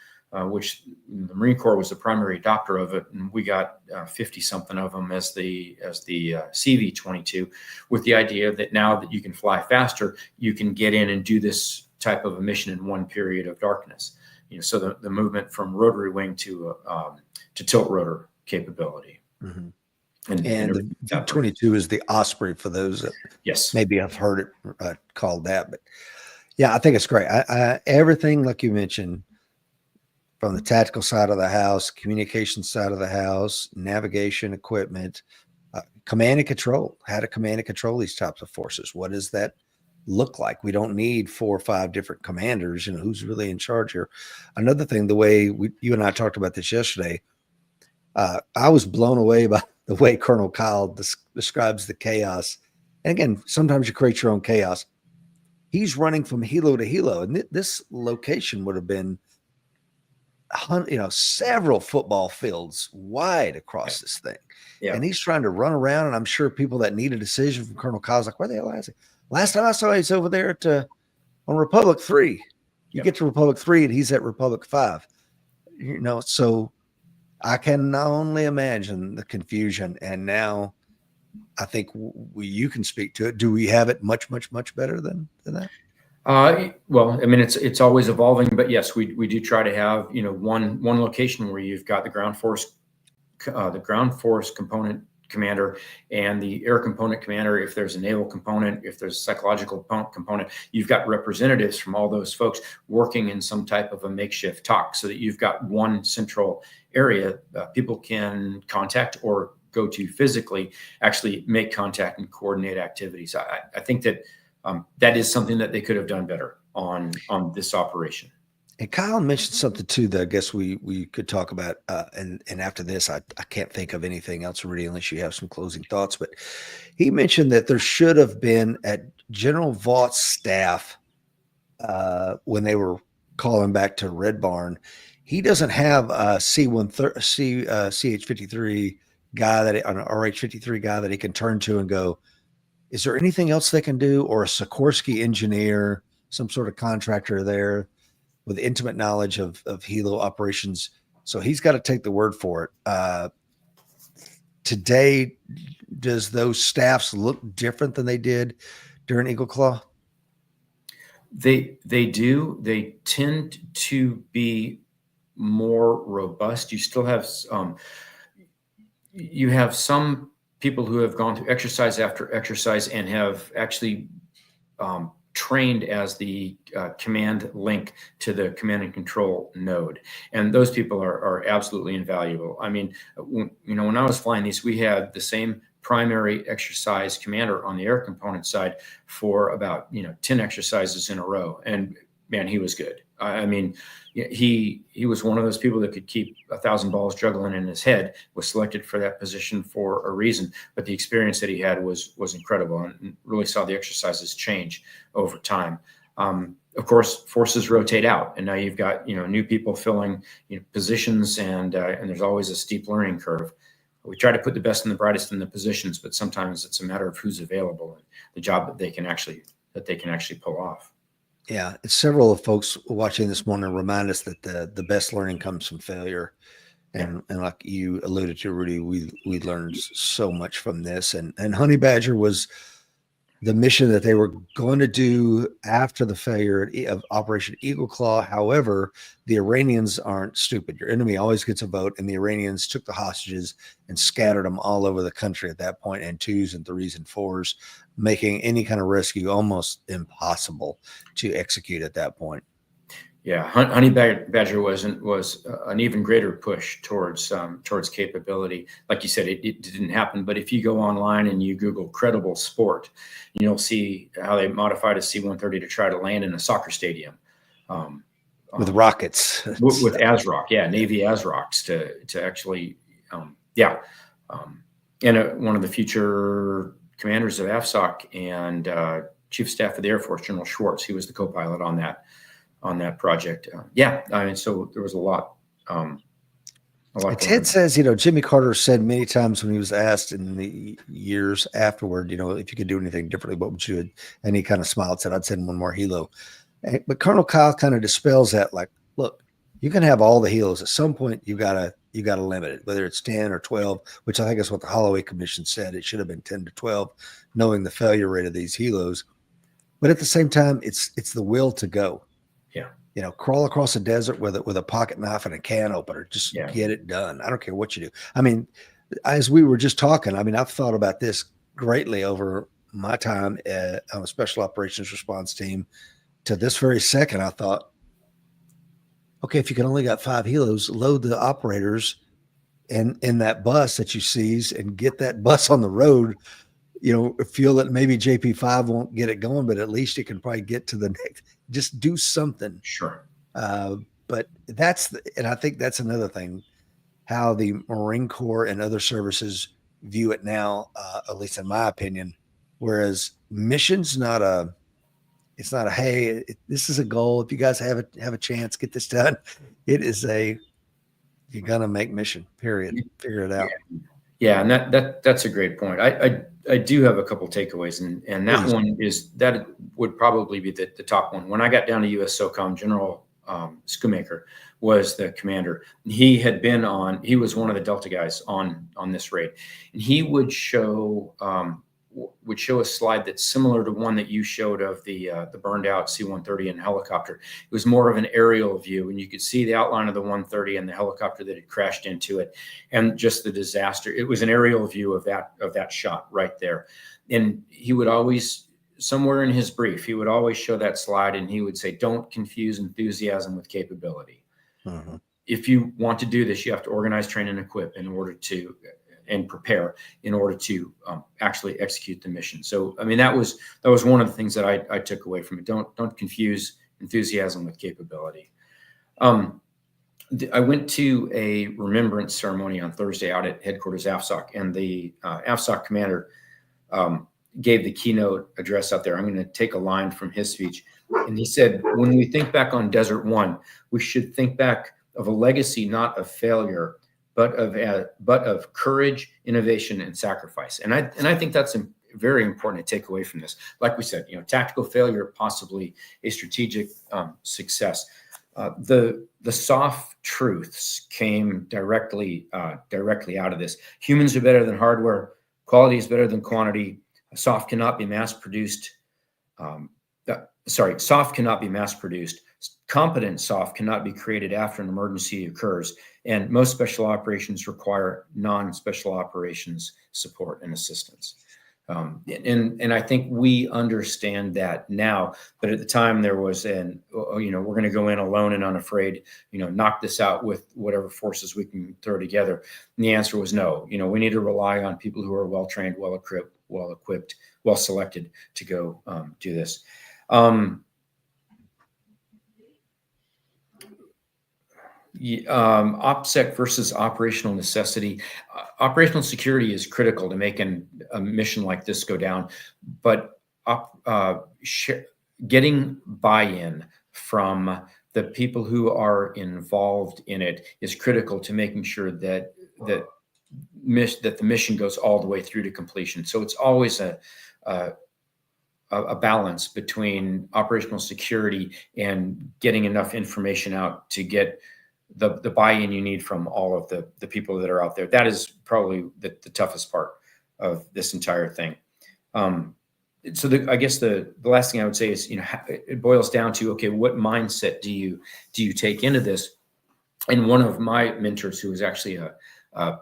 which the Marine Corps was the primary adopter of it, and we got 50 something of them as the CV-22, with the idea that now that you can fly faster, you can get in and do this type of a mission in one period of darkness. So the movement from rotary wing to tilt rotor capability. Mm-hmm. And the V-22 is the Osprey, for those that maybe have heard it called that. But yeah, I think it's great. Everything, like you mentioned, from the tactical side of the house, communication side of the house, navigation equipment, command and control, how to command and control these types of forces. What does that look like? We don't need 4 or 5 different commanders. Who's really in charge here? Another thing, the way you and I talked about this yesterday, I was blown away by the way Colonel Kyle describes the chaos. And again, sometimes you create your own chaos. He's running from helo to helo, and this location would have been, several football fields wide across this thing. Yeah. And he's trying to run around, and I'm sure people that need a decision from Colonel Kyle's like, where the hell is he? Last time I saw he's over there on Republic 3. You get to Republic 3 and he's at Republic 5. So I can only imagine the confusion. And now I think you can speak to it. Do we have it much, much, much better than that? Well, I mean, it's always evolving, but yes, we do try to have, one location where you've got the ground force component commander and the air component commander. If there's a naval component, if there's a psychological component, you've got representatives from all those folks working in some type of a makeshift talk, so that you've got one central area people can contact or go to physically, actually make contact and coordinate activities. I think that that is something that they could have done better on this operation. And Kyle mentioned something too that I guess we could talk about. And after this, I can't think of anything else really, unless you have some closing thoughts. But he mentioned that there should have been at General Vaught's staff when they were calling back to Red Barn. He doesn't have CH-53 guy an RH-53 guy that he can turn to and go, is there anything else they can do? Or a Sikorsky engineer, some sort of contractor there with intimate knowledge of helo operations. So he's got to take the word for it. Today, does those staffs look different than they did during Eagle Claw? They do. They tend to be more robust. You still have you have some people who have gone through exercise after exercise and have actually trained as the command link to the command and control node. And those people are absolutely invaluable. I mean, when I was flying these, we had the same primary exercise commander on the air component side for about 10 exercises in a row, and man, he was good. I mean, he was one of those people that could keep 1,000 balls juggling in his head. Was selected for that position for a reason, but the experience that he had was incredible, and really saw the exercises change over time. Of course, forces rotate out, and now you've got new people filling positions, and there's always a steep learning curve. We try to put the best and the brightest in the positions, but sometimes it's a matter of who's available and the job that they can actually pull off. Yeah, several of folks watching this morning remind us that the best learning comes from failure, and like you alluded to, Rudy, we learned so much from this. And Honey Badger was the mission that they were going to do after the failure of Operation Eagle Claw. However, the Iranians aren't stupid. Your enemy always gets a vote, and the Iranians took the hostages and scattered them all over the country at that point in 2s and 3s and 4s, making any kind of rescue almost impossible to execute at that point. Yeah, Honey Badger was an even greater push towards capability. Like you said, it didn't happen. But if you go online and you Google credible sport, you'll see how they modified a C-130 to try to land in a soccer stadium with rockets, with ASROC, Navy ASROCs to actually, and one of the future commanders of AFSOC and Chief of Staff of the Air Force, General Schwartz, he was the co-pilot on that project. I mean, so there was a lot. Ted says, Jimmy Carter said many times when he was asked in the years afterward, if you could do anything differently, what would you do? And he kind of smiled, said, I'd send one more helo. But Colonel Kyle kind of dispels that, like, look, you can have all the helos. At some point, you gotta limit it, whether it's 10 or 12, which I think is what the Holloway Commission said. It should have been 10 to 12, knowing the failure rate of these helos. But at the same time, it's the will to go. Yeah. Crawl across a desert with a pocket knife and a can opener. Just get it done. I don't care what you do. I mean, as we were just talking, I've thought about this greatly over my time on a special operations response team. To this very second, I thought, okay, if you can only got 5 helos, load the operators in that bus that you seize and get that bus on the road. Feel that maybe JP5 won't get it going, but at least it can probably get to the next. Just do something. Sure. But and I think that's another thing, how the Marine Corps and other services view it now, at least in my opinion. Whereas mission's it's not a, hey, this is a goal. If you guys have a chance, get this done. It is you're gonna make mission. Period. Figure it out. Yeah, and that's a great point. I do have a couple takeaways, and that one is that would probably be the top one. When I got down to U.S. SOCOM, General Schoonmaker was the commander. He was one of the Delta guys on this raid, and he would show a slide that's similar to one that you showed of the burned out C-130 and helicopter. It was more of an aerial view, and you could see the outline of the 130 and the helicopter that had crashed into it, and just the disaster. It was an aerial view of that shot right there. And he would always, somewhere in his brief, he would always show that slide, and he would say, "Don't confuse enthusiasm with capability. Uh-huh. If you want to do this, you have to organize, train, and equip and prepare in order to actually execute the mission." So, that was one of the things that I took away from it. Don't confuse enthusiasm with capability. I went to a remembrance ceremony on Thursday out at headquarters AFSOC, and the AFSOC commander gave the keynote address out there. I'm going to take a line from his speech. And he said, when we think back on Desert One, we should think back of a legacy, not of failure, but of courage, innovation, and sacrifice. And I think that's very important to take away from this. Like we said, tactical failure, possibly a strategic success. The soft truths came directly out of this. Humans are better than hardware. Quality is better than quantity. Soft cannot be mass produced. Soft cannot be mass produced. Competent soft cannot be created after an emergency occurs. And most special operations require non-special operations support and assistance. And I think we understand that now, but at the time there was we're going to go in alone and unafraid, knock this out with whatever forces we can throw together. And the answer was no. We need to rely on people who are well-trained, well-equipped, well-selected to go do this. OPSEC versus operational necessity. Operational security is critical to making a mission like this go down, but getting buy-in from the people who are involved in it is critical to making sure that the mission goes all the way through to completion. So it's always a balance between operational security and getting enough information out to get the buy-in you need from all of the people that are out there. That is probably the toughest part of this entire thing. So I guess the last thing I would say is, it boils down to, okay, what mindset do you take into this? And one of my mentors, who was actually a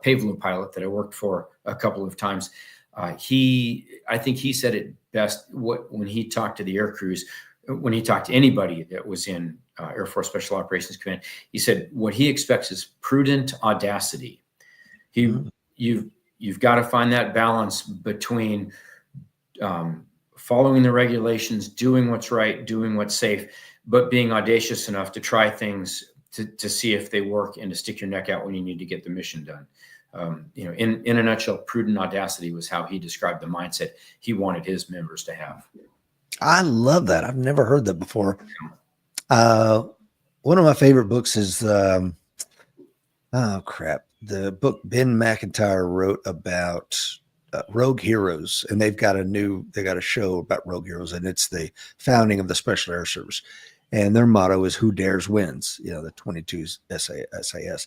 Pavlo pilot that I worked for a couple of times, I think he said it best when he talked to the air crews, when he talked to anybody that was in Air Force Special Operations Command. He said what he expects is prudent audacity. You've got to find that balance between following the regulations, doing what's right, doing what's safe, but being audacious enough to try things to see if they work and to stick your neck out when you need to get the mission done. In a nutshell, prudent audacity was how he described the mindset he wanted his members to have. I love that. I've never heard that before. One of my favorite books is, the book Ben McIntyre wrote about rogue heroes, and they got a show about rogue heroes, and it's the founding of the Special Air Service. And their motto is "Who dares wins," the 22 SAS.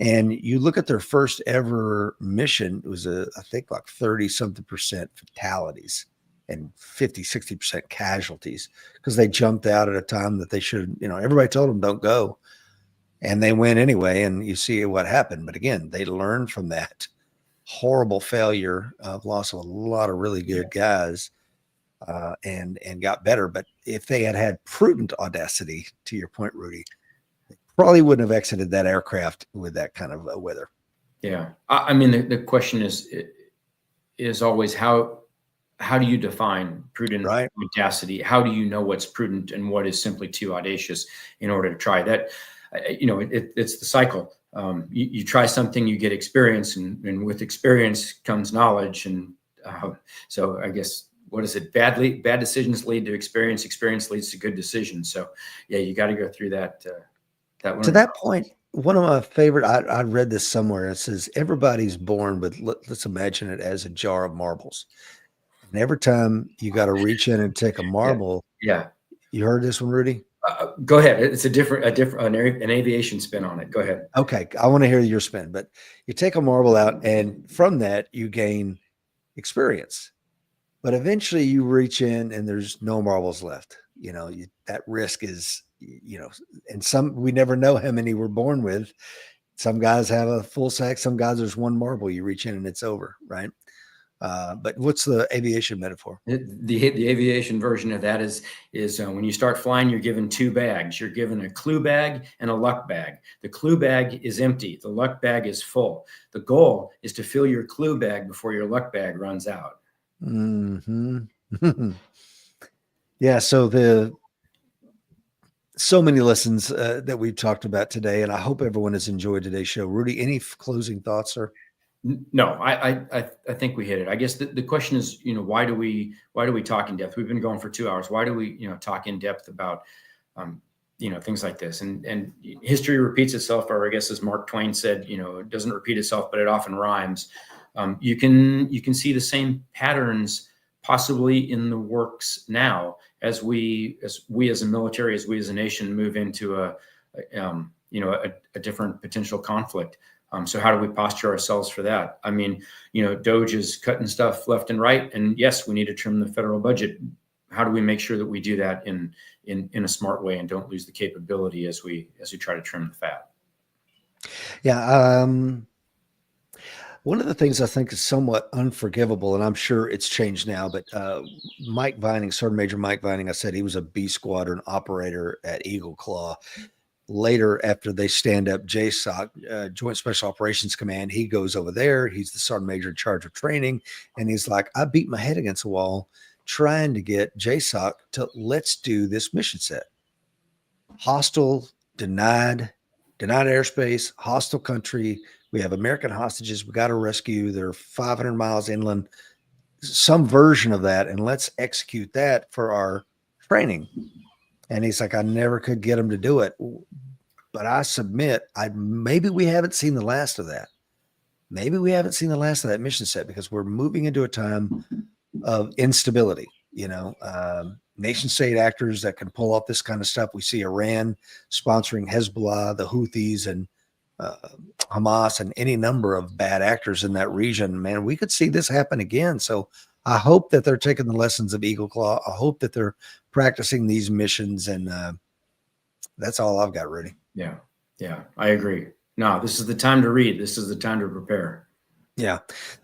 And you look at their first ever mission, it was I think like 30-something% fatalities and 50-60% casualties, because they jumped out at a time that they should, everybody told them don't go, and they went anyway. And you see what happened. But again, they learned from that horrible failure of loss of a lot of really good guys, and got better. But if they had prudent audacity, to your point, Reudi, they probably wouldn't have exited that aircraft with that kind of weather. Yeah. I mean, the question is always how do you define prudent audacity? How do you know what's prudent and what is simply too audacious in order to try that? It's the cycle. You try something, you get experience, and with experience comes knowledge. And so I guess, what is it? Bad decisions lead to experience. Experience leads to good decisions. So yeah, you got to go through that. To that point, one of my favorite, I read this somewhere. It says everybody's born with, let's imagine it as a jar of marbles. And every time you got to reach in and take a marble. Yeah. You heard this one, Reudi? Go ahead. It's an aviation spin on it. Go ahead. Okay. I want to hear your spin, but you take a marble out, and from that you gain experience, but eventually you reach in and there's no marbles left. That risk is, and we never know how many we're born with. Some guys have a full sack. Some guys, there's one marble, you reach in and it's over. Right. But what's the aviation metaphor? The aviation version of that is when you start flying, you're given two bags. You're given a clue bag and a luck bag. The clue bag is empty. The luck bag is full. The goal is to fill your clue bag before your luck bag runs out. Mm-hmm. Yeah. So so many lessons that we've talked about today, and I hope everyone has enjoyed today's show. Reudi, any closing thoughts, sir? No, I think we hit it. I guess the question is, why do we talk in depth? We've been going for 2 hours. Why do we, talk in depth about things like this. And history repeats itself, or I guess as Mark Twain said, it doesn't repeat itself, but it often rhymes. You can see the same patterns possibly in the works now as we as a military, as we as a nation move into a different potential conflict. So how do we posture ourselves for that? I mean, DOGE is cutting stuff left and right, and yes, we need to trim the federal budget. How do we make sure that we do that in a smart way and don't lose the capability as we try to trim the fat? Yeah. One of the things I think is somewhat unforgivable, and I'm sure it's changed now, but Mike Vining, Sergeant Major Mike Vining, I said he was a B Squadron operator at Eagle Claw. Later, after they stand up JSOC, Joint Special Operations Command, he goes over there. He's the sergeant major in charge of training. And he's like, I beat my head against a wall trying to get JSOC to let's do this mission set. Hostile, denied airspace, hostile country. We have American hostages we got to rescue. They're 500 miles inland, some version of that. And let's execute that for our training. And he's like, I never could get him to do it. But I submit, maybe we haven't seen the last of that. Maybe we haven't seen the last of that mission set because we're moving into a time of instability. Nation state actors that can pull off this kind of stuff. We see Iran sponsoring Hezbollah, the Houthis, and Hamas, and any number of bad actors in that region. Man, we could see this happen again. So I hope that they're taking the lessons of Eagle Claw. I hope that they're practicing these missions, and that's all I've got, Rudy. Yeah, I agree. No, this is the time to read. This is the time to prepare. Yeah.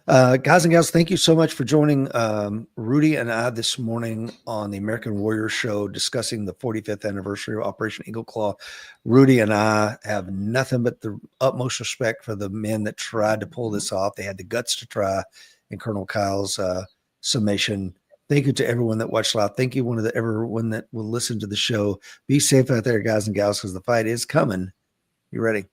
Guys and gals, thank you so much for joining Rudy and I this morning on the American Warrior Show discussing the 45th anniversary of Operation Eagle Claw. Rudy and I have nothing but the utmost respect for the men that tried to pull this off. They had the guts to try, and Colonel Kyle's summation. Thank you to everyone that watched live. Thank you to everyone that will listen to the show. Be safe out there, guys and gals, because the fight is coming. You ready?